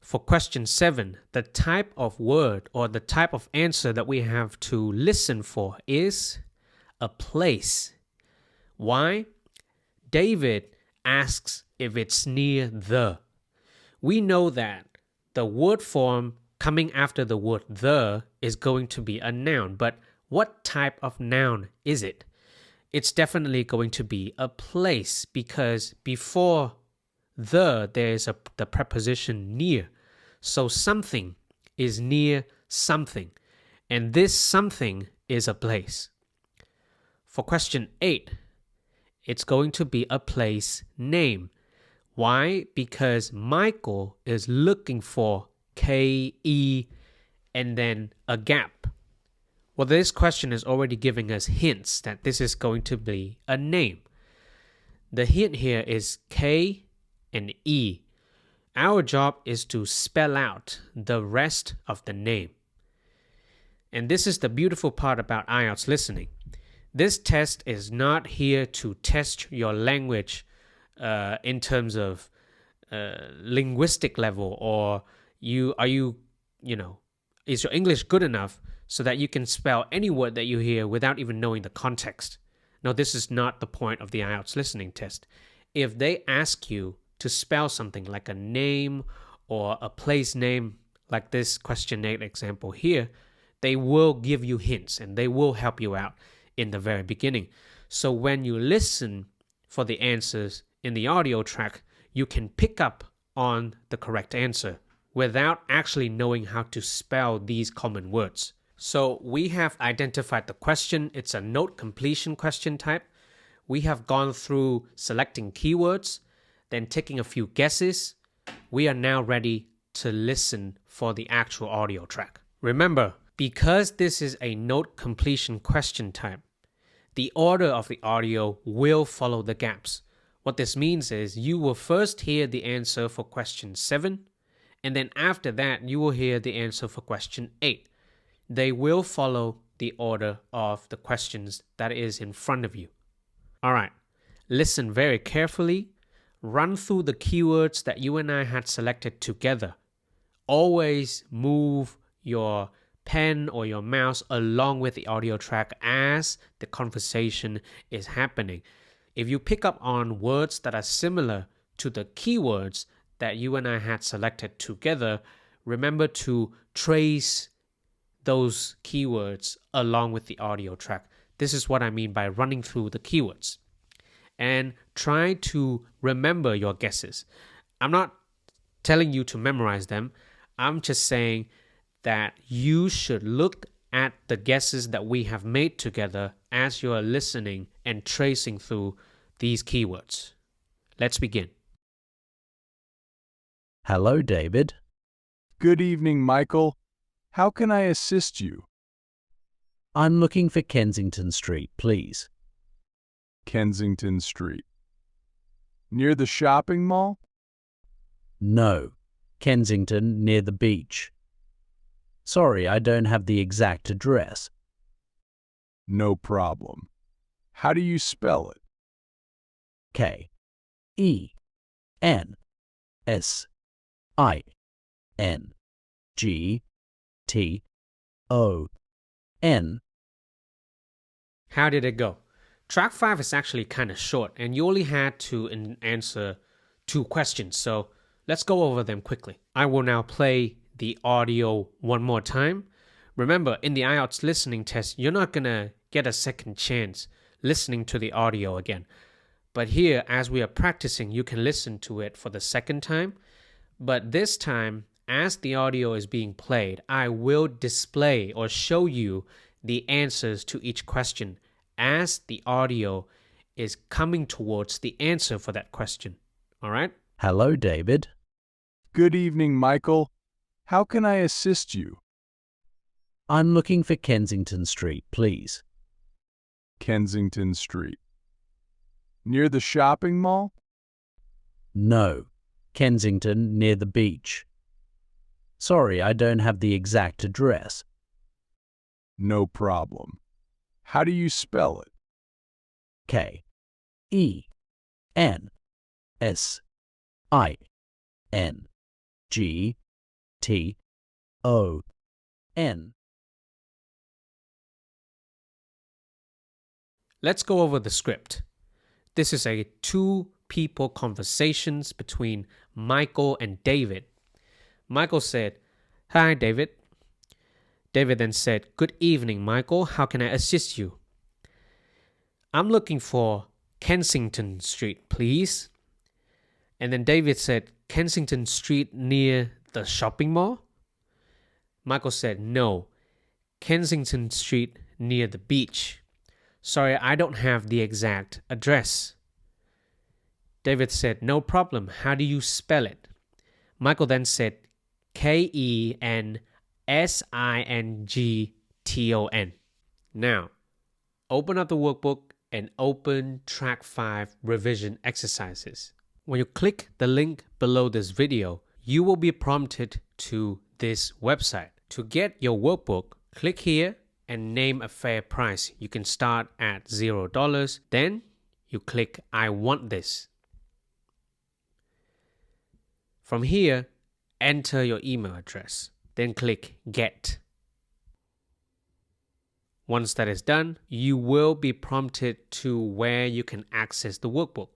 For question 7, the type of word or the type of answer that we have to listen for is a place. Why? David asks if it's near the. We know that the word form coming after the word the is going to be a noun, but what type of noun is it? It's definitely going to be a place, because before there is the preposition near. So something is near something, and this something is a place. For question 8, it's going to be a place name. Why? Because Michael is looking for K-E and then a gap. Well, this question is already giving us hints that this is going to be a name. The hint here is K and E. Our job is to spell out the rest of the name. And this is the beautiful part about IELTS listening. This test is not here to test your language in terms of linguistic level, or is your English good enough so that you can spell any word that you hear without even knowing the context. No, this is not the point of the IELTS listening test. If they ask you to spell something like a name or a place name, like this question 8 example here, they will give you hints and they will help you out in the very beginning. So when you listen for the answers in the audio track, you can pick up on the correct answer without actually knowing how to spell these common words. So we have identified the question. It's a note completion question type. We have gone through selecting keywords, then taking a few guesses. We are now ready to listen for the actual audio track. Remember, because this is a note completion question type, the order of the audio will follow the gaps. What this means is you will first hear the answer for question 7, and then after that you will hear the answer for question 8. They will follow the order of the questions that is in front of you. All right, listen very carefully. Run through the keywords that you and I had selected together. Always move your pen or your mouse along with the audio track as the conversation is happening. If you pick up on words that are similar to the keywords that you and I had selected together, remember to trace those keywords along with the audio track. This is what I mean by running through the keywords. And try to remember your guesses. I'm not telling you to memorize them. I'm just saying that you should look at the guesses that we have made together as you are listening and tracing through these keywords. Let's begin. Hello, David. Good evening, Michael. How can I assist you? I'm looking for Kensington Street, please. Kensington Street. Near the shopping mall? No, Kensington, near the beach. Sorry, I don't have the exact address. No problem. How do you spell it? Kensington. How did it go? Track 5 is actually kind of short, and you only had to answer 2 questions, so let's go over them quickly. I will now play the audio one more time. Remember, in the IELTS listening test, you're not going to get a second chance listening to the audio again. But here, as we are practicing, you can listen to it for the second time. But this time, as the audio is being played, I will display or show you the answers to each question as the audio is coming towards the answer for that question. All right? Hello, David. Good evening, Michael. How can I assist you? I'm looking for Kensington Street, please. Kensington Street. Near the shopping mall? No, Kensington, near the beach. Sorry, I don't have the exact address. No problem. How do you spell it? Kensington. Let's go over the script. This is a 2-people conversations between Michael and David. Michael said, "Hi, David." David then said, "Good evening, Michael. How can I assist you?" "I'm looking for Kensington Street, please." And then David said, "Kensington Street near the shopping mall?" Michael said, "No, Kensington Street near the beach. Sorry, I don't have the exact address." David said, no problem. How do you spell it? Michael then said, KENSINGTON. Now, open up the workbook and open track 5 revision exercises. When you click the link below this video, you will be prompted to this website. To get your workbook, click here and name a fair price. You can start at $0. Then you click I want this. From here, enter your email address. Then click Get. Once that is done, you will be prompted to where you can access the workbook.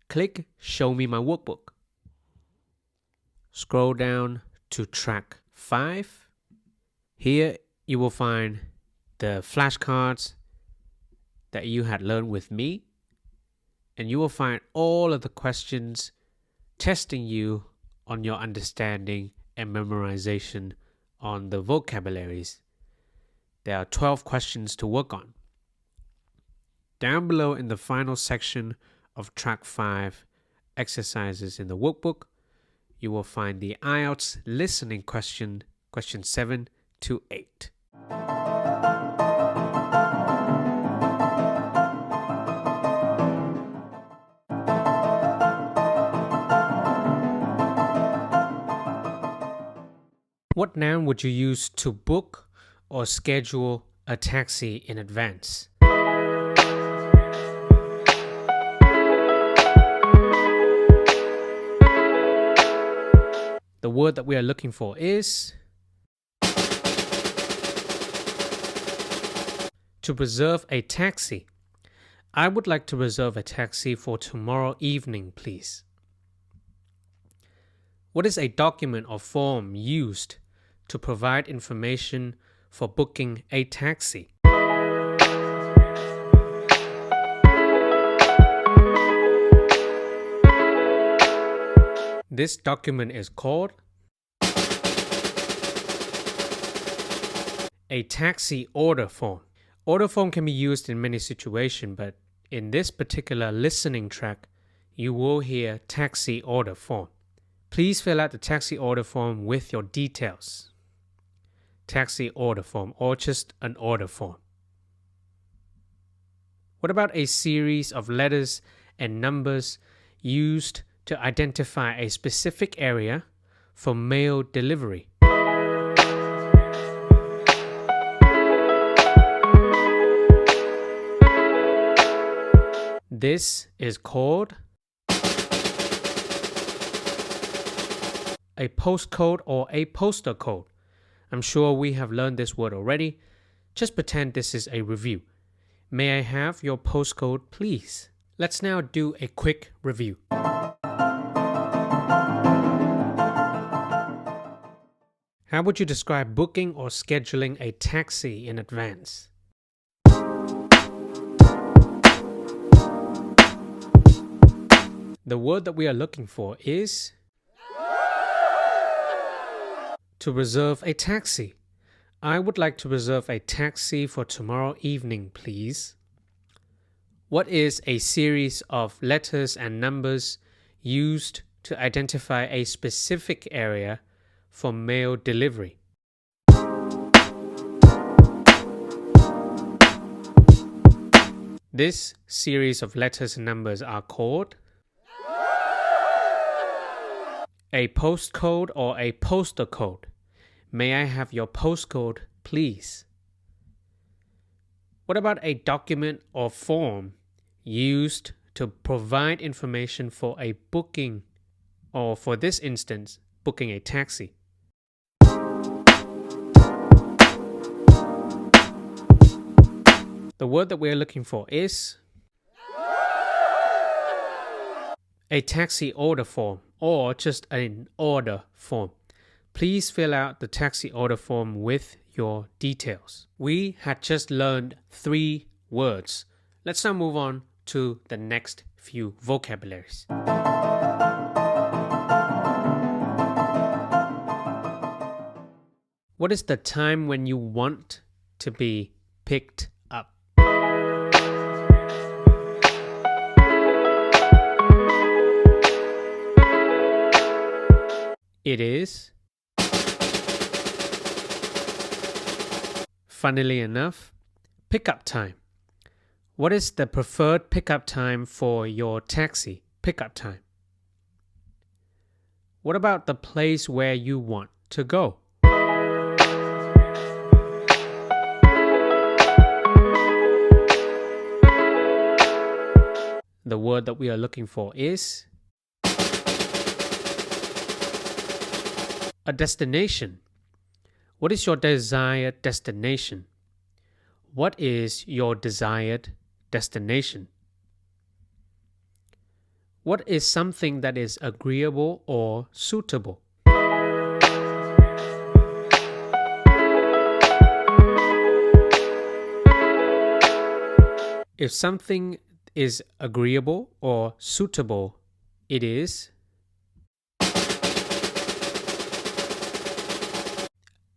Click Show me my workbook. Scroll down to track 5. Here you will find the flashcards that you had learned with me, and you will find all of the questions testing you on your understanding and memorization on the vocabularies. There are 12 questions to work on. Down below in the final section of track 5 exercises in the workbook, you will find the IELTS listening question 7 to 8. What noun would you use to book or schedule a taxi in advance? The word that we are looking for is to reserve a taxi. I would like to reserve a taxi for tomorrow evening, please. What is a document or form used to provide information for booking a taxi? This document is called a taxi order form. Order form can be used in many situations, but in this particular listening track, you will hear taxi order form. Please fill out the taxi order form with your details. Taxi order form, or just an order form. What about a series of letters and numbers used to identify a specific area for mail delivery? This is called a postcode or a postal code. I'm sure we have learned this word already. Just pretend this is a review. May I have your postcode, please? Let's now do a quick review. How would you describe booking or scheduling a taxi in advance? The word that we are looking for is to reserve a taxi. I would like to reserve a taxi for tomorrow evening, please. What is a series of letters and numbers used to identify a specific area for mail delivery? This series of letters and numbers are called a postcode or a postal code. May I have your postcode, please? What about a document or form used to provide information for a booking, or for this instance, booking a taxi? The word that we're looking for is a taxi order form, or just an order form. Please fill out the taxi order form with your details. We had just learned 3 words. Let's now move on to the next few vocabularies. What is the time when you want to be picked up? It is. Funnily enough, pickup time. What is the preferred pickup time for your taxi? Pickup time. What about the place where you want to go? The word that we are looking for is a destination. What is your desired destination? What is your desired destination? What is something that is agreeable or suitable? If something is agreeable or suitable, it is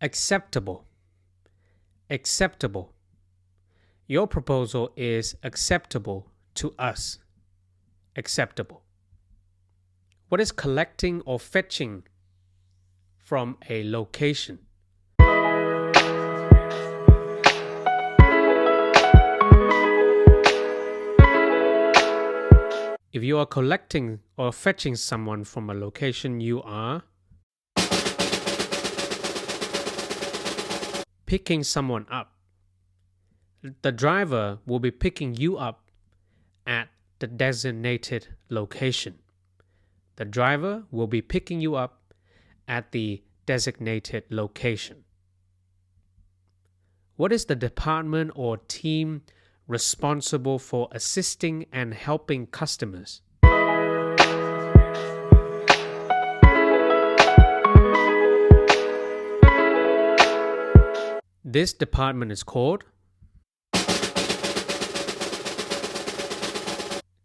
acceptable. Acceptable. Your proposal is acceptable to us. Acceptable. What is collecting or fetching from a location? If you are collecting or fetching someone from a location, you are picking someone up. The driver will be picking you up at the designated location. The driver will be picking you up at the designated location. What is the department or team responsible for assisting and helping customers? This department is called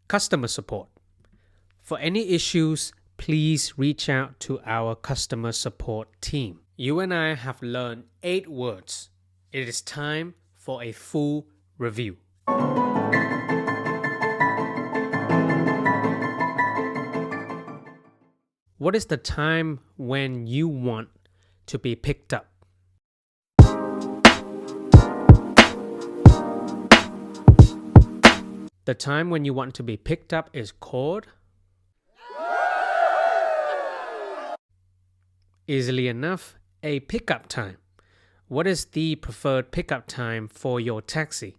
customer support. For any issues, please reach out to our customer support team. You and I have learned 8 words. It is time for a full review. What is the time when you want to be picked up? The time when you want to be picked up is called, easily enough, a pickup time. What is the preferred pickup time for your taxi?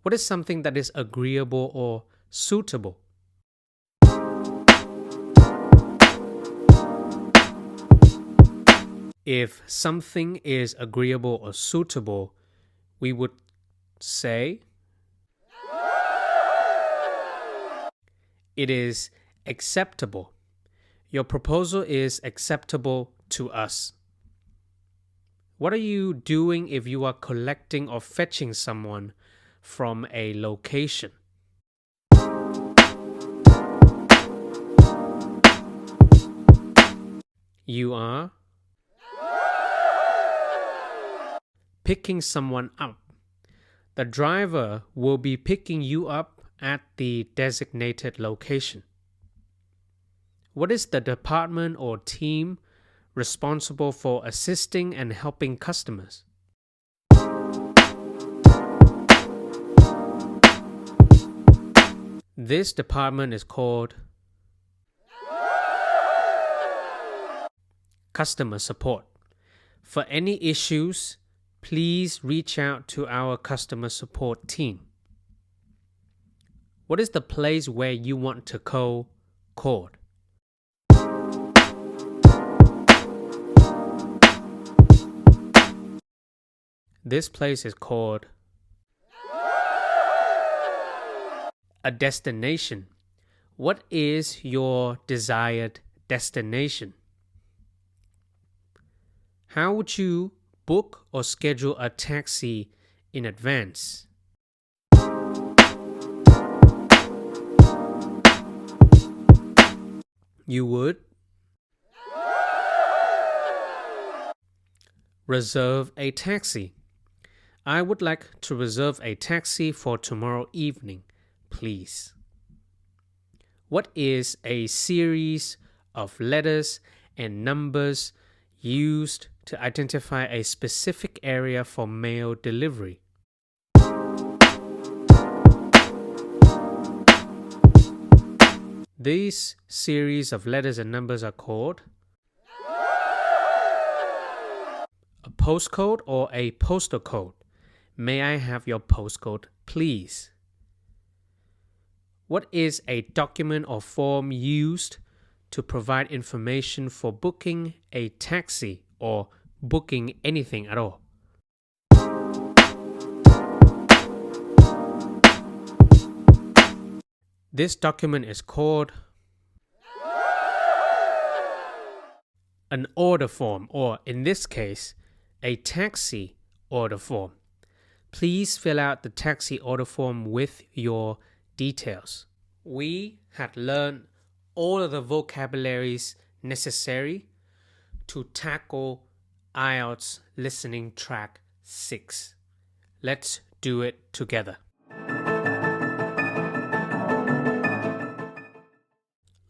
What is something that is agreeable or suitable? If something is agreeable or suitable, we would say it is acceptable. Your proposal is acceptable to us. What are you doing if you are collecting or fetching someone from a location? You are picking someone up. The driver will be picking you up at the designated location. What is the department or team responsible for assisting and helping customers? This department is called customer support. For any issues, please reach out to our customer support team. What is the place where you want to go called? This place is called a destination. What is your desired destination? How would you book or schedule a taxi in advance? You would reserve a taxi. I would like to reserve a taxi for tomorrow evening, please. What is a series of letters and numbers used to identify a specific area for mail delivery. These series of letters and numbers are called a postcode or a postal code. May I have your postcode, please? What is a document or form used to provide information for booking a taxi or booking anything at all? This document is called an order form, or in this case, a taxi order form. Please fill out the taxi order form with your details. We had learned all of the vocabularies necessary to tackle IELTS Listening Track 6. Let's do it together.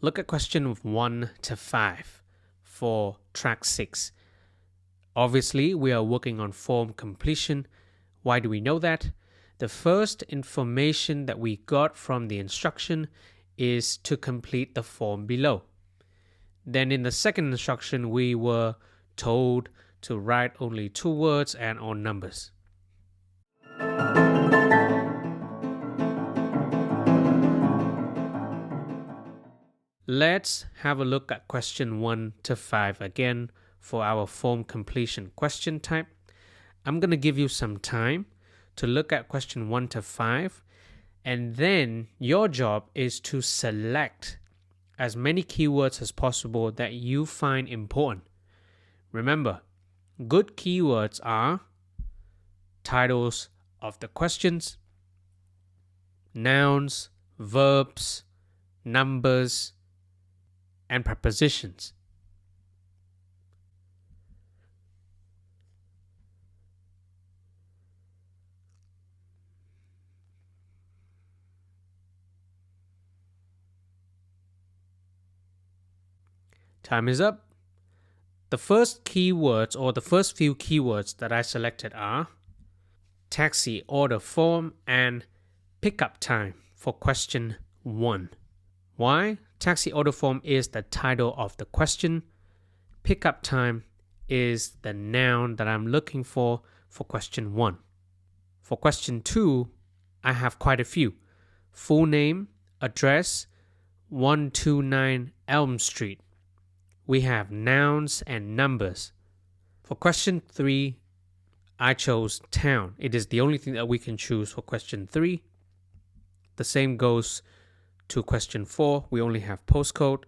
Look at question 1 to 5 for track 6. Obviously, we are working on form completion. Why do we know that? The first information that we got from the instruction is to complete the form below. Then in the second instruction, we were told to write only 2 words and or numbers. Let's have a look at question 1 to 5 again for our form completion question type. I'm going to give you some time to look at question 1 to 5, and then your job is to select as many keywords as possible that you find important. Remember, good keywords are titles of the questions, nouns, verbs, numbers, and prepositions. Time is up. The first keywords or the first few keywords that I selected are taxi order form and pickup time for question 1. Why? Taxi order form is the title of the question. Pickup time is the noun that I'm looking for question 1. For question 2, I have quite a few. Full name, address, 129 Elm Street. We have nouns and numbers. For question 3, I chose town. It is the only thing that we can choose for question 3. The same goes to question 4. We only have postcode.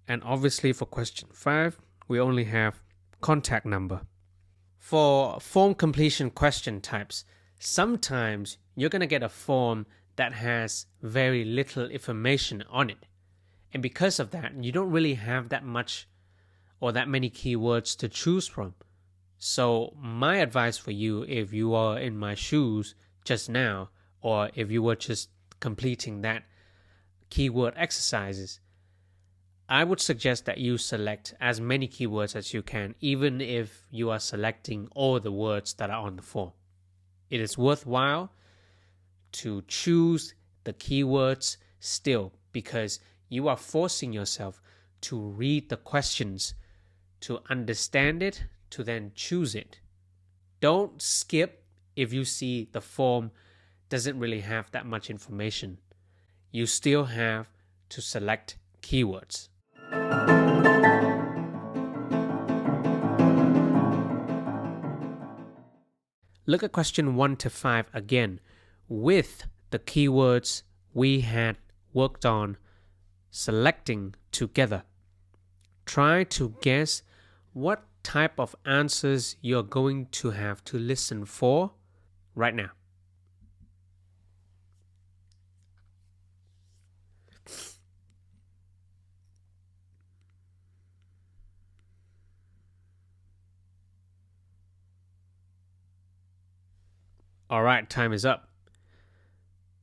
And obviously for question 5, we only have contact number. For form completion question types, sometimes you're going to get a form that has very little information on it. And because of that, you don't really have that much or that many keywords to choose from. So my advice for you, if you are in my shoes just now, or if you were just completing that keyword exercises, I would suggest that you select as many keywords as you can, even if you are selecting all the words that are on the form. It is worthwhile to choose the keywords still, because you are forcing yourself to read the questions, to understand it, to then choose it. Don't skip if you see the form doesn't really have that much information. You still have to select keywords. Look at question 1 to 5 again with the keywords we had worked on selecting together. Try to guess what type of answers you're going to have to listen for right now. All right, time is up.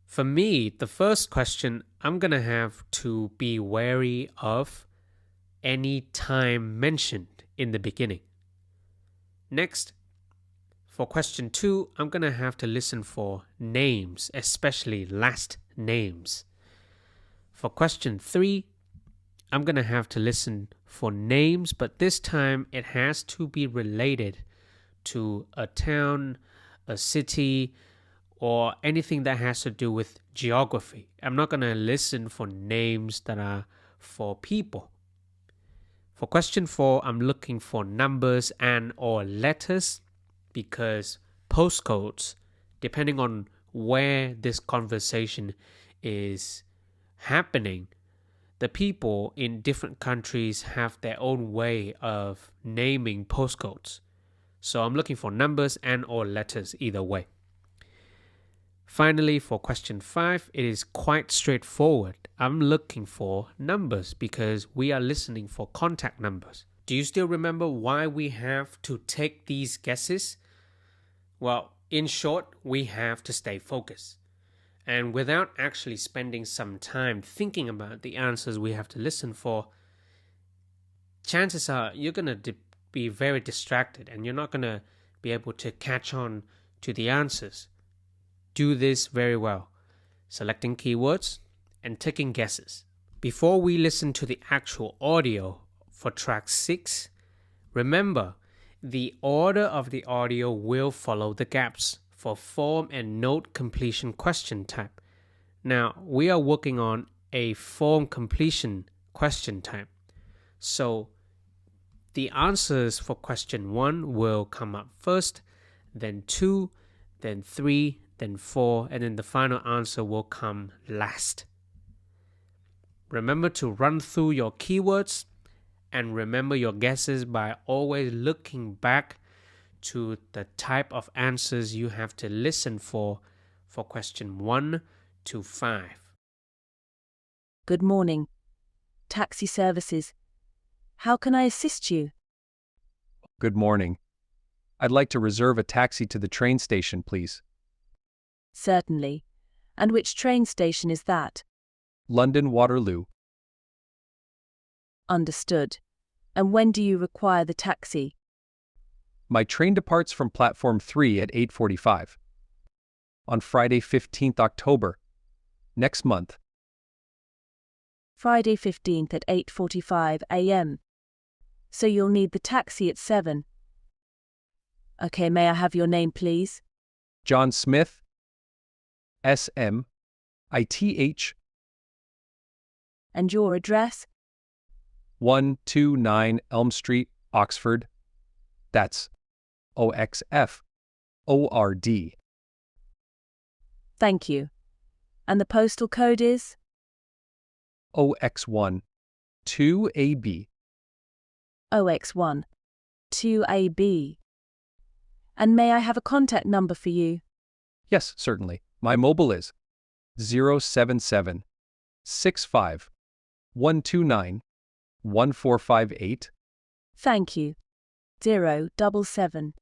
For me, the first question, I'm going to have to be wary of any time mentioned in the beginning. Next, for question 2, I'm going to have to listen for names, especially last names. For question 3, I'm going to have to listen for names, but this time it has to be related to a town, a city, or anything that has to do with geography. I'm not going to listen for names that are for people. For question 4, I'm looking for numbers and or letters because postcodes, depending on where this conversation is happening, the people in different countries have their own way of naming postcodes. So I'm looking for numbers and or letters either way. Finally, for question 5, it is quite straightforward. I'm looking for numbers because we are listening for contact numbers. Do you still remember why we have to take these guesses? Well, in short, we have to stay focused. And without actually spending some time thinking about the answers we have to listen for, chances are you're going to be very distracted and you're not going to be able to catch on to the answers. Do this very well, selecting keywords and taking guesses. Before we listen to the actual audio for track 6, remember the order of the audio will follow the gaps for form and note completion question type. Now, we are working on a form completion question type. So, the answers for question 1 will come up first, then 2, then 3, then 4, and then the final answer will come last. Remember to run through your keywords and remember your guesses by always looking back to the type of answers you have to listen for question 1 to 5. Good morning. Taxi services. How can I assist you? Good morning. I'd like to reserve a taxi to the train station, please. Certainly. And which train station is that? London Waterloo. Understood. And when do you require the taxi? My train departs from platform 3 at 8:45. On Friday, 15th October. Next month. Friday 15th at 8:45 a.m. So you'll need the taxi at 7. Okay, may I have your name, please? John Smith. SMITH. And your address? 129 Elm Street, Oxford. That's OXF ORD. Thank you. And the postal code is? OX1 2AB. OX1 2AB. And may I have a contact number for you? Yes, certainly. My mobile is 077 65 129 1458. Thank you. 077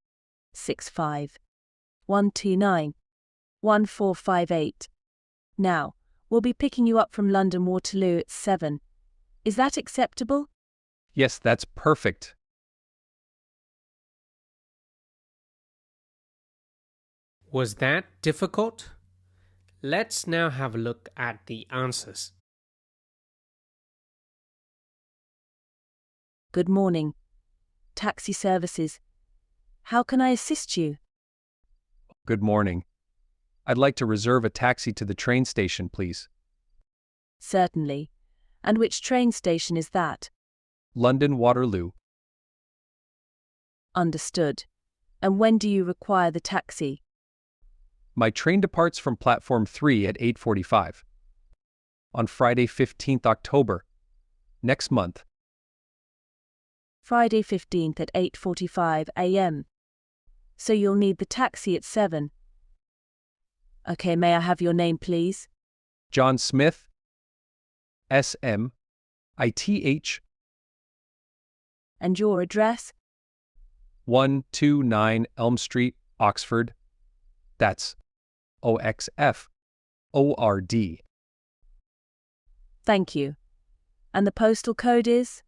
65 129 1458. Now, we'll be picking you up from London Waterloo at 7. Is that acceptable? Yes, that's perfect. Was that difficult? Let's now have a look at the answers. Good morning. Taxi services. How can I assist you? Good morning. I'd like to reserve a taxi to the train station, please. Certainly. And which train station is that? London Waterloo. Understood. And when do you require the taxi? My train departs from platform 3 at 8:45. On Friday, 15th October. Next month. Friday 15th at 8:45 a.m. So you'll need the taxi at 7. Okay, may I have your name, please? John Smith. SMITH. And your address? 129 Elm Street, Oxford. That's OXF ORD. Thank you. And the postal code is?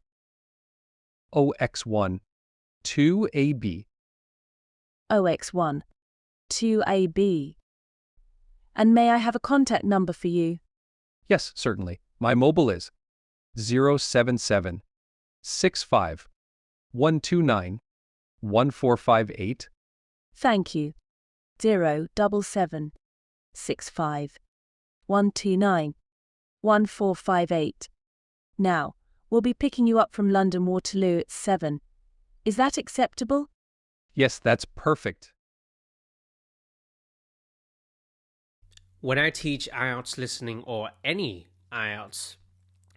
OX1 2AB. OX1 2AB. And may I have a contact number for you? Yes, certainly. My mobile is 077 65 129 1458. Thank you. 077 65 129 1458. Now, we'll be picking you up from London Waterloo at 7. Is that acceptable? Yes, that's perfect. When I teach IELTS listening or any IELTS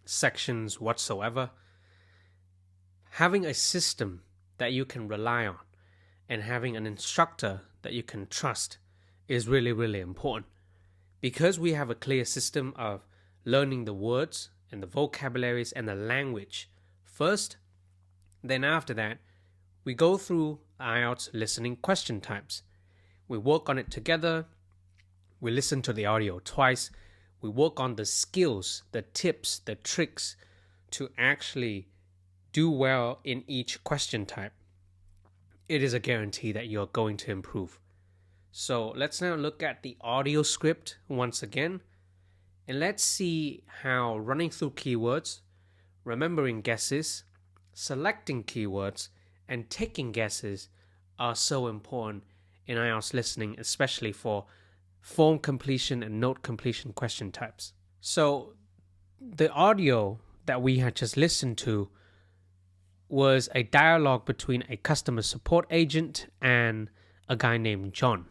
sections whatsoever, having a system that you can rely on and having an instructor that you can trust is really, really important. Because we have a clear system of learning the words and the vocabularies and the language first, then after that, we go through IELTS listening question types. We work on it together. We listen to the audio twice. We work on the skills, the tips, the tricks to actually do well in each question type. It is a guarantee that you're going to improve. So let's now look at the audio script once again. And let's see how running through keywords, remembering guesses, selecting keywords, and taking guesses are so important in IELTS listening, especially for form completion and note completion question types. So the audio that we had just listened to was a dialogue between a customer support agent and a guy named John.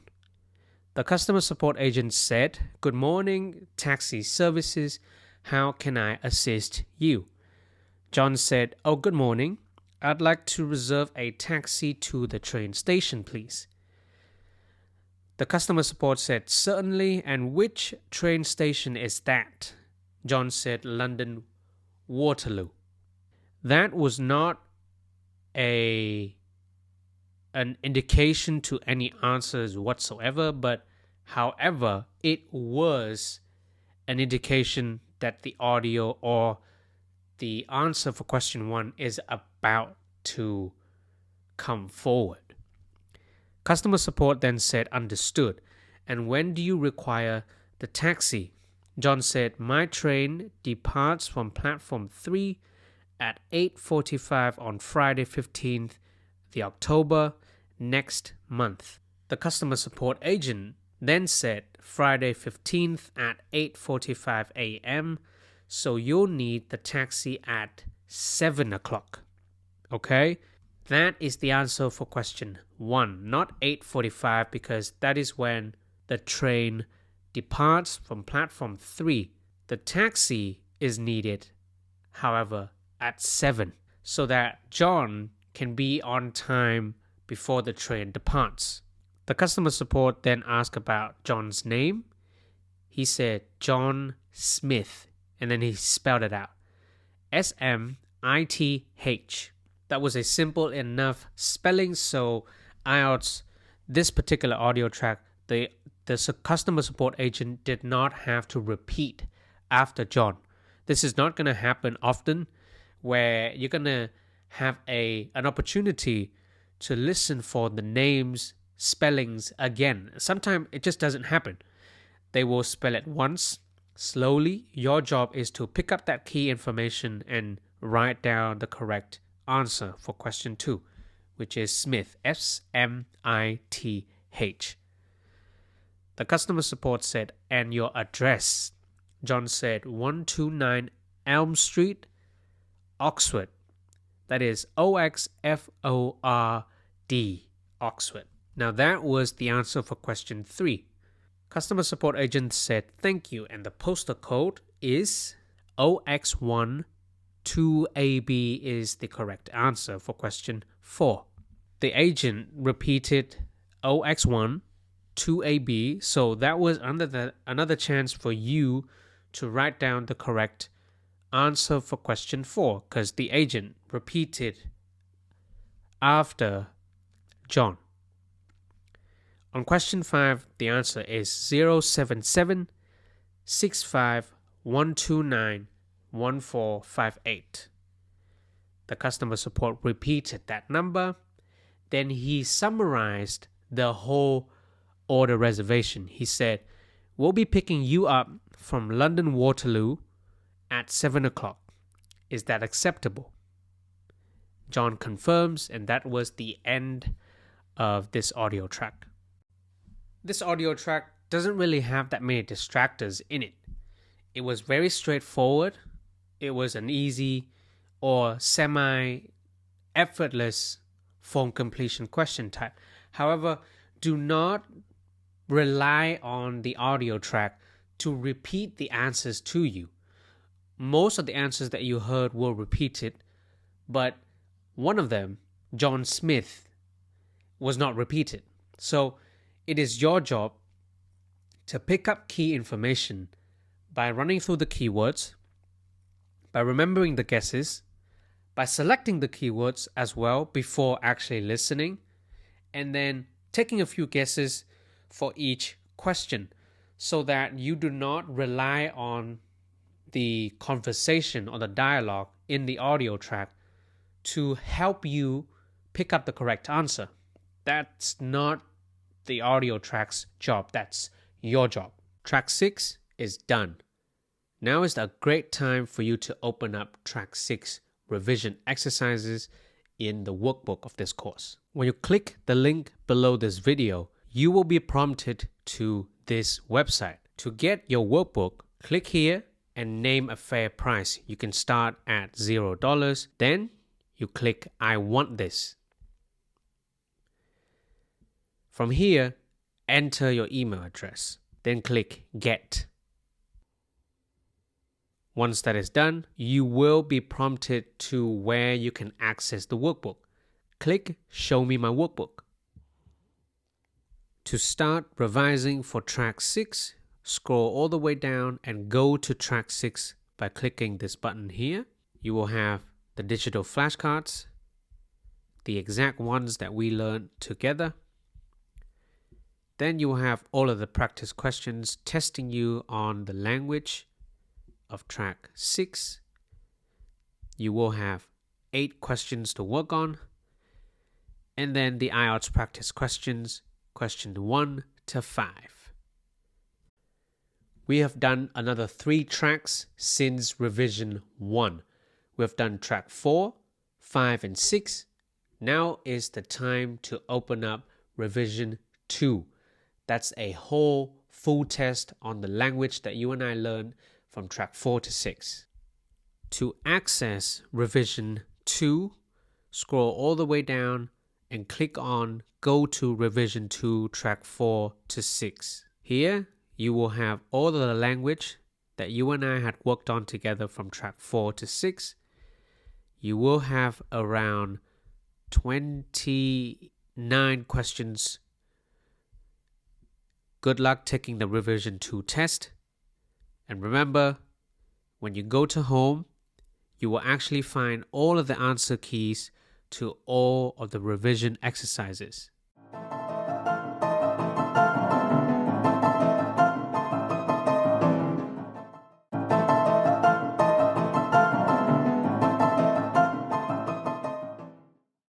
The customer support agent said, "Good morning, taxi services. How can I assist you?" John said, "Oh, good morning. I'd like to reserve a taxi to the train station, please." The customer support said, "Certainly, and which train station is that?" John said, "London Waterloo." That was not an indication to any answers whatsoever, but however, it was an indication that the audio or the answer for question 1 is about to come forward. Customer support then said, "Understood. And when do you require the taxi?" John said, "My train departs from platform 3 at 8:45 on Friday 15th the October next month." The customer support agent then said, "Friday 15th at 8:45 a.m. So you'll need the taxi at 7 o'clock. Okay? That is the answer for question 1, not 8:45, because that is when the train departs from platform 3. The taxi is needed, however, at 7, so that John can be on time before the train departs. The customer support then asked about John's name. He said John Smith, and then he spelled it out. SMITH. That was a simple enough spelling, so IELTS, this particular audio track, the customer support agent did not have to repeat after John. This is not going to happen often, where you're going to have an opportunity to listen for the names, spellings again. Sometimes it just doesn't happen. They will spell it once, slowly. Your job is to pick up that key information and write down the correct answer for question 2, which is Smith, SMITH. The customer support said, "And your address?" John said 129 Elm Street, Oxford. That is OXFORD, Oxford. Now that was the answer for question 3. Customer support agent said, "Thank you, and the postal code is OX1 2AB is the correct answer for question 4. The agent repeated OX1 2AB, so that was another chance for you to write down the correct answer for question 4, because the agent repeated after John. On question 5, the answer is 077 65 129 1458. The customer support repeated that number. Then he summarized the whole order reservation. He said, "We'll be picking you up from London Waterloo at 7 o'clock. Is that acceptable?" John confirms, and that was the end of this audio track. This audio track doesn't really have that many distractors in it. It was very straightforward. It was an easy or semi-effortless form completion question type. However, do not rely on the audio track to repeat the answers to you. Most of the answers that you heard were repeated, but one of them, John Smith, was not repeated. So it is your job to pick up key information by running through the keywords, by remembering the guesses, by selecting the keywords as well before actually listening, and then taking a few guesses for each question so that you do not rely on the conversation or the dialogue in the audio track to help you pick up the correct answer. That's not the audio track's job. That's your job. Track 6 is done. Now is a great time for you to open up Track 6 revision exercises in the workbook of this course. When you click the link below this video, you will be prompted to this website. To get your workbook, click here and name a fair price. You can start at $0. Then you click I want this. From here, enter your email address. Then click Get. Once that is done, you will be prompted to where you can access the workbook. Click Show me my workbook. To start revising for Track 6, scroll all the way down and go to Track 6 by clicking this button here. You will have the digital flashcards, the exact ones that we learned together. Then you will have all of the practice questions testing you on the language of Track 6. You will have 8 questions to work on. And then the IELTS practice questions, question 1 to 5. We have done another 3 tracks since revision 1. We have done track 4, 5 and 6. Now is the time to open up revision 2. That's a whole full test on the language that you and I learned from track 4 to 6. To access revision 2, scroll all the way down and click on Go to revision 2 track 4 to 6. Here you will have all of the language that you and I had worked on together from track 4 to 6. You will have around 29 questions. Good luck taking the revision 2 test. And remember, when you go to home, you will actually find all of the answer keys to all of the revision exercises.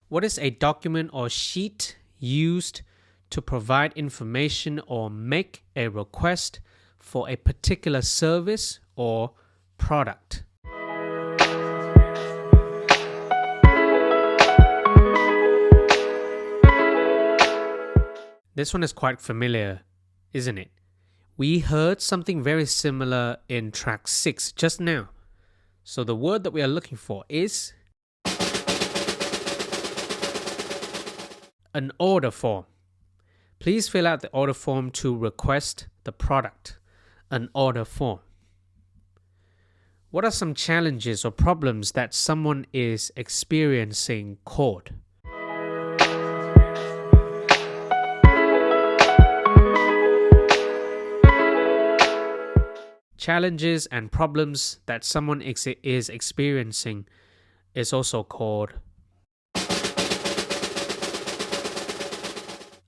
What is a document or sheet used to provide information or make a request for a particular service or product? This one is quite familiar, isn't it? We heard something very similar in track 6 just now. So the word that we are looking for is an order form. Please fill out the order form to request the product. An order form. What are some challenges or problems that someone is experiencing called? Challenges and problems that someone is experiencing is also called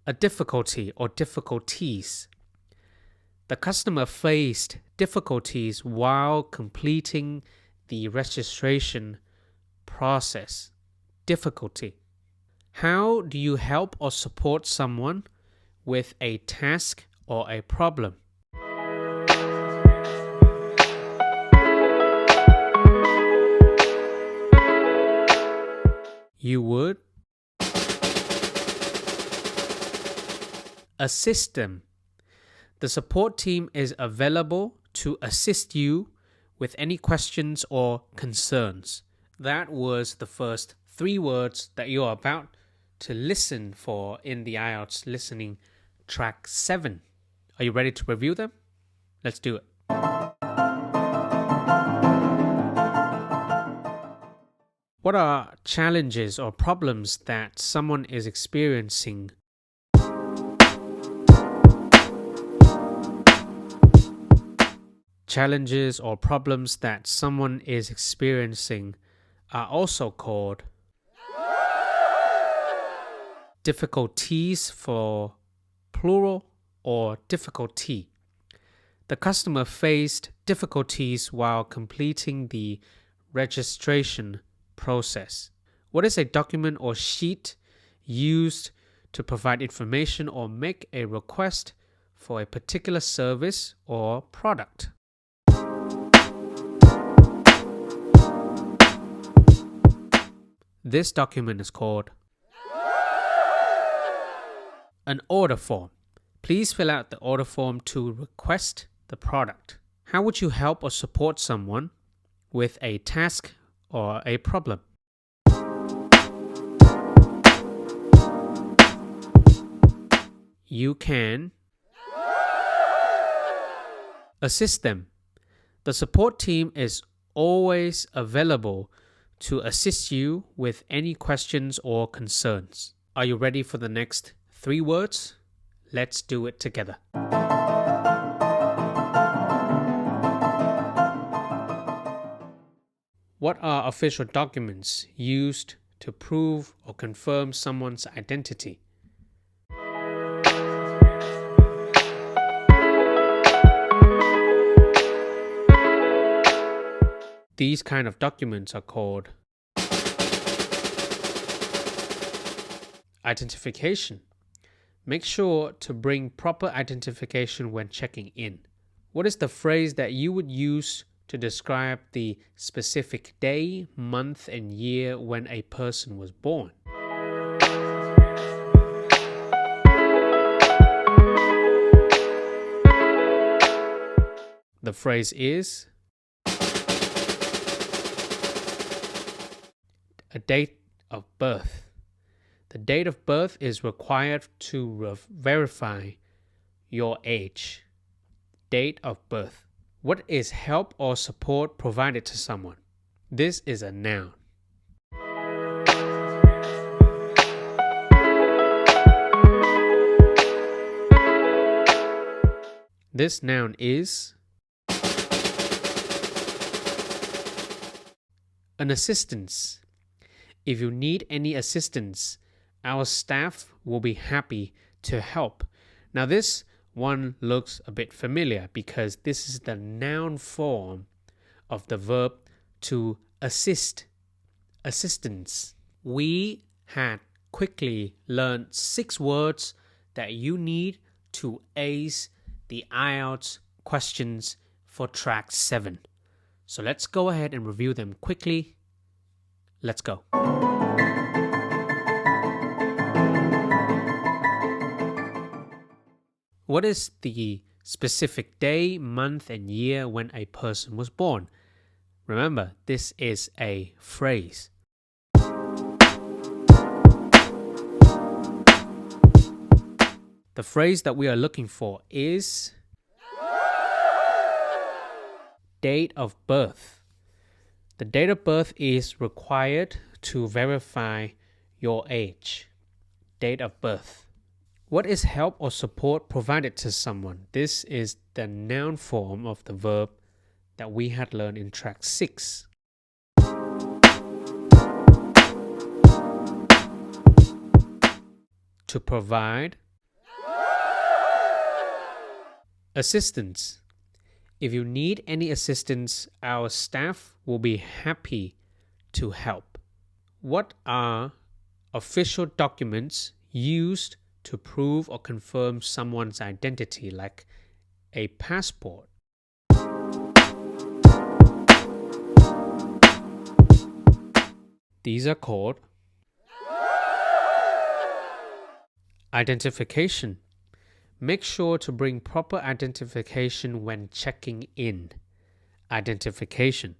a difficulty or difficulties. The customer faced difficulties while completing the registration process. Difficulty. How do you help or support someone with a task or a problem? You would assist them. The support team is available to assist you with any questions or concerns. That was the first 3 words that you are about to listen for in the IELTS Listening Track 7. Are you ready to review them? Let's do it. What are challenges or problems that someone is experiencing? Challenges or problems that someone is experiencing are also called difficulties for plural or difficulty. The customer faced difficulties while completing the registration process. What is a document or sheet used to provide information or make a request for a particular service or product? This document is called an order form. Please fill out the order form to request the product. How would you help or support someone with a task or a problem? You can assist them. The support team is always available to assist you with any questions or concerns. Are you ready for the next 3 words? Let's do it together. What are official documents used to prove or confirm someone's identity? These kind of documents are called identification. Make sure to bring proper identification when checking in. What is the phrase that you would use to describe the specific day, month, and year when a person was born? The phrase is a date of birth. The date of birth is required to verify your age. Date of birth. What is help or support provided to someone? This is a noun. This noun is an assistance. If you need any assistance, our staff will be happy to help. Now this one looks a bit familiar because this is the noun form of the verb to assist, assistance. We had quickly learned 6 words that you need to ace the IELTS questions for track 7. So let's go ahead and review them quickly. Let's go. What is the specific day, month, and year when a person was born? Remember, this is a phrase. The phrase that we are looking for is date of birth. The date of birth is required to verify your age. Date of birth. What is help or support provided to someone? This is the noun form of the verb that we had learned in track 6. To provide assistance. If you need any assistance, our staff will be happy to help. What are official documents used to prove or confirm someone's identity, like a passport? These are called identification. Make sure to bring proper identification when checking in. Identification.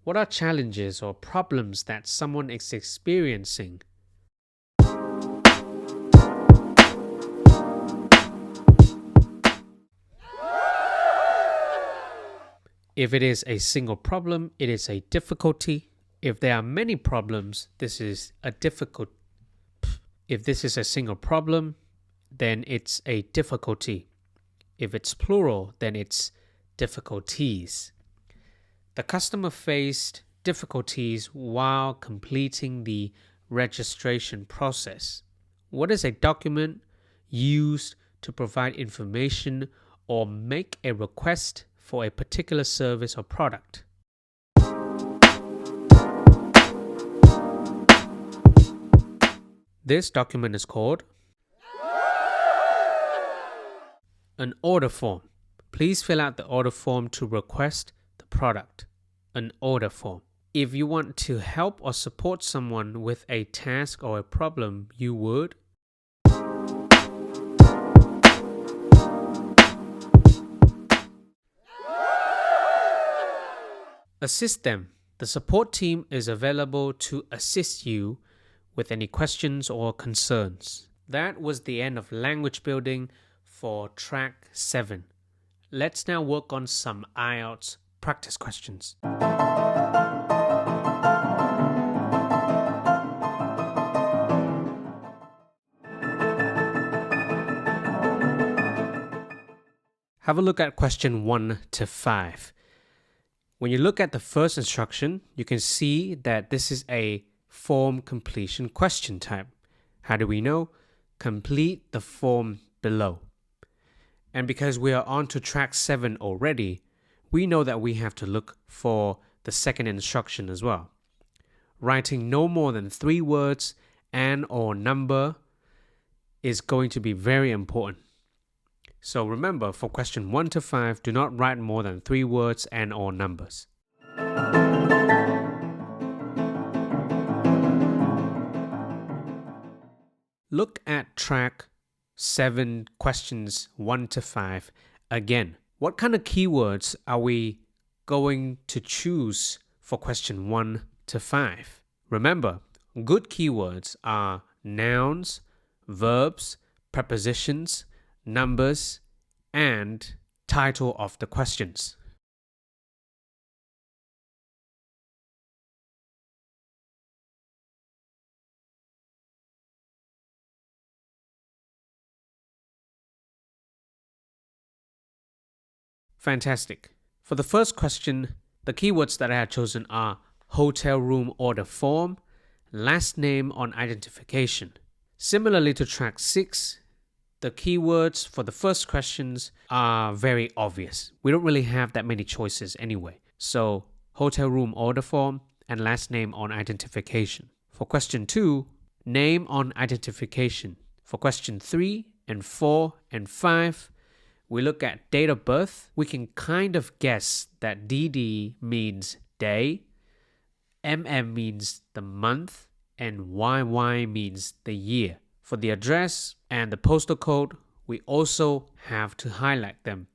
What are challenges or problems that someone is experiencing? If it is a single problem, it is a difficulty. If there are many problems, this is a difficult. If this is a single problem, then it's a difficulty. If it's plural, then it's difficulties. The customer faced difficulties while completing the registration process. What is a document used to provide information or make a request for a particular service or product? This document is called an order form. Please fill out the order form to request the product. An order form. If you want to help or support someone with a task or a problem, you would assist them. The support team is available to assist you with any questions or concerns. That was the end of language building for track 7. Let's now work on some IELTS practice questions. Have a look at question 1 to 5. When you look at the first instruction, you can see that this is a form completion question type. How do we know? Complete the form below. And because we are on to track 7 already, we know that we have to look for the second instruction as well. Writing no more than 3 words and or number is going to be very important. So remember, for question 1 to 5, do not write more than 3 words and or numbers. Look at track 7, questions 1 to 5 again. What kind of keywords are we going to choose for question 1 to 5? Remember, good keywords are nouns, verbs, prepositions, numbers, and title of the questions. Fantastic. For the first question, the keywords that I have chosen are hotel room order form, last name on identification. Similarly to track 6, the keywords for the first questions are very obvious. We don't really have that many choices anyway. So, hotel room order form and last name on identification. For question 2, name on identification. For question 3 and 4 and 5, we look at date of birth. We can kind of guess that DD means day, MM means the month, and YY means the year. For the address and the postal code, we also have to highlight them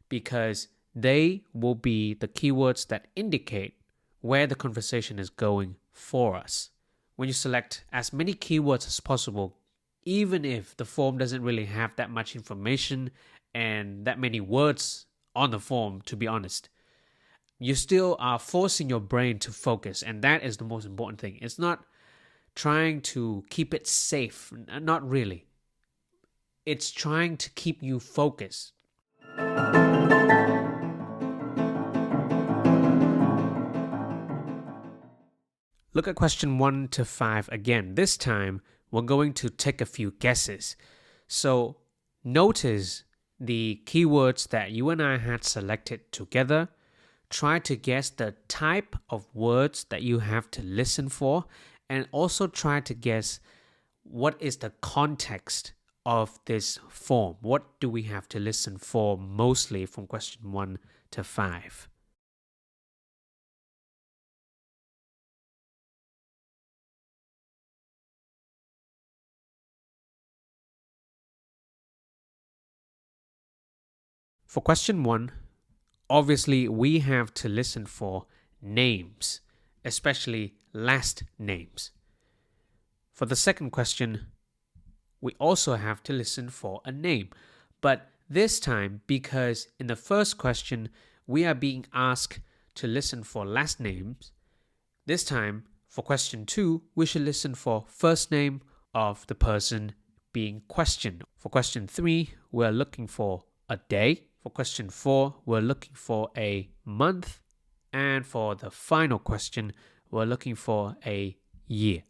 because they will be the keywords that indicate where the conversation is going for us. When you select as many keywords as possible, even if the form doesn't really have that much information and that many words on the form, to be honest, you still are forcing your brain to focus, and that is the most important thing. It's not trying to keep it safe, not really. It's trying to keep you focused. Look at question 1 to 5 again. This time, we're going to take a few guesses. So, notice the keywords that you and I had selected together. try to guess the type of words that you have to listen for, and also try to guess what is the context of this form. What do we have to listen for mostly from question 1 to 5? For question 1, obviously we have to listen for names, especially last names. For the second question, we also have to listen for a name. But this time, because in the first question, we are being asked to listen for last names, this time, for question 2, we should listen for first name of the person being questioned. For question 3, we're looking for a day. For question 4, we're looking for a month. And for the final question, we're looking for a year.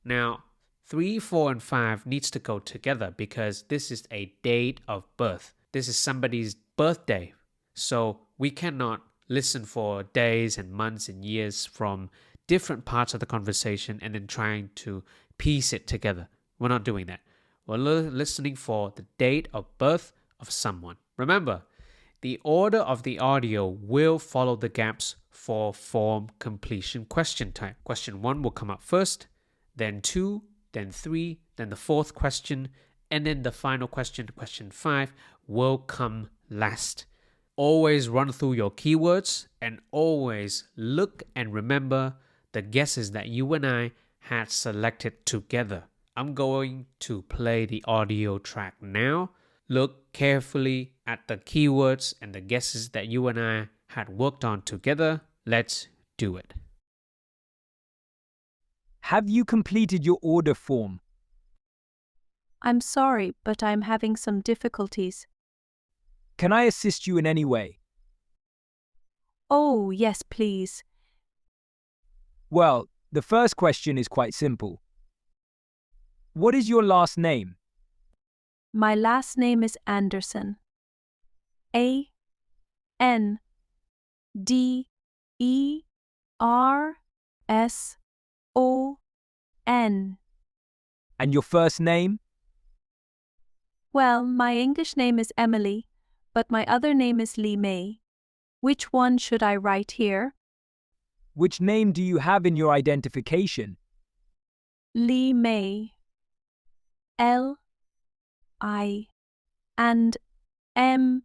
Now, 3, 4, and 5 needs to go together because this is a date of birth. This is somebody's birthday. So we cannot listen for days and months and years from different parts of the conversation and then trying to piece it together. We're not doing that. We're listening for the date of birth of someone. Remember, the order of the audio will follow the gaps for form completion question type. Question 1 will come up first, then 2, then 3, then the fourth question, and then the final question, question 5, will come last. Always run through your keywords and always look and remember the guesses that you and I had selected together. I'm going to play the audio track now. Look carefully at the keywords and the guesses that you and I had worked on together. Let's do it. Have you completed your order form? I'm sorry, but I'm having some difficulties. Can I assist you in any way? Oh, yes, please. Well, the first question is quite simple. What is your last name? My last name is Anderson. A-N-D-E-R-S-O-N. And your first name? Well, my English name is Emily, but my other name is Lee May. Which one should I write here? Which name do you have in your identification? Lee May. L-I and M-E-I.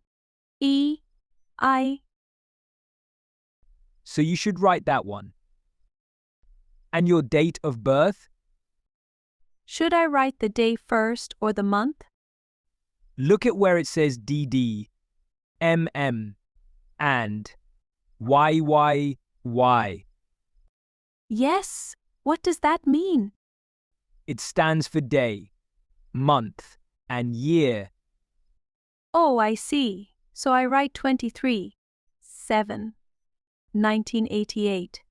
So you should write that one. And your date of birth? Should I write the day first or the month? Look at where it says DD, MM, and YYY. Yes. What does that mean? It stands for day, month, and year. Oh, I see. So I write 23/7/1988.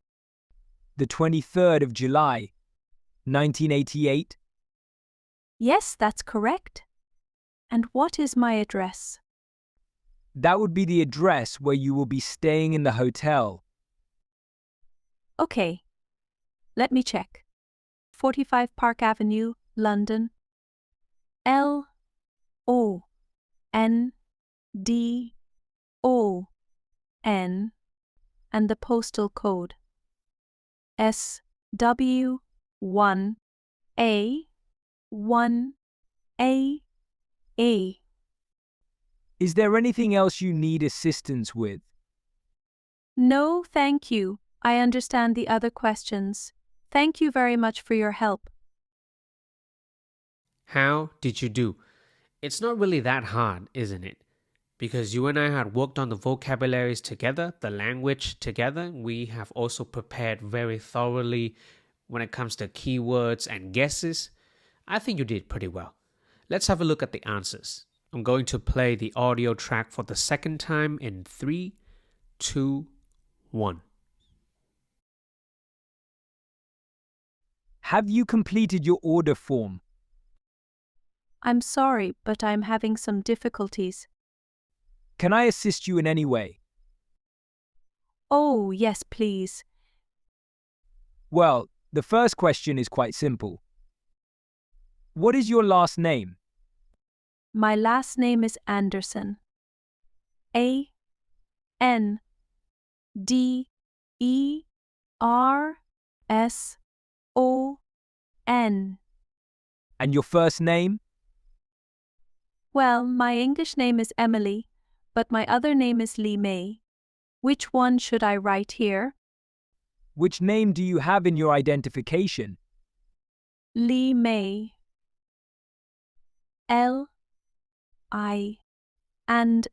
The 23rd of July, 1988. Yes, that's correct. And what is my address? That would be the address where you will be staying in the hotel. Okay. Let me check. 45 Park Avenue, London. L-O-N-D-O-N. And the postal code. SW1A1AA. Is there anything else you need assistance with? No, thank you. I understand the other questions. Thank you very much for your help. How did you do? It's not really that hard, isn't it? Because you and I had worked on the vocabularies together, the language together. We have also prepared very thoroughly when it comes to keywords and guesses. I think you did pretty well. Let's have a look at the answers. I'm going to play the audio track for the second time in 3, 2, 1. Have you completed your order form? I'm sorry, but I'm having some difficulties. Can I assist you in any way? Oh, yes, please. Well, the first question is quite simple. What is your last name? My last name is Anderson. A N D E R S O N. And your first name? Well, my English name is Emily, but my other name is Lee May. Which one should I write here? Which name do you have in your identification? Lee May. L I and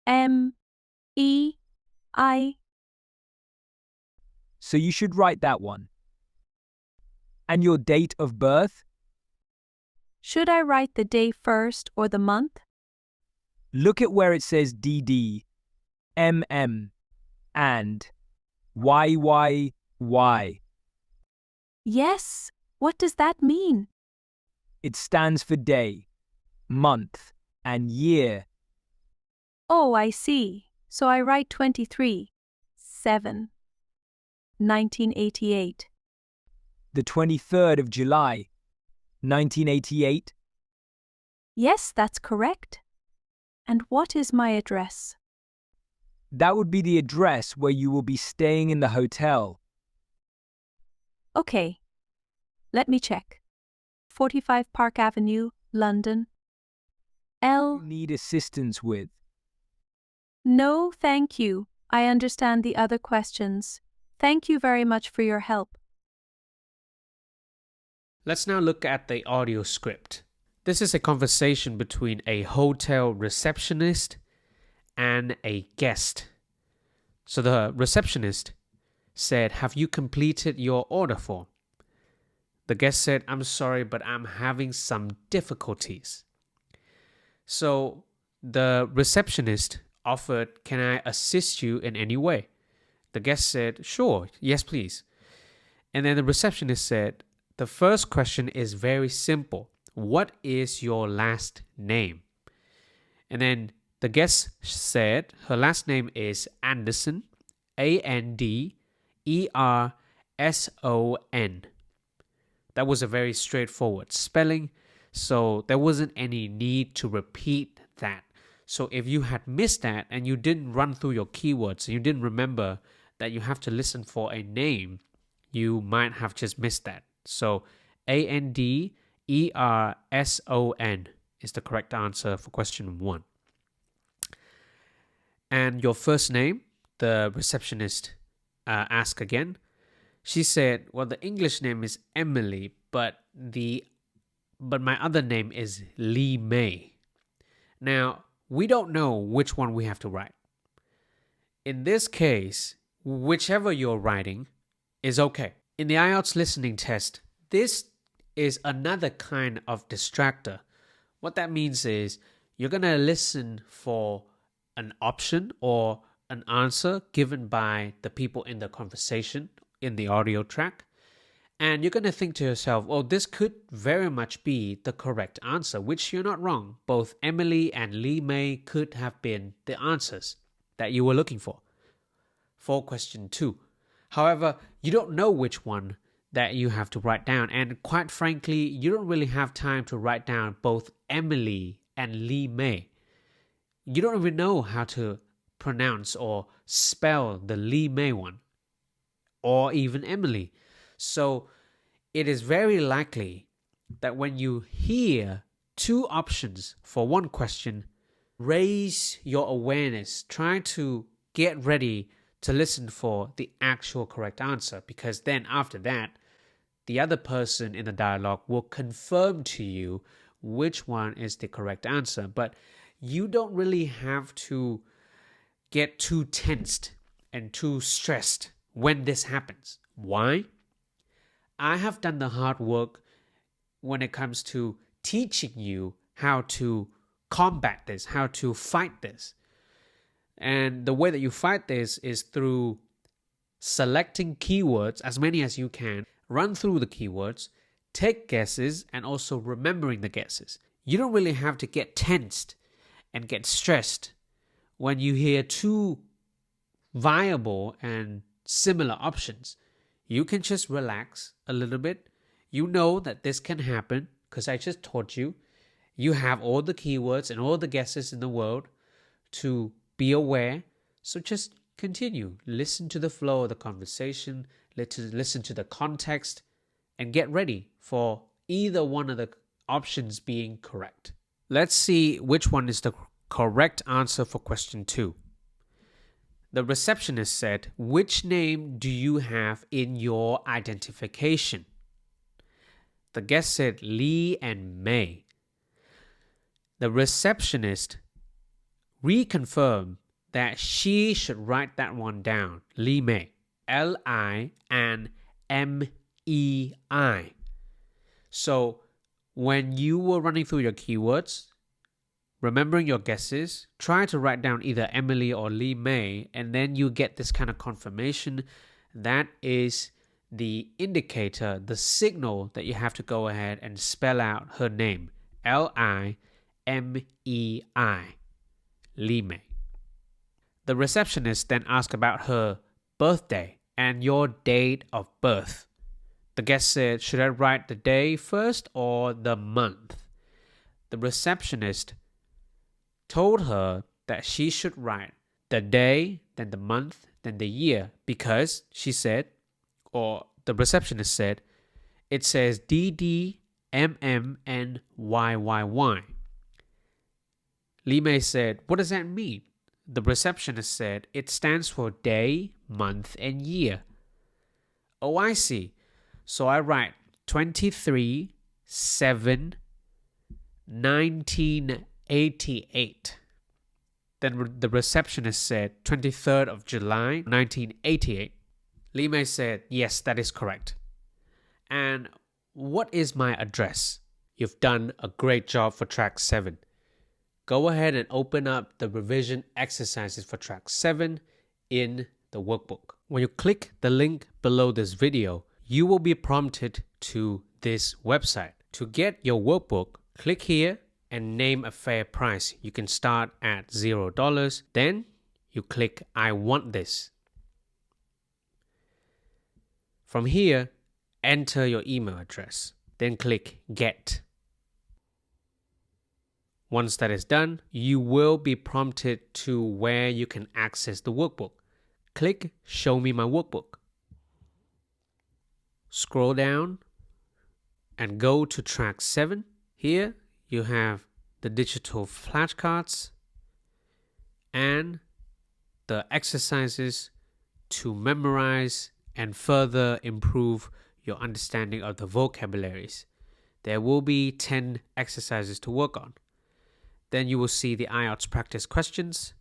M E I. So you should write that one. And your date of birth? Should I write the day first or the month? Look at where it says DD, MM, and YYY. Yes. What does that mean? It stands for day, month, and year. Oh, I see. So I write 23/7, 1988. The 23rd of July, 1988. Yes, that's correct. And what is my address? That would be the address where you will be staying in the hotel. Okay. Let me check. 45 Park Avenue, London. You need assistance with. No, thank you. I understand the other questions. Thank you very much for your help. Let's now look at the audio script. This is a conversation between a hotel receptionist and a guest. So the receptionist said, "Have you completed your order form?" The guest said, "I'm sorry, but I'm having some difficulties." So the receptionist offered, "Can I assist you in any way?" The guest said, "Sure, yes, please." And then the receptionist said, "The first question is very simple. What is your last name?" And then the guest said her last name is Anderson, Anderson. That was a very straightforward spelling, so there wasn't any need to repeat that. So if you had missed that and you didn't run through your keywords and you didn't remember that you have to listen for a name, you might have just missed that. So Anderson is the correct answer for question 1. And your first name, the receptionist asked again. She said, "Well, the English name is Emily, but my other name is Lee May." Now, we don't know which one we have to write. In this case, whichever you're writing is okay. In the IELTS listening test, this is another kind of distractor. What that means is you're going to listen for an option or an answer given by the people in the conversation in the audio track. And you're going to think to yourself, oh, this could very much be the correct answer, which you're not wrong. Both Emily and Lee May could have been the answers that you were looking for question 2. However, you don't know which one that you have to write down. And quite frankly, you don't really have time to write down both Emily and Lee May. You don't even know how to pronounce or spell the Lee May one, or even Emily. So it is very likely that when you hear 2 options for one question, raise your awareness. Try to get ready to listen for the actual correct answer, because then after that, the other person in the dialogue will confirm to you which one is the correct answer. But you don't really have to get too tensed and too stressed when this happens. Why? I have done the hard work when it comes to teaching you how to combat this, how to fight this. And the way that you fight this is through selecting keywords, as many as you can, run through the keywords, take guesses, and also remembering the guesses. You don't really have to get tensed and get stressed when you hear 2 viable and similar options. You can just relax a little bit. You know that this can happen because I just taught you. You have all the keywords and all the guesses in the world to be aware. So just continue. Listen to the flow of the conversation. Listen to the context and get ready for either one of the options being correct. Let's see which one is the correct answer for question 2. The receptionist said, "Which name do you have in your identification?" The guest said Lee and May. The receptionist reconfirmed that she should write that one down. Lee May. L-I and M-E-I. So when you were running through your keywords, remembering your guesses, try to write down either Emily or Lee May, and then you get this kind of confirmation. That is the indicator, the signal that you have to go ahead and spell out her name. L-I-M-E-I. Lee May. The receptionist then asked about her birthday and your date of birth. The guest said, "Should I write the day first or the month?" The receptionist told her that she should write the day, then the month, then the year, because she said, or the receptionist said, it says DDMMNYYY. Lee May said, "What does that mean?" The receptionist said, "It stands for day, month, and year." "Oh, I see. So I write 23/7/1988. Then the receptionist said 23rd of July 1988. Lee May said, "Yes, that is correct." "And what is my address?" You've done a great job for track 7. Go ahead and open up the revision exercises for track 7 in the workbook. When you click the link below this video, you will be prompted to this website. To get your workbook, click here and name a fair price. You can start at $0. Then you click "I want this." From here, enter your email address. Then click "Get." Once that is done, you will be prompted to where you can access the workbook. Click "Show me my workbook." Scroll down and go to track 7. Here you have the digital flashcards and the exercises to memorize and further improve your understanding of the vocabularies. There will be 10 exercises to work on. Then you will see the IELTS practice questions,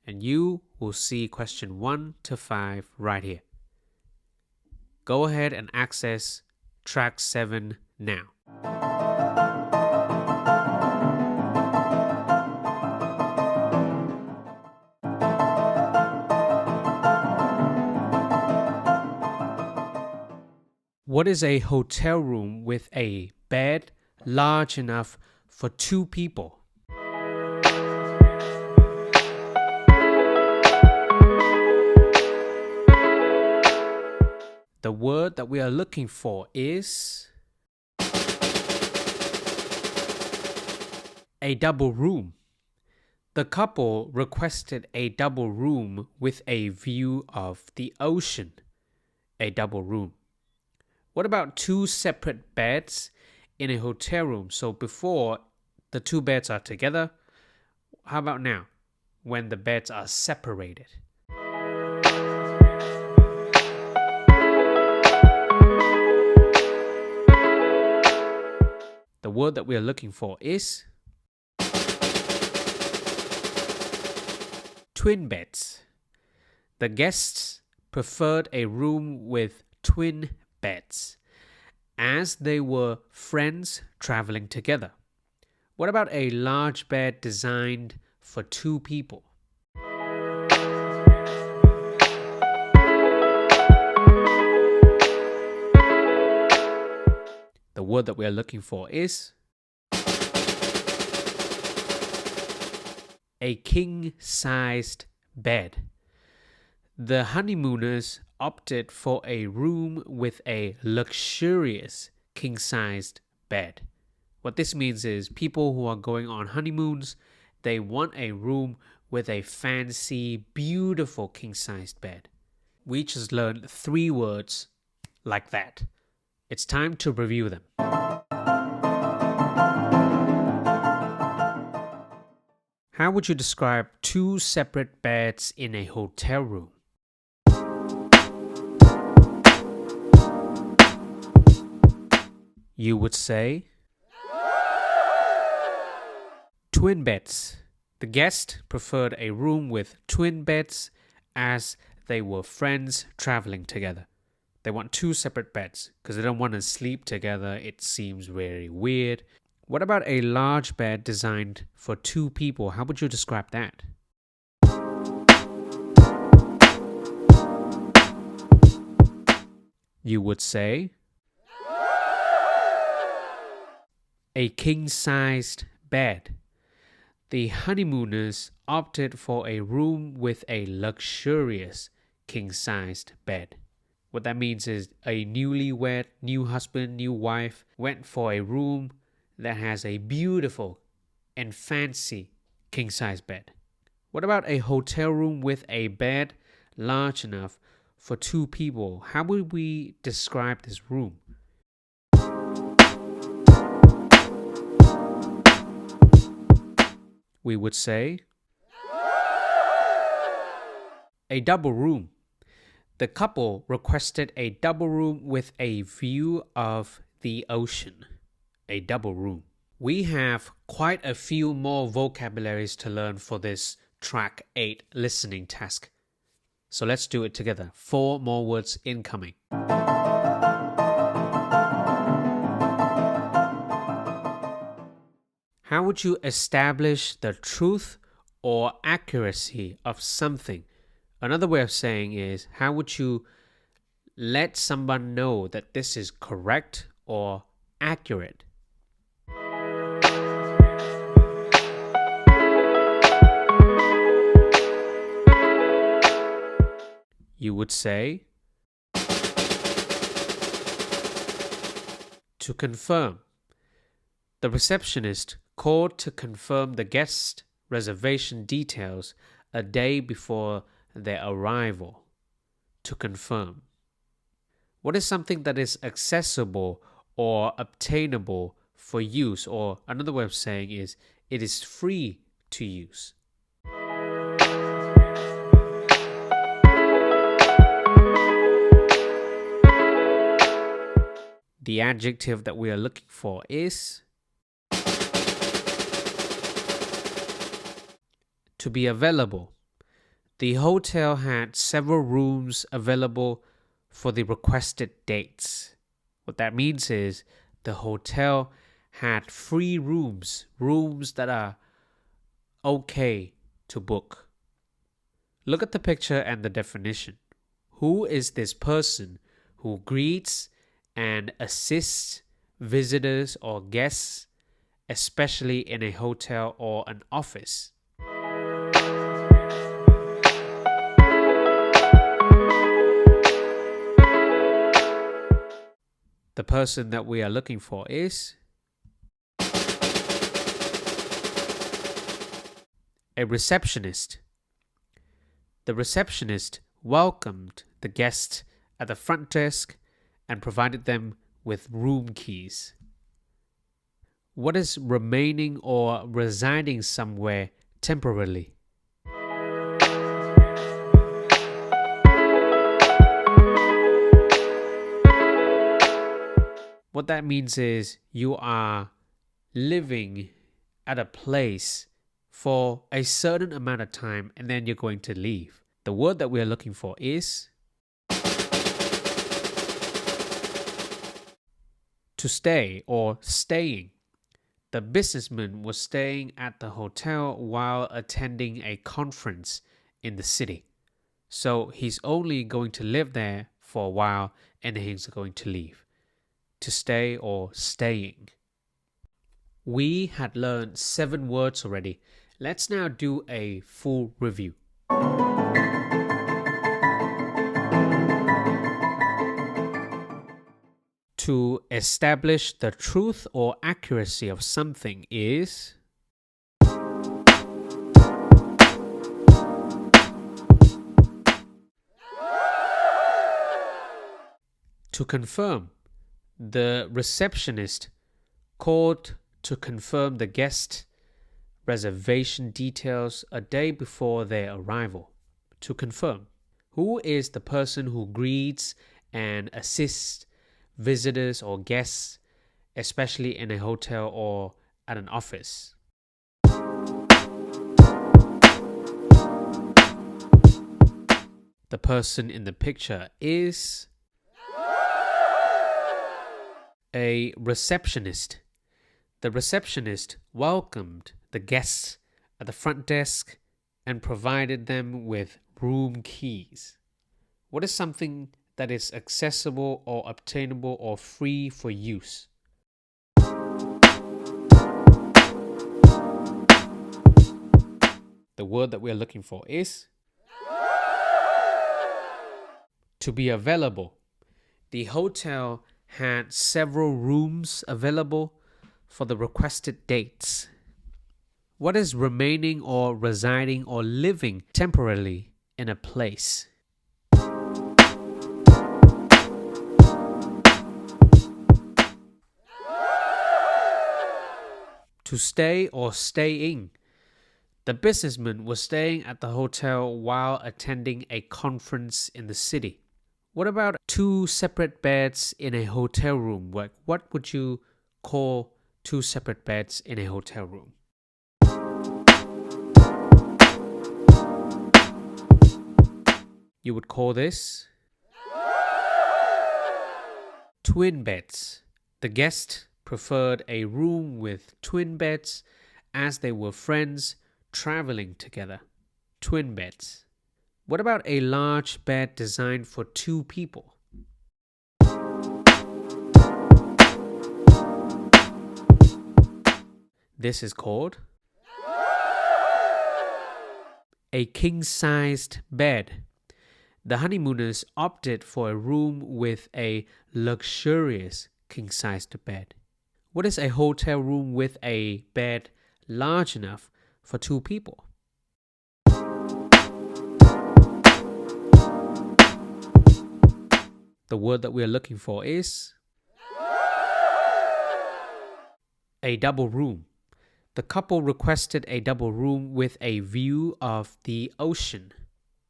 and you will see question 1 to 5 right here. Go ahead and access track 7 now. What is a hotel room with a bed large enough for 2 people? The word that we are looking for is a double room. The couple requested a double room with a view of the ocean. A double room. What about 2 separate beds in a hotel room? So before the 2 beds are together, how about now when the beds are separated? The word that we are looking for is twin beds. The guests preferred a room with twin beds as they were friends traveling together. What about a large bed designed for 2 people? The word that we are looking for is a king-sized bed. The honeymooners opted for a room with a luxurious king-sized bed. What this means is people who are going on honeymoons, they want a room with a fancy, beautiful king-sized bed. We just learned 3 words like that. It's time to review them. How would you describe 2 separate beds in a hotel room? You would say twin beds. The guest preferred a room with twin beds as they were friends traveling together. They want 2 separate beds because they don't want to sleep together. It seems very weird. What about a large bed designed for 2 people? How would you describe that? You would say a king-sized bed. The honeymooners opted for a room with a luxurious king-sized bed. What that means is a newlywed, new husband, new wife went for a room that has a beautiful and fancy king-size bed. What about a hotel room with a bed large enough for 2 people? How would we describe this room? We would say a double room. The couple requested a double room with a view of the ocean. A double room. We have quite a few more vocabularies to learn for this track 8 listening task. So let's do it together. 4 more words incoming. How would you establish the truth or accuracy of something? Another way of saying is, how would you let someone know that this is correct or accurate? You would say to confirm. The receptionist called to confirm the guest reservation details a day before their arrival. To confirm. What is something that is accessible or obtainable for use? Or another way of saying is, it is free to use. The adjective that we are looking for is to be available. The hotel had several rooms available for the requested dates. What that means is the hotel had free rooms that are okay to book. Look at the picture and the definition. Who is this person who greets and assists visitors or guests, especially in a hotel or an office? The person that we are looking for is a receptionist. The receptionist welcomed the guests at the front desk and provided them with room keys. What is remaining or residing somewhere temporarily? What that means is you are living at a place for a certain amount of time and then you're going to leave. The word that we're looking for is to stay or staying. The businessman was staying at the hotel while attending a conference in the city. So he's only going to live there for a while and then he's going to leave. To stay or staying. We had learned 7 words already. Let's now do a full review. To establish the truth or accuracy of something is to confirm. The receptionist called to confirm the guest reservation details a day before their arrival. To confirm. Who is the person who greets and assists visitors or guests, especially in a hotel or at an office? The person in the picture is a receptionist. The receptionist welcomed the guests at the front desk and provided them with room keys. What is something that is accessible or obtainable or free for use? The word that we are looking for is to be available. The hotel had several rooms available for the requested dates. What is remaining or residing or living temporarily in a place? To stay or stay in. The businessman was staying at the hotel while attending a conference in the city. What about two separate beds in a hotel room? What would you call two separate beds in a hotel room? You would call this twin beds. The guest preferred a room with twin beds as they were friends traveling together. Twin beds. What about a large bed designed for two people? This is called a king-sized bed. The honeymooners opted for a room with a luxurious king-sized bed. What is a hotel room with a bed large enough for two people? The word that we are looking for is a double room. The couple requested a double room with a view of the ocean.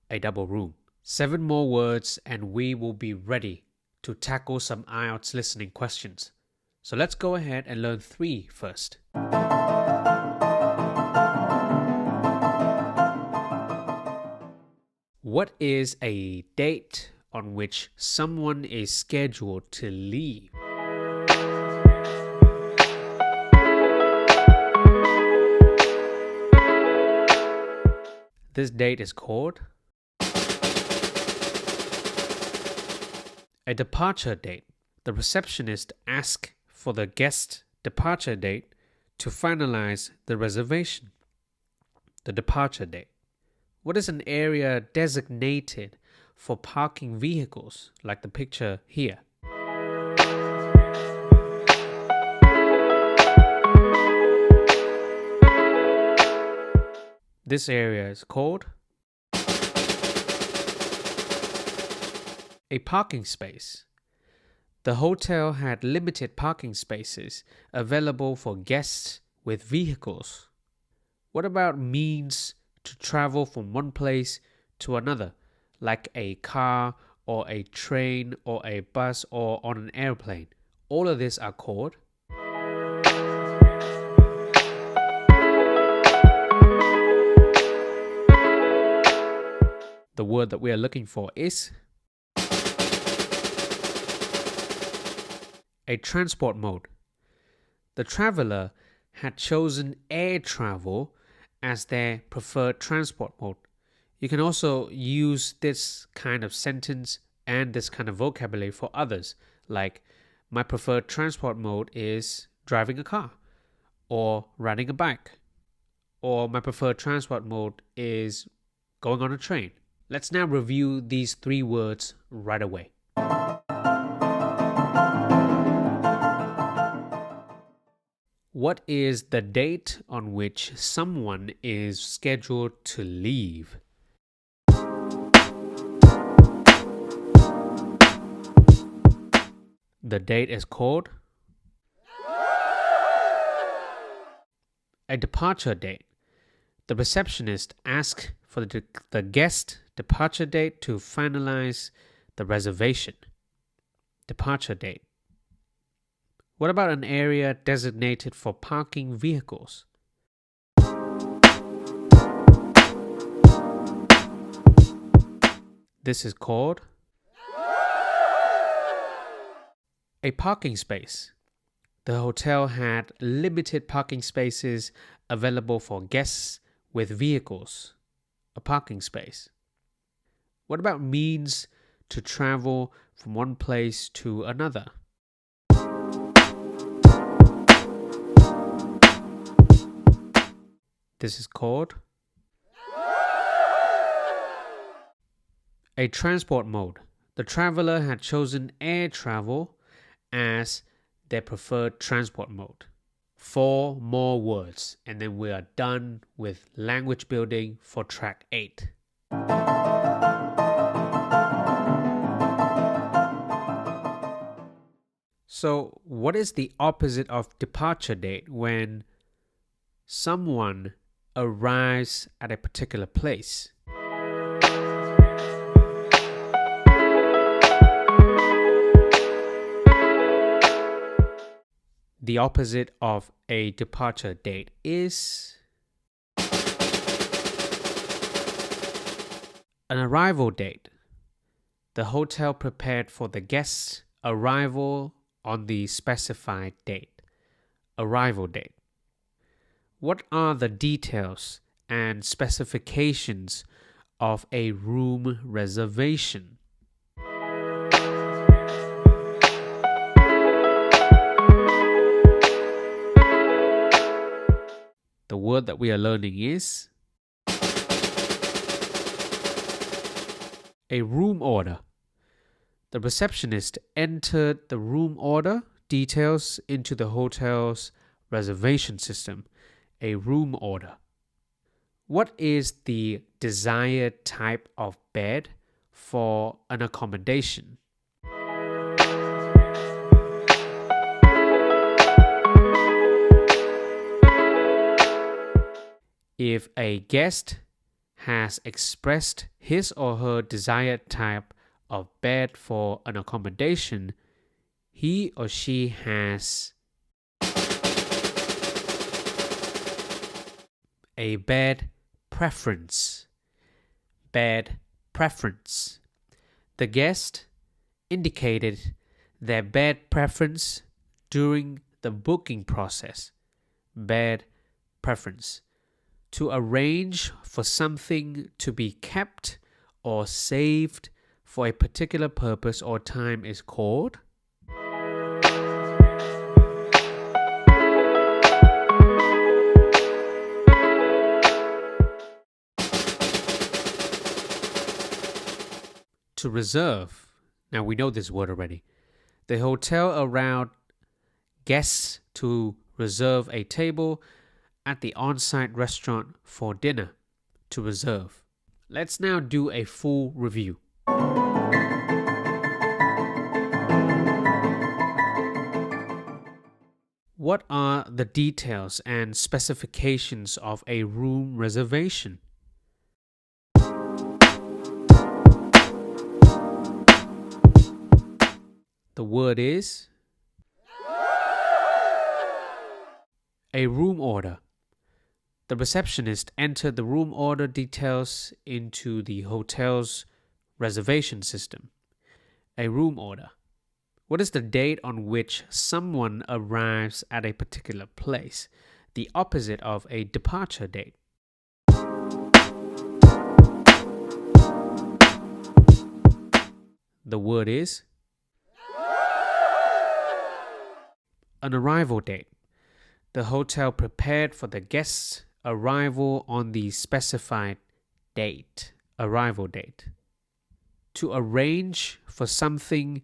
A double room. 7 more words and we will be ready to tackle some IELTS listening questions. So let's go ahead and learn 3 first. What is a date on which someone is scheduled to leave? This date is called a departure date. The receptionist asked for the guest departure date to finalize the reservation. The departure date. What is an area designated for parking vehicles, like the picture here? This area is called a parking space. The hotel had limited parking spaces available for guests with vehicles. What about means to travel from one place to another, like a car or a train or a bus or on an airplane? All of these are called the word that we are looking for is a transport mode. The traveler had chosen air travel as their preferred transport mode. You can also use this kind of sentence and this kind of vocabulary for others, like my preferred transport mode is driving a car or riding a bike, or my preferred transport mode is going on a train. Let's now review these 3 words right away. What is the date on which someone is scheduled to leave? The date is called a departure date. The receptionist asks for the guest departure date to finalize the reservation. Departure date. What about an area designated for parking vehicles? This is called a parking space. The hotel had limited parking spaces available for guests with vehicles. A parking space. What about means to travel from one place to another? This is called a transport mode. The traveler had chosen air travel as their preferred transport mode. 4 more words, and then we are done with language building for track 8. So, what is the opposite of departure date when someone arrives at a particular place? The opposite of a departure date is an arrival date. The hotel prepared for the guest's arrival on the specified date. Arrival date. What are the details and specifications of a room reservation? The word that we are learning is a room order. The receptionist entered the room order details into the hotel's reservation system. A room order. What is the desired type of bed for an accommodation? If a guest has expressed his or her desired type of bed for an accommodation, he or she has a bed preference. Bed preference. The guest indicated their bed preference during the booking process. Bed preference. To arrange for something to be kept or saved for a particular purpose or time is called to reserve. Now we know this word already. The hotel allowed guests to reserve a table at the on-site restaurant for dinner. To reserve. Let's now do a full review. What are the details and specifications of a room reservation? The word is a room order. The receptionist entered the room order details into the hotel's reservation system. A room order. What is the date on which someone arrives at a particular place? The opposite of a departure date. The word is an arrival date. The hotel prepared for the guest's arrival on the specified date. Arrival date. To arrange for something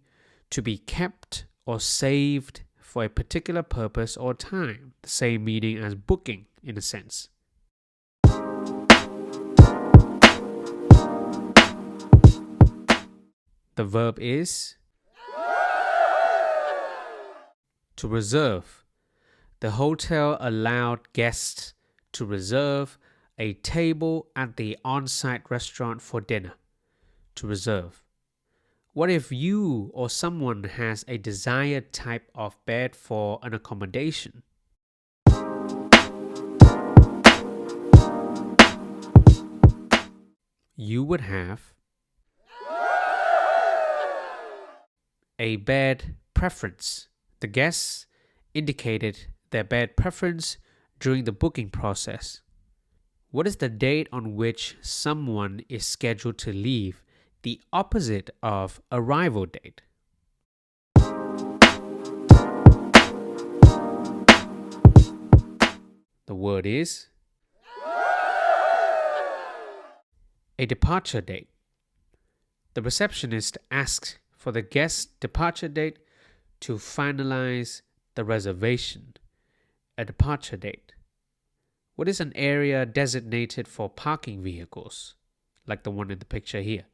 to be kept or saved for a particular purpose or time. The same meaning as booking in a sense. The verb is to reserve. The hotel allowed guests to reserve a table at the on-site restaurant for dinner. To reserve. What if you or someone has a desired type of bed for an accommodation? You would have a bed preference. The guests indicated their bed preference during the booking process. What is the date on which someone is scheduled to leave? The opposite of arrival date. The word is a departure date. The receptionist asks for the guest's departure date to finalize the reservation. A departure date. What is an area designated for parking vehicles, like the one in the picture here?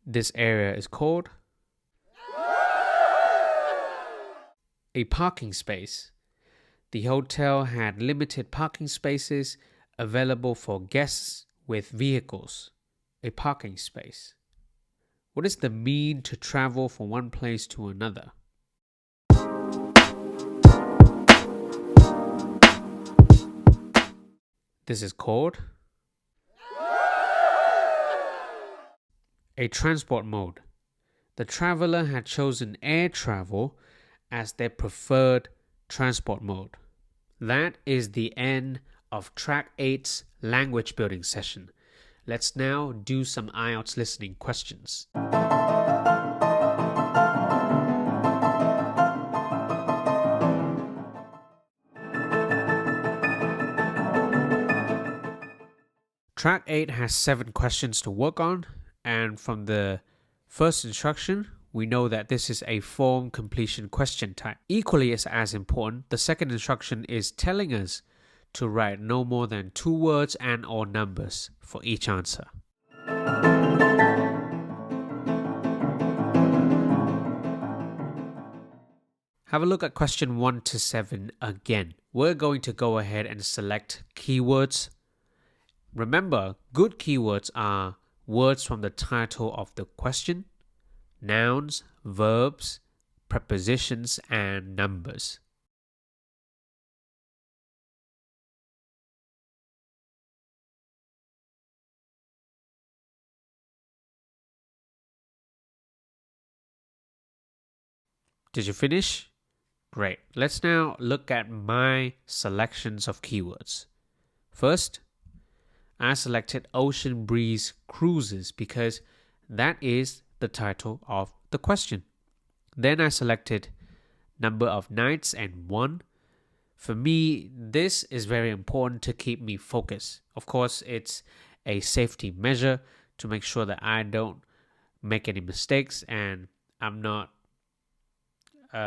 This area is called a parking space. The hotel had limited parking spaces available for guests with vehicles. A parking space. What is the mean to travel from one place to another? This is called a transport mode. The traveler had chosen air travel as their preferred transport mode. That is the end of Track 8's language building session. Let's now do some IELTS listening questions. Track 8 has 7 questions to work on, and from the first instruction, we know that this is a form completion question type. Equally as important, the second instruction is telling us to write no more than 2 words and or numbers for each answer. Have a look at question 1 to 7 again. We're going to go ahead and select keywords. Remember, good keywords are words from the title of the question, nouns, verbs, prepositions, and numbers. Did you finish? Great. Let's now look at my selections of keywords. First, I selected Ocean Breeze Cruises because that is the title of the question. Then I selected number of nights and 1. For me, this is very important to keep me focused. Of course, it's a safety measure to make sure that I don't make any mistakes and I'm not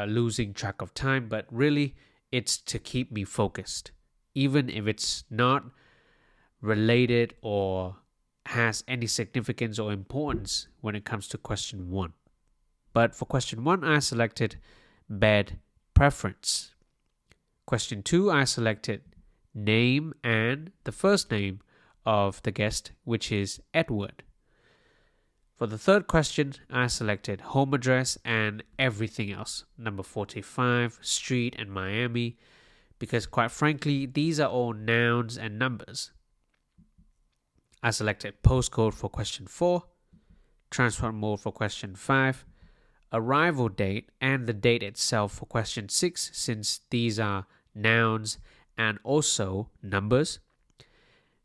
losing track of time, but really it's to keep me focused, even if it's not related or has any significance or importance when it comes to question 1. But for question 1, I selected bed preference. Question 2, I selected name and the first name of the guest, which is Edward. For the third question, I selected home address and everything else, number 45, street, and Miami, because quite frankly, these are all nouns and numbers. I selected postcode for question 4, transport mode for question 5, arrival date and the date itself for question 6, since these are nouns and also numbers.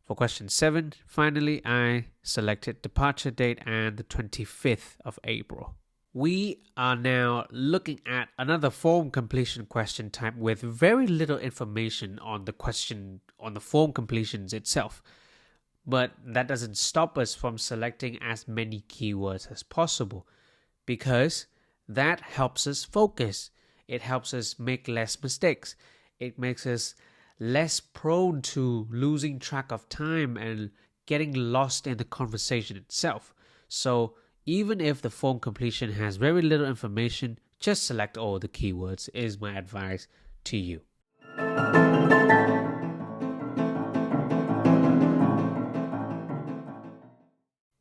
For question 7, finally, I selected departure date and the 25th of April. We are now looking at another form completion question type with very little information on the question, on the form completions itself. But that doesn't stop us from selecting as many keywords as possible, because that helps us focus. It helps us make less mistakes. It makes us less prone to losing track of time and getting lost in the conversation itself. So even if the form completion has very little information, just select all the keywords is my advice to you.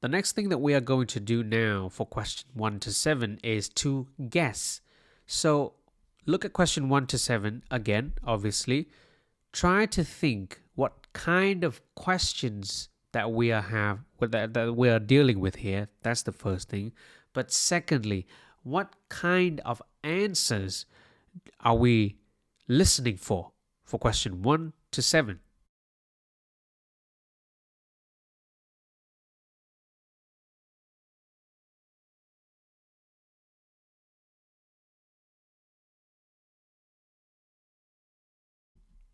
The next thing that we are going to do now for question 1 to 7 is to guess. So look at question 1 to 7 again, obviously. Try to think what kind of questions that we are dealing with here. That's the first thing. But secondly, what kind of answers are we listening for question 1 to 7?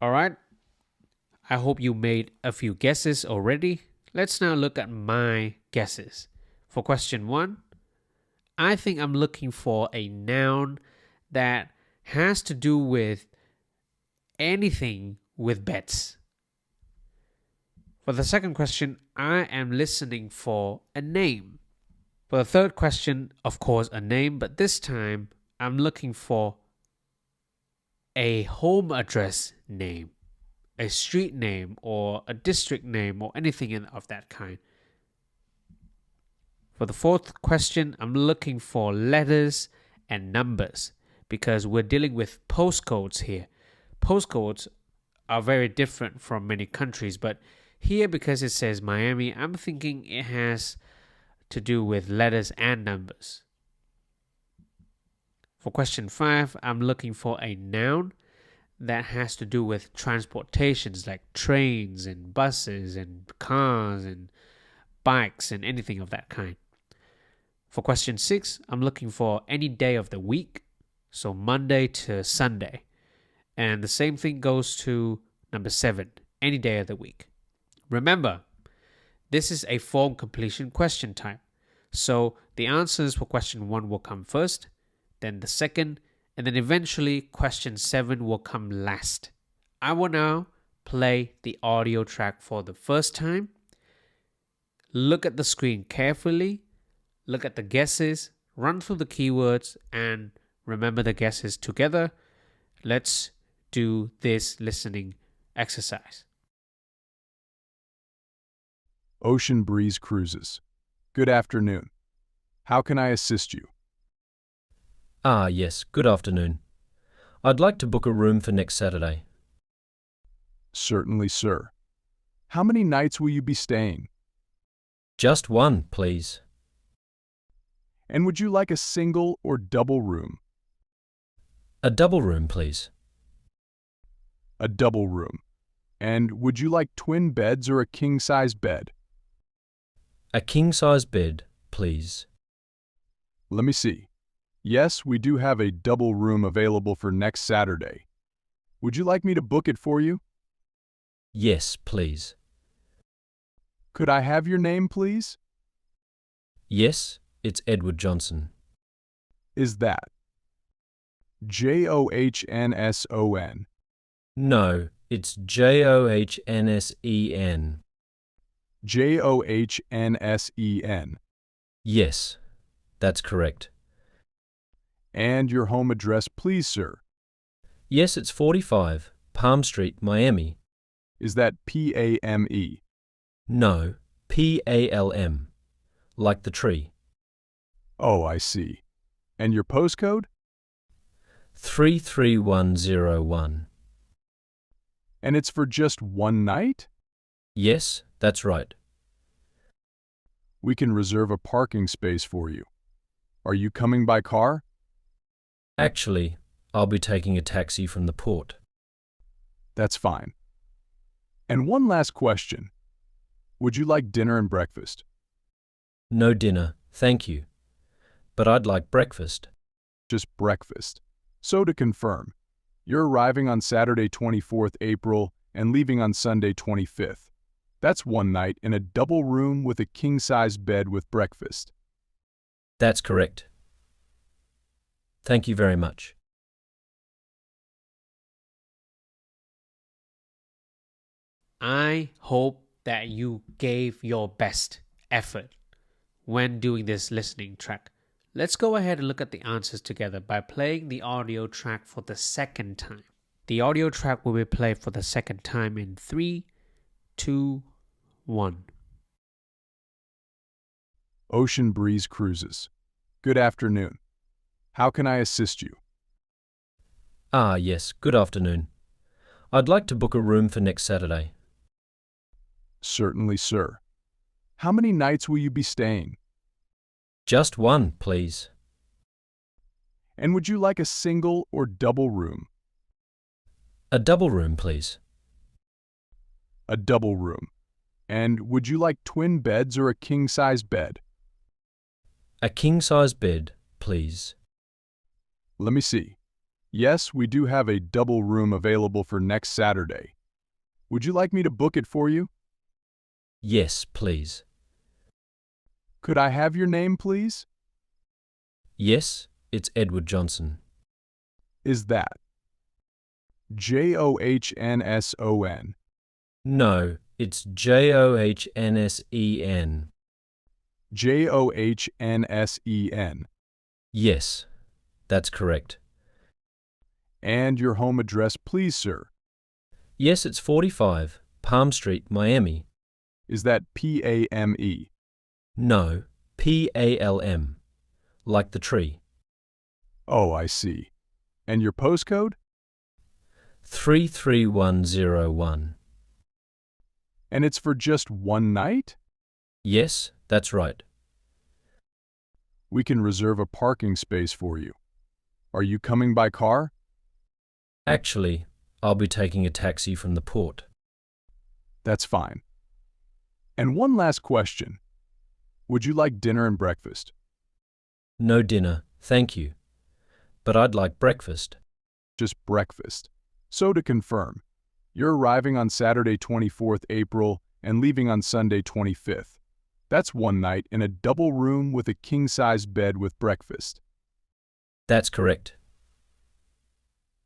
Alright, I hope you made a few guesses already. Let's now look at my guesses. For question 1, I think I'm looking for a noun that has to do with anything with beds. For the second question, I am listening for a name. For the third question, of course, a name, but this time I'm looking for a home address name, a street name, or a district name, or anything of that kind. For the fourth question, I'm looking for letters and numbers, because we're dealing with postcodes here. Postcodes are very different from many countries, but here, because it says Miami, I'm thinking it has to do with letters and numbers. For question 5, I'm looking for a noun that has to do with transportations like trains and buses and cars and bikes and anything of that kind. For question 6, I'm looking for any day of the week, so Monday to Sunday. And the same thing goes to number 7, any day of the week. Remember, this is a form completion question type. So the answers for question 1 will come first, then the second, and then eventually question 7 will come last. I will now play the audio track for the first time. Look at the screen carefully, look at the guesses, run through the keywords, and remember the guesses together. Let's do this listening exercise. Ocean Breeze Cruises. Good afternoon. How can I assist you? Ah, yes, good afternoon. I'd like to book a room for next Saturday. Certainly, sir. How many nights will you be staying? Just one, please. And would you like a single or double room? A double room, please. A double room. And would you like twin beds or a king-size bed? A king-size bed, please. Let me see. Yes, we do have a double room available for next Saturday. Would you like me to book it for you? Yes, please. Could I have your name, please? Yes, it's Edward Johnson. Is that Johnsson? No, it's Johnssen. Johnssen. Yes, that's correct. And your home address, please, sir. Yes, it's 45 Palm Street, Miami. Is that P-A-M-E? No, P-A-L-M, like the tree. Oh, I see. And your postcode? 33101. And it's for just one night? Yes, that's right. We can reserve a parking space for you. Are you coming by car? Actually, I'll be taking a taxi from the port. That's fine. And one last question. Would you like dinner and breakfast? No dinner, thank you. But I'd like breakfast. Just breakfast. So to confirm, you're arriving on Saturday 24th April and leaving on Sunday 25th. That's one night in a double room with a king-size bed with breakfast. That's correct. Thank you very much. I hope that you gave your best effort when doing this listening track. Let's go ahead and look at the answers together by playing the audio track for the second time. The audio track will be played for the second time in 3, 2, 1. Ocean Breeze Cruises. Good afternoon. How can I assist you? Ah, yes, good afternoon. I'd like to book a room for next Saturday. Certainly, sir. How many nights will you be staying? Just one, please. And would you like a single or double room? A double room, please. A double room. And would you like twin beds or a king-size bed? A king-size bed, please. Let me see. Yes, we do have a double room available for next Saturday. Would you like me to book it for you? Yes, please. Could I have your name, please? Yes, it's Edward Johnson. Is that Johnsson? No, it's Johnssen. Johnssen. Yes, that's correct. And your home address, please, sir. Yes, it's 45 Palm Street, Miami. Is that P-A-M-E? No, Palm, like the tree. Oh, I see. And your postcode? 33101. And it's for just one night? Yes, that's right. We can reserve a parking space for you. Are you coming by car? Actually, I'll be taking a taxi from the port. That's fine. And one last question. Would you like dinner and breakfast? No dinner, thank you. But I'd like breakfast. Just breakfast. So to confirm, you're arriving on Saturday 24th April and leaving on Sunday 25th. That's one night in a double room with a king-size bed with breakfast. That's correct.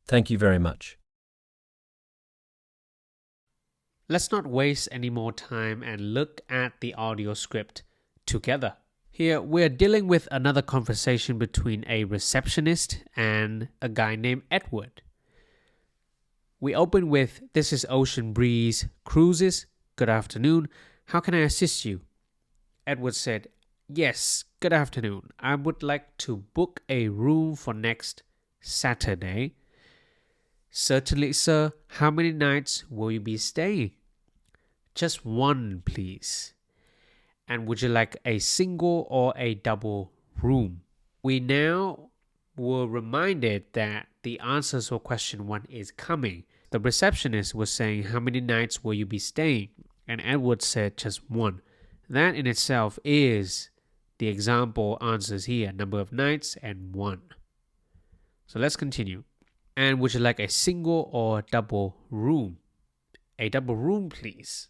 Thank you very much. Let's not waste any more time and look at the audio script together. Here, we're dealing with another conversation between a receptionist and a guy named Edward. We open with, "This is Ocean Breeze Cruises. Good afternoon. How can I assist you?" Edward said, "Yes, good afternoon. I would like to book a room for next Saturday." "Certainly, sir. How many nights will you be staying?" "Just one, please." "And would you like a single or a double room?" We now were reminded that the answers for question 1 is coming. The receptionist was saying, "How many nights will you be staying?" And Edward said, "Just one." That in itself is the example answers here, number of nights and 1. So let's continue. "And would you like a single or double room?" "A double room, please."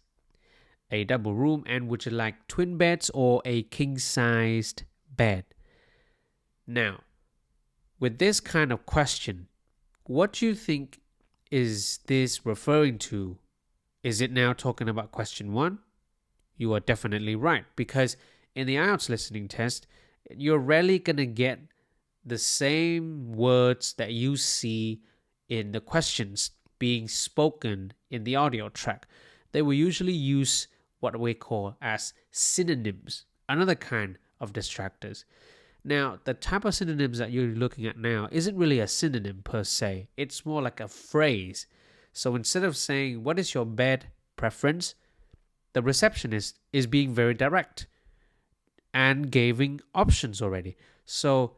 "A double room. And would you like twin beds or a king-sized bed?" Now, with this kind of question, what do you think is this referring to? Is it now talking about question 1? You are definitely right, because in the IELTS listening test, you're rarely going to get the same words that you see in the questions being spoken in the audio track. They will usually use what we call as synonyms, another kind of distractors. Now, the type of synonyms that you're looking at now isn't really a synonym per se. It's more like a phrase. So instead of saying, "What is your bed preference?" the receptionist is being very direct and giving options already. So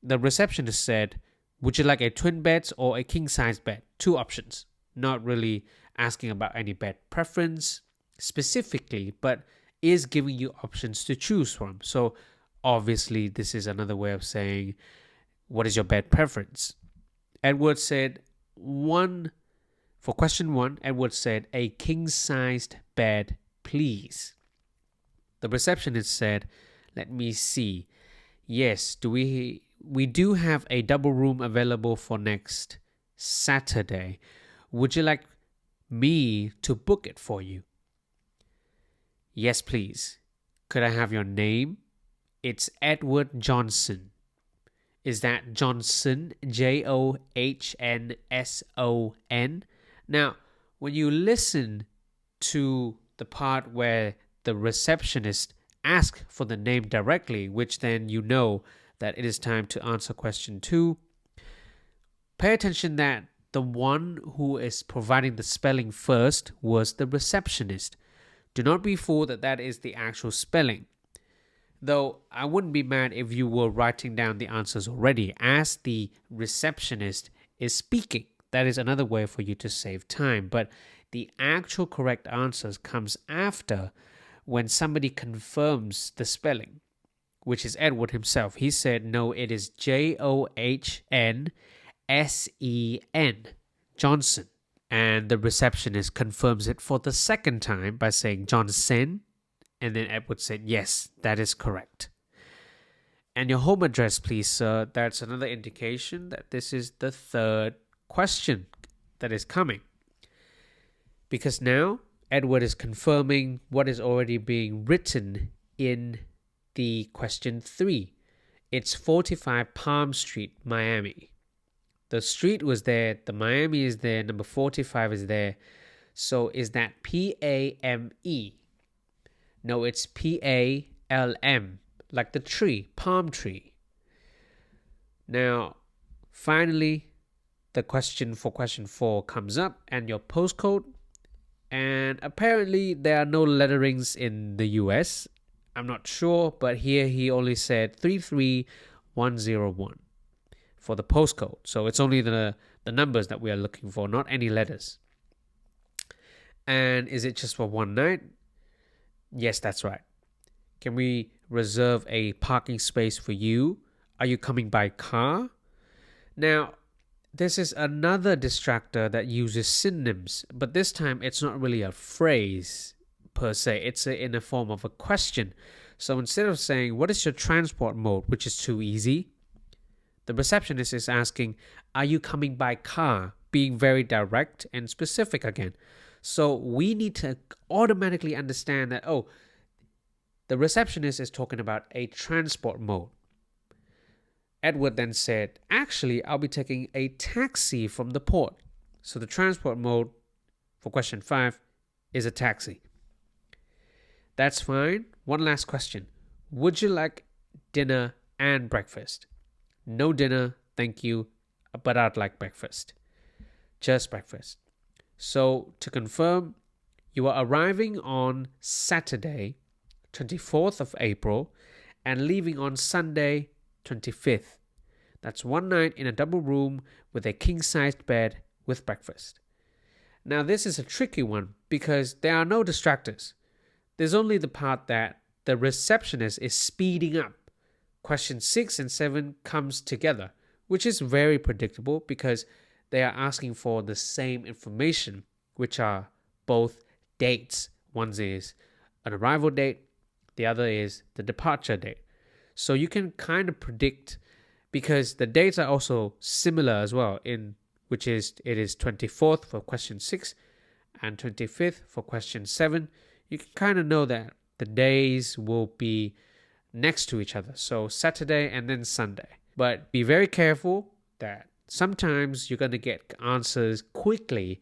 the receptionist said, "Would you like a twin bed or a king-size bed?" 2 options. Not really asking about any bed preference specifically, but is giving you options to choose from. So obviously this is another way of saying, what is your bed preference? Edward said for question 1, Edward said a king-sized bed, please. The receptionist said, let me see. Yes, we do have a double room available for next Saturday. Would you like me to book it for you? Yes, please. Could I have your name? It's Edward Johnson. Is that Johnson? Johnsson? Now, when you listen to the part where the receptionist asks for the name directly, which then you know that it is time to answer question 2, pay attention that the one who is providing the spelling first was the receptionist. Do not be fooled that that is the actual spelling. Though I wouldn't be mad if you were writing down the answers already as the receptionist is speaking. That is another way for you to save time. But the actual correct answers comes after when somebody confirms the spelling, which is Edward himself. He said, no, it is Johnssen, Johnson. And the receptionist confirms it for the second time by saying Johnson. And then Edward said, yes, that is correct. And your home address, please, sir. That's another indication that this is the third question that is coming. Because now Edward is confirming what is already being written in the question 3. It's 45 Palm Street, Miami. The street was there, the Miami is there, number 45 is there. So is that P-A-M-E? No, it's P-A-L-M, like the tree, palm tree. Now, finally, the question for question 4 comes up and your postcode. And apparently there are no letterings in the US. I'm not sure, but here he only said 33101 for the postcode. So it's only the numbers that we are looking for, not any letters. And is it just for one night? Yes, that's right. Can we reserve a parking space for you? Are you coming by car? Now, this is another distractor that uses synonyms, but this time it's not really a phrase per se. It's in the form of a question. So instead of saying, what is your transport mode, which is too easy, the receptionist is asking, are you coming by car? Being very direct and specific again. So we need to automatically understand that, oh, the receptionist is talking about a transport mode. Edward then said, actually, I'll be taking a taxi from the port. So the transport mode for question 5 is a taxi. That's fine. One last question. Would you like dinner and breakfast? No dinner, thank you, but I'd like breakfast. Just breakfast. So to confirm, you are arriving on Saturday, 24th of April, and leaving on Sunday, 25th. That's one night in a double room with a king-sized bed with breakfast. Now this is a tricky one because there are no distractors. There's only the part that the receptionist is speeding up. Question 6 and 7 comes together, which is very predictable because they are asking for the same information, which are both dates. One is an arrival date, the other is the departure date. So you can kind of predict because the dates are also similar as well, it is 24th for question 6 and 25th for question 7. You can kind of know that the days will be next to each other. So Saturday and then Sunday. But be very careful that sometimes you're going to get answers quickly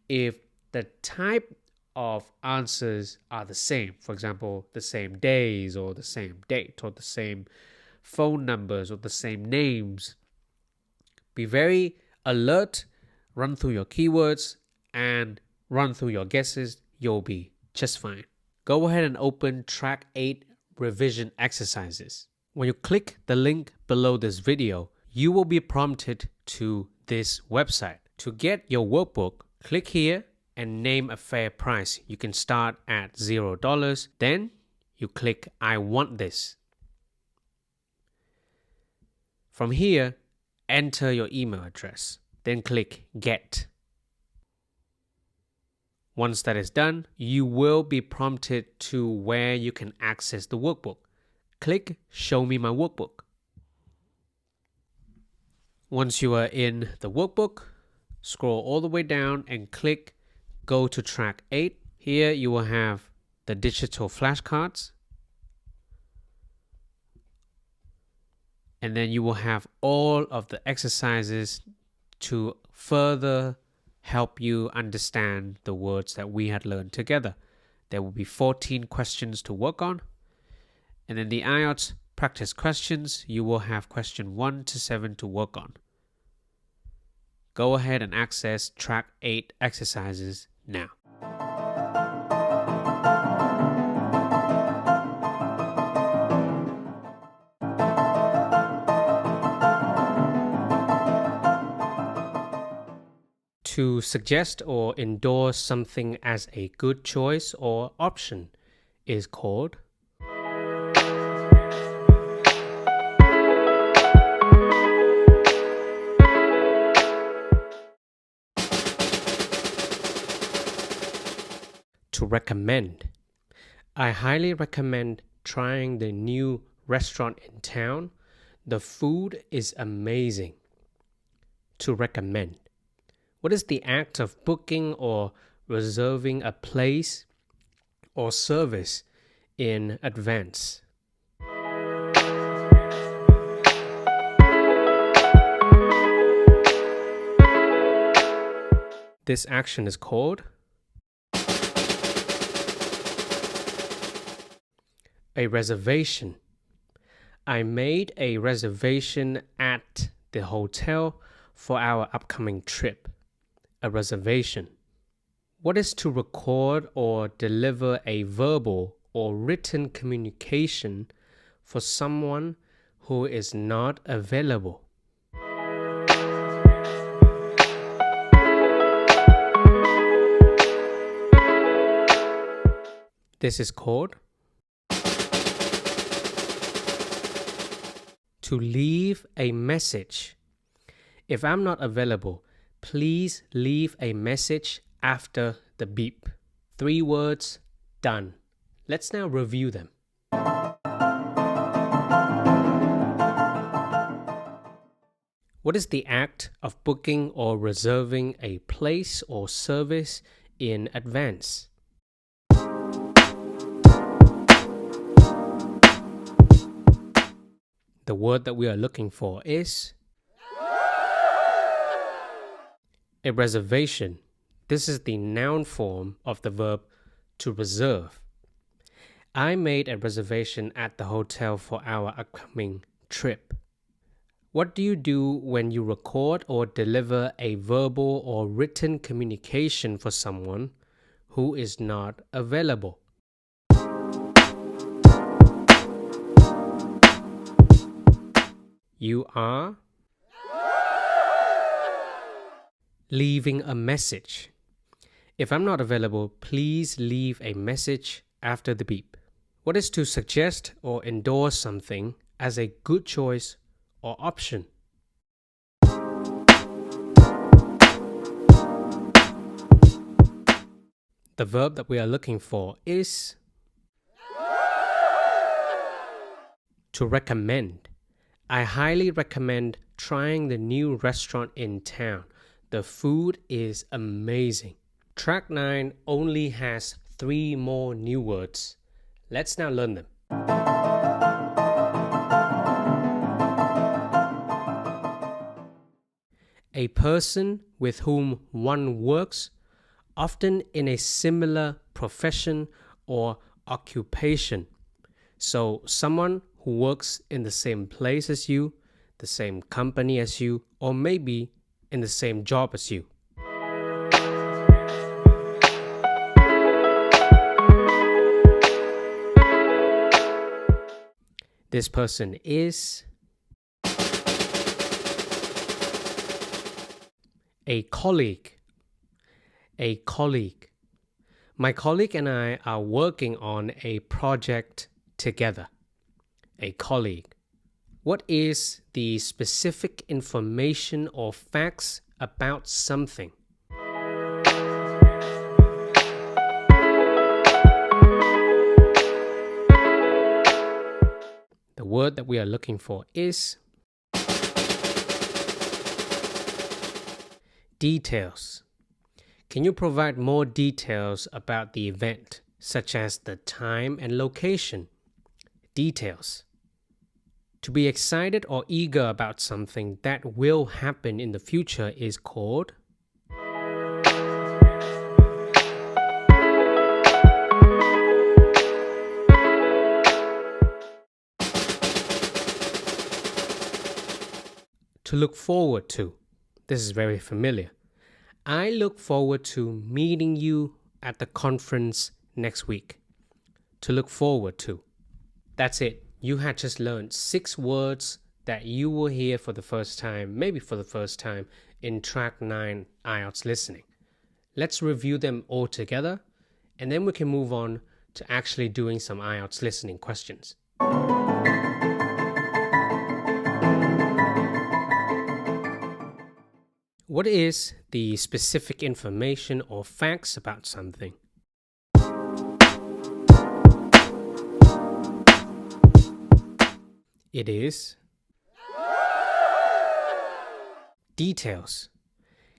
if the type of answers are the same. For example, the same days or the same date or the same phone numbers or the same names. Be very alert, run through your keywords and run through your guesses. You'll be just fine. Go ahead and open track 8 revision exercises. When you click the link below this video, you will be prompted to this website. To get your workbook, click here and name a fair price. You can start at $0. Then you click I want this. From here, enter your email address. Then click get. Once that is done, you will be prompted to where you can access the workbook. Click Show me my workbook. Once you are in the workbook, scroll all the way down and click Go to track 8. Here you will have the digital flashcards. And then you will have all of the exercises to further help you understand the words that we had learned together. There will be 14 questions to work on. And then the IELTS practice questions, you will have question 1 to 7 to work on. Go ahead and access track 8 exercises now. To suggest or endorse something as a good choice or option is called to recommend. I highly recommend trying the new restaurant in town. The food is amazing. To recommend. What is the act of booking or reserving a place or service in advance? This action is called a reservation. I made a reservation at the hotel for our upcoming trip. A reservation. What is to record or deliver a verbal or written communication for someone who is not available? This is called to leave a message. If I'm not available, please leave a message after the beep. 3 words, done. Let's now review them. What is the act of booking or reserving a place or service in advance? The word that we are looking for is a reservation. This is the noun form of the verb to reserve. I made a reservation at the hotel for our upcoming trip. What do you do when you record or deliver a verbal or written communication for someone who is not available? You are leaving a message. If I'm not available, please leave a message after the beep. What is to suggest or endorse something as a good choice or option? The verb that we are looking for is to recommend. I highly recommend trying the new restaurant in town. The food is amazing. Track 9 only has 3 more new words. Let's now learn them. A person with whom one works, often in a similar profession or occupation. So someone who works in the same place as you, the same company as you, or maybe in the same job as you. This person is a colleague. A colleague. My colleague and I are working on a project together. A colleague. What is the specific information or facts about something? word that we are looking for is details. Can you provide more details about the event, such as the time and location? Details. To be excited or eager about something that will happen in the future is called to look forward to. This is very familiar. I look forward to meeting you at the conference next week. To look forward to. That's it. You had just learned 6 words that you will hear for the first time, maybe for the first time, in Track 9 IELTS Listening. Let's review them all together, and then we can move on to actually doing some IELTS listening questions. What is the specific information or facts about something? It is details.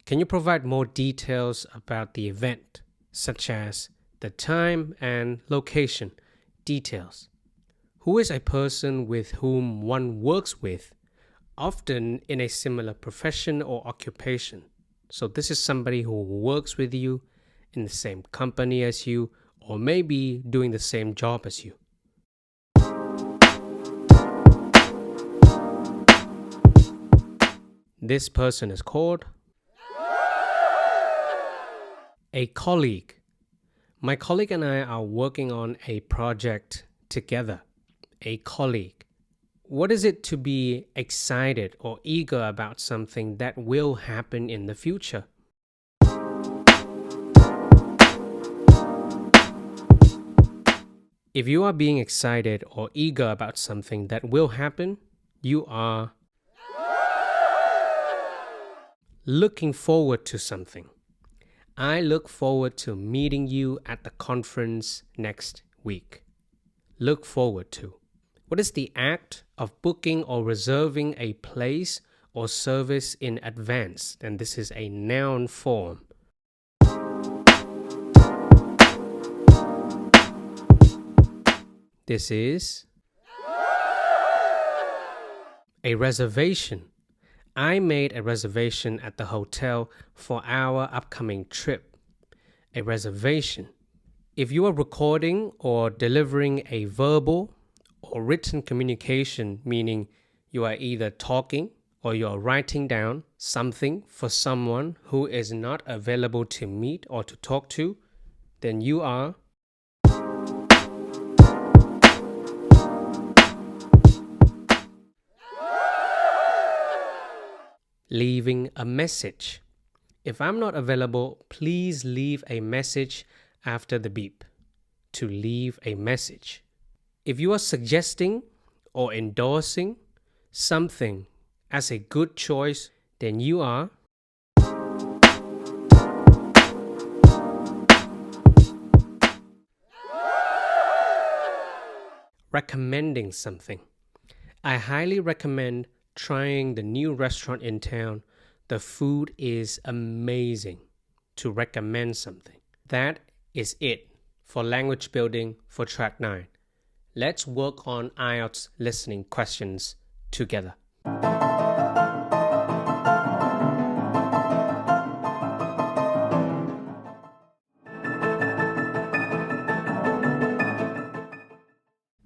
Can you provide more details about the event, such as the time and location? Details. Who is a person with whom one works with, often in a similar profession or occupation? So this is somebody who works with you in the same company as you, or maybe doing the same job as you. This person is called a colleague. My colleague and I are working on a project together. A colleague. What is it to be excited or eager about something that will happen in the future? If you are being excited or eager about something that will happen, you are looking forward to something. I look forward to meeting you at the conference next week. Look forward to. What is the act of booking or reserving a place or service in advance? And this is a noun form. This is a reservation. I made a reservation at the hotel for our upcoming trip. A reservation. If you are recording or delivering a verbal or written communication, meaning you are either talking or you are writing down something for someone who is not available to meet or to talk to, then you are leaving a message. If I'm not available, please leave a message after the beep. To leave a message. If you are suggesting or endorsing something as a good choice, then you are recommending something. I highly recommend trying the new restaurant in town. The food is amazing. To recommend something. That is it for language building for Track 9. Let's work on IELTS listening questions together.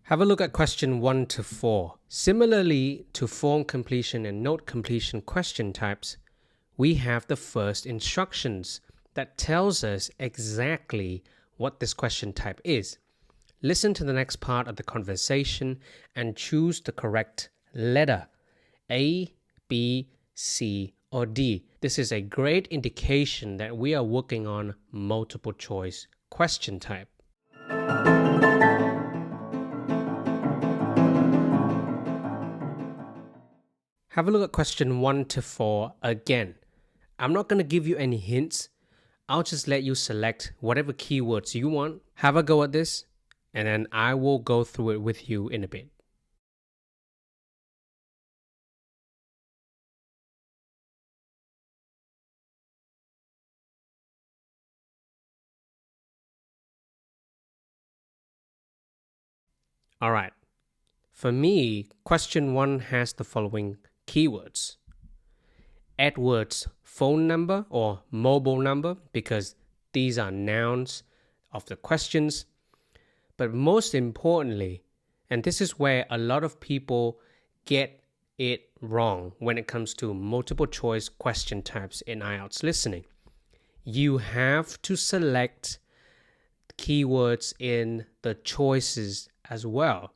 Have a look at question 1 to 4. Similarly to form completion and note completion question types, we have the first instructions that tells us exactly what this question type is. Listen to the next part of the conversation and choose the correct letter, A, B, C, or D. This is a great indication that we are working on multiple choice question type. Have a look at question 1 to 4 again. I'm not going to give you any hints. I'll just let you select whatever keywords you want. Have a go at this, and then I will go through it with you in a bit. All right. For me, question 1 has the following keywords. Edward's phone number or mobile number, because these are nouns of the questions. But most importantly, and this is where a lot of people get it wrong when it comes to multiple choice question types in IELTS listening, you have to select keywords in the choices as well.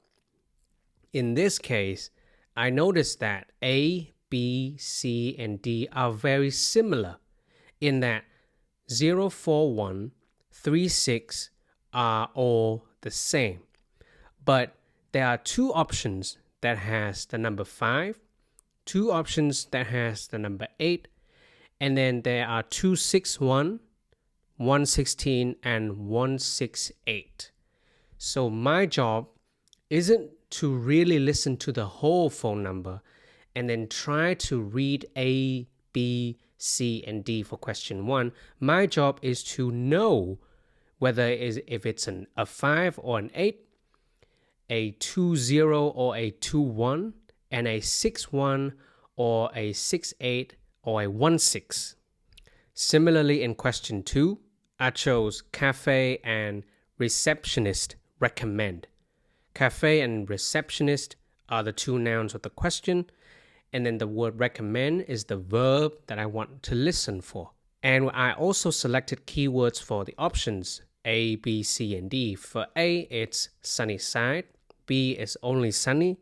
In this case, I noticed that A, B, C, and D are very similar in that 041, 36 are all the same. But there are 2 options that has the number 5, 2 options that has the number 8, and then there are 261, 116, and 168. So my job isn't to really listen to the whole phone number and then try to read A, B, C, and D for question 1. My job is to know whether if it's a 5 or an 8, a 20 or a 21, and a 61 or a 68 or a 16. Similarly, in question 2, I chose cafe and receptionist recommend. Cafe and receptionist are the 2 nouns of the question, and then the word recommend is the verb that I want to listen for. And I also selected keywords for the options A, B, C, and D. For A, it's sunny side. B is only sunny.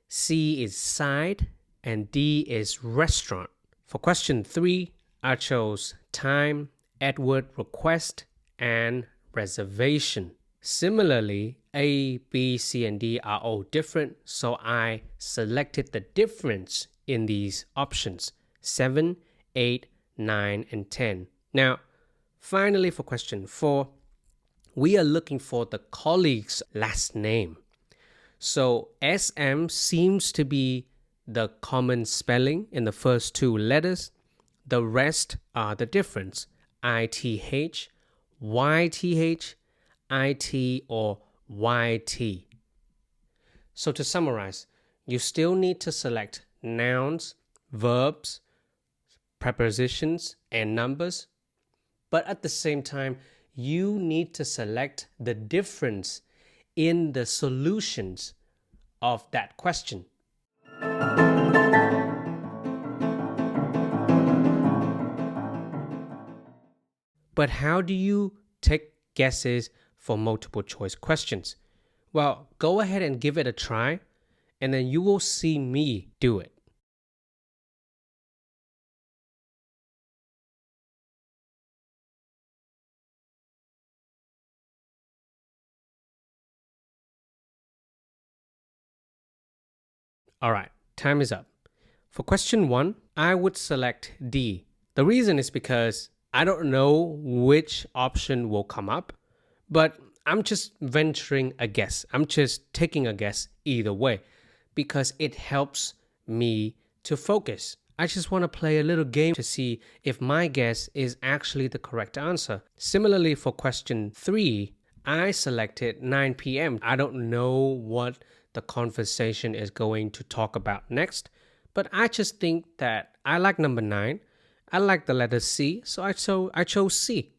C is side. And D is restaurant. For question 3, I chose time, Edward request, and reservation. Similarly, A, B, C, and D are all different, so I selected the difference in these options, 7, 8, 9, and 10. Now, finally for question 4, we are looking for the colleague's last name. So SM seems to be the common spelling in the first 2 letters. The rest are the difference, ITH, YTH, IT, or YT. So to summarize, you still need to select nouns, verbs, prepositions, and numbers. But at the same time, you need to select the difference in the solutions of that question. But how do you take guesses for multiple choice questions? Well, go ahead and give it a try, and then you will see me do it. All right, time is up. For question 1, I would select D. The reason is because I don't know which option will come up, but I'm just venturing a guess. I'm just taking a guess either way because it helps me to focus. I just want to play a little game to see if my guess is actually the correct answer. Similarly, for question 3, I selected 9 p.m. I don't know what the conversation is going to talk about next, but I just think that I like number 9. I like the letter C, so I chose C,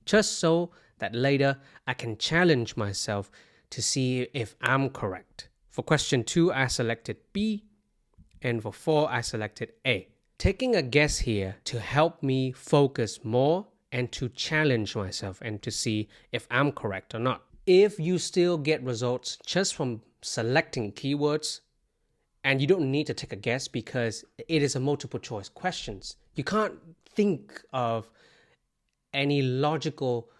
just so that later I can challenge myself to see if I'm correct. For question 2, I selected B, and for 4, I selected A. Taking a guess here to help me focus more and to challenge myself and to see if I'm correct or not. If you still get results just from selecting keywords, and you don't need to take a guess because it is a multiple choice questions, you can't think of any logical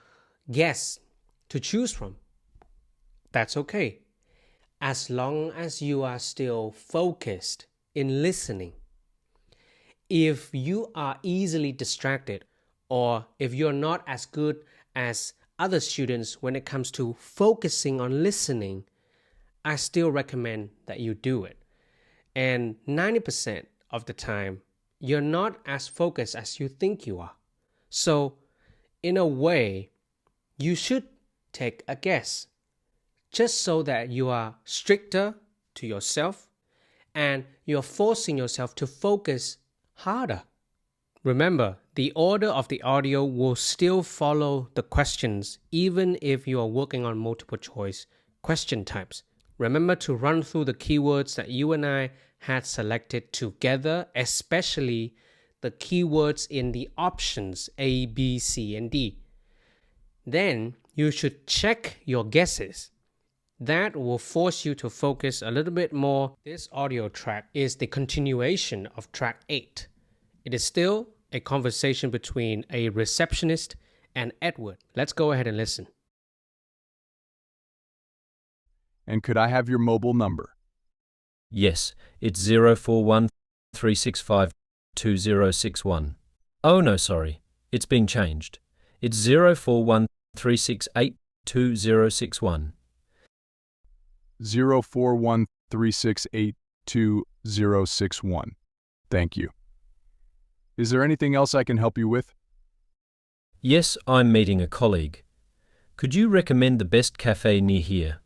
guess to choose from. That's okay. As long as you are still focused in listening. If you are easily distracted, or if you're not as good as other students when it comes to focusing on listening, I still recommend that you do it. And 90% of the time, you're not as focused as you think you are. So, in a way, you should take a guess. just so that you are stricter to yourself and you're forcing yourself to focus harder. Remember, the order of the audio will still follow the questions even if you are working on multiple choice question types. Remember to run through the keywords that you and I had selected together, especially the keywords in the options A, B, C, and D. Then you should check your guesses. That will force you to focus a little bit more. This audio track is the continuation of track 8. It is still a conversation between a receptionist and Edward. Let's go ahead and listen. And could I have your mobile number? Yes, it's 041 365 2061. Oh no, sorry. It's been changed. It's 041 368 2061. 041 368 2061. Thank you. Is there anything else I can help you with? Yes, I'm meeting a colleague. Could you recommend the best cafe near here?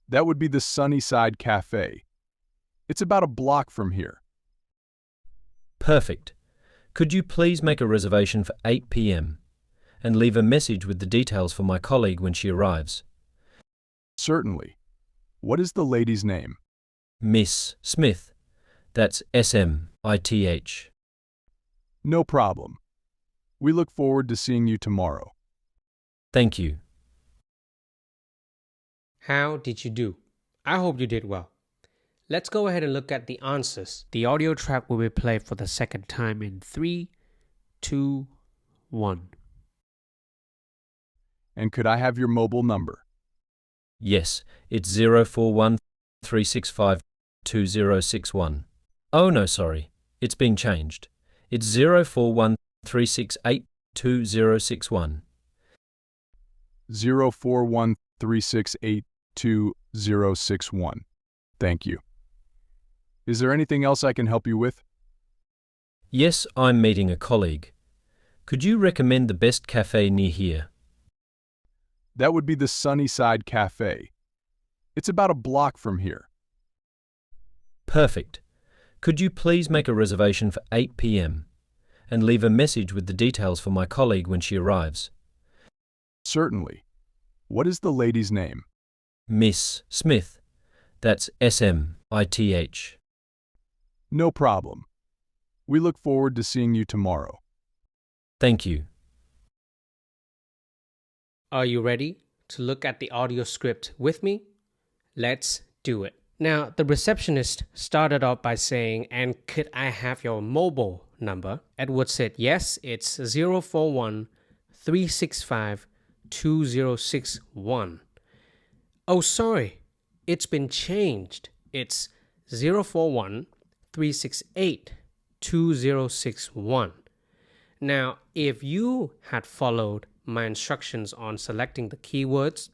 That would be the Sunnyside Cafe. It's about a block from here. Perfect. Could you please make a reservation for 8 p.m. and leave a message with the details for my colleague when she arrives? Certainly. What is the lady's name? Miss Smith. That's S-M-I-T-H. No problem. We look forward to seeing you tomorrow. Thank you. How did you do? I hope you did well. Let's go ahead and look at the answers. The audio track will be played for the second time in 3, 2, 1. And could I have your mobile number? Yes, it's 041 365 2061. Oh no, sorry. It's been changed. It's 041 368 2061. 041 368 2061. Thank you. Is there anything else I can help you with? Yes, I'm meeting a colleague. Could you recommend the best cafe near here? That would be the Sunnyside Cafe. It's about a block from here. Perfect. Could you please make a reservation for 8 p.m. and leave a message with the details for my colleague when she arrives? Certainly. What is the lady's name? Miss Smith. That's S-M-I-T-H. No problem. We look forward to seeing you tomorrow. Thank you. Are you ready to look at the audio script with me? Let's do it. Now, the receptionist started off by saying, and could I have your mobile number? Edward said, yes, it's 041 365 2061. Oh, sorry, it's been changed. It's 041 368 2061. Now, if you had followed my instructions on selecting the keywords,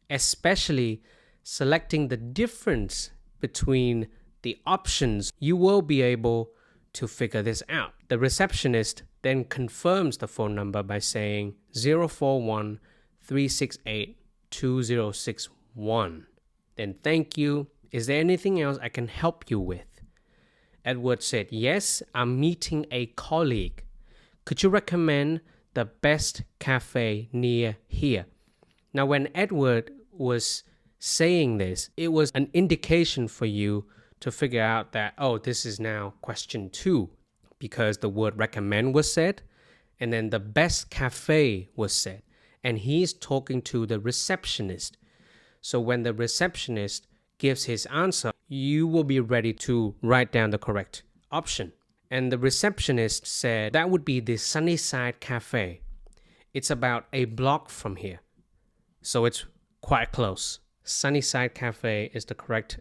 especially selecting the difference between the options, you will be able to figure this out. The receptionist then confirms the phone number by saying 041 368 2061. Then thank you. Is there anything else I can help you with? Edward said, yes, I'm meeting a colleague. Could you recommend the best cafe near here? Now, when Edward was saying this, it was an indication for you to figure out that, oh, this is now question 2, because the word recommend was said, and then the best cafe was said, and he's talking to the receptionist. So when the receptionist gives his answer, you will be ready to write down the correct option. And the receptionist said that would be the Sunnyside Cafe. It's about a block from here, so it's quite close. Sunnyside Cafe is the correct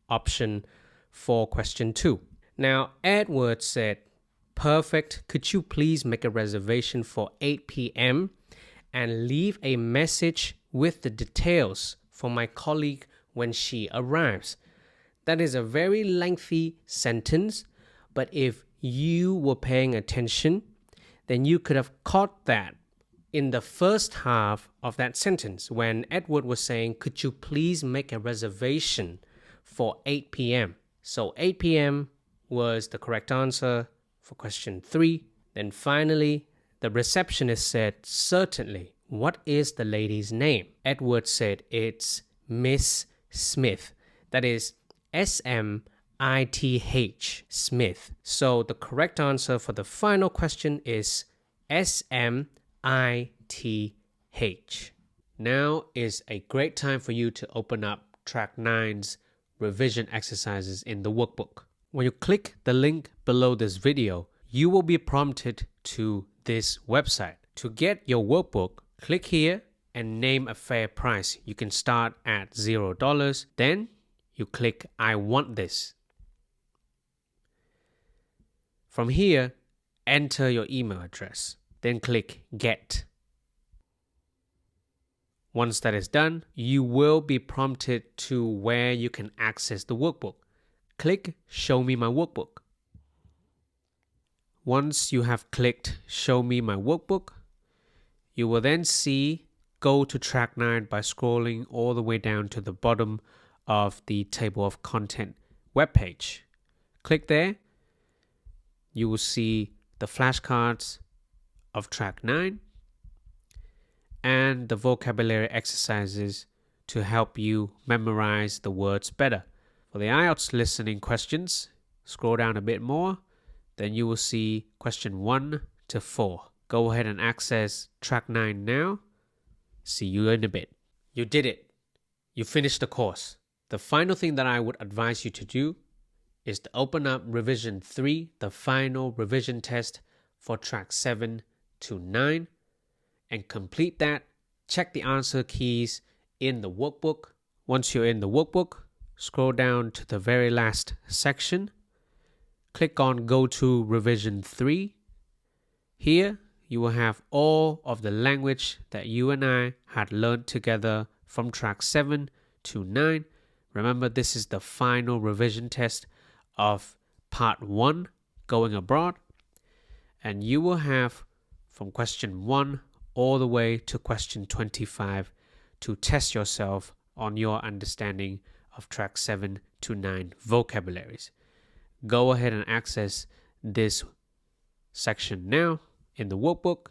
option for question 2. Now, Edward said, perfect. Could you please make a reservation for 8 p.m. and leave a message with the details for my colleague when she arrives? That is a very lengthy sentence, but if you were paying attention, then you could have caught that in the first half of that sentence when Edward was saying, could you please make a reservation for 8 p.m.? So 8 p.m. was the correct answer for question 3. Then finally, the receptionist said, certainly. What is the lady's name? Edward said, it's Miss Smith. That is Smith, Smith. So the correct answer for the final question is Smith. Now is a great time for you to open up Track 9's revision exercises in the workbook. When you click the link below this video, you will be prompted to this website. To get your workbook, click here and name a fair price. You can start at $0. Then you click I want this. From here, enter your email address. Then click Get. Once that is done, you will be prompted to where you can access the workbook. Click Show me my workbook. Once you have clicked Show me my workbook, you will then see Go to Track 9 by scrolling all the way down to the bottom of the table of content webpage. Click there. You will see the flashcards of Track 9 and the vocabulary exercises to help you memorize the words better. For the IELTS listening questions, scroll down a bit more, then you will see question 1 to 4. Go ahead and access Track 9 now. See you in a bit. You did it. You finished the course. The final thing that I would advise you to do is to open up Revision 3, the final revision test for Track 7 to 9, and complete that. Check the answer keys in the workbook. Once you're in the workbook, scroll down to the very last section. Click on Go to Revision 3. Here, you will have all of the language that you and I had learned together from Track 7 to 9. Remember, this is the final revision test of Part 1, Going Abroad. And you will have from question 1 all the way to question 25 to test yourself on your understanding of Track 7 to 9 vocabularies. Go ahead and access this section now in the workbook.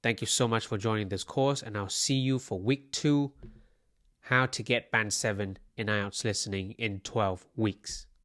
Thank you so much for joining this course, and I'll see you for week 2, how to get Band 7 in IELTS listening in 12 weeks.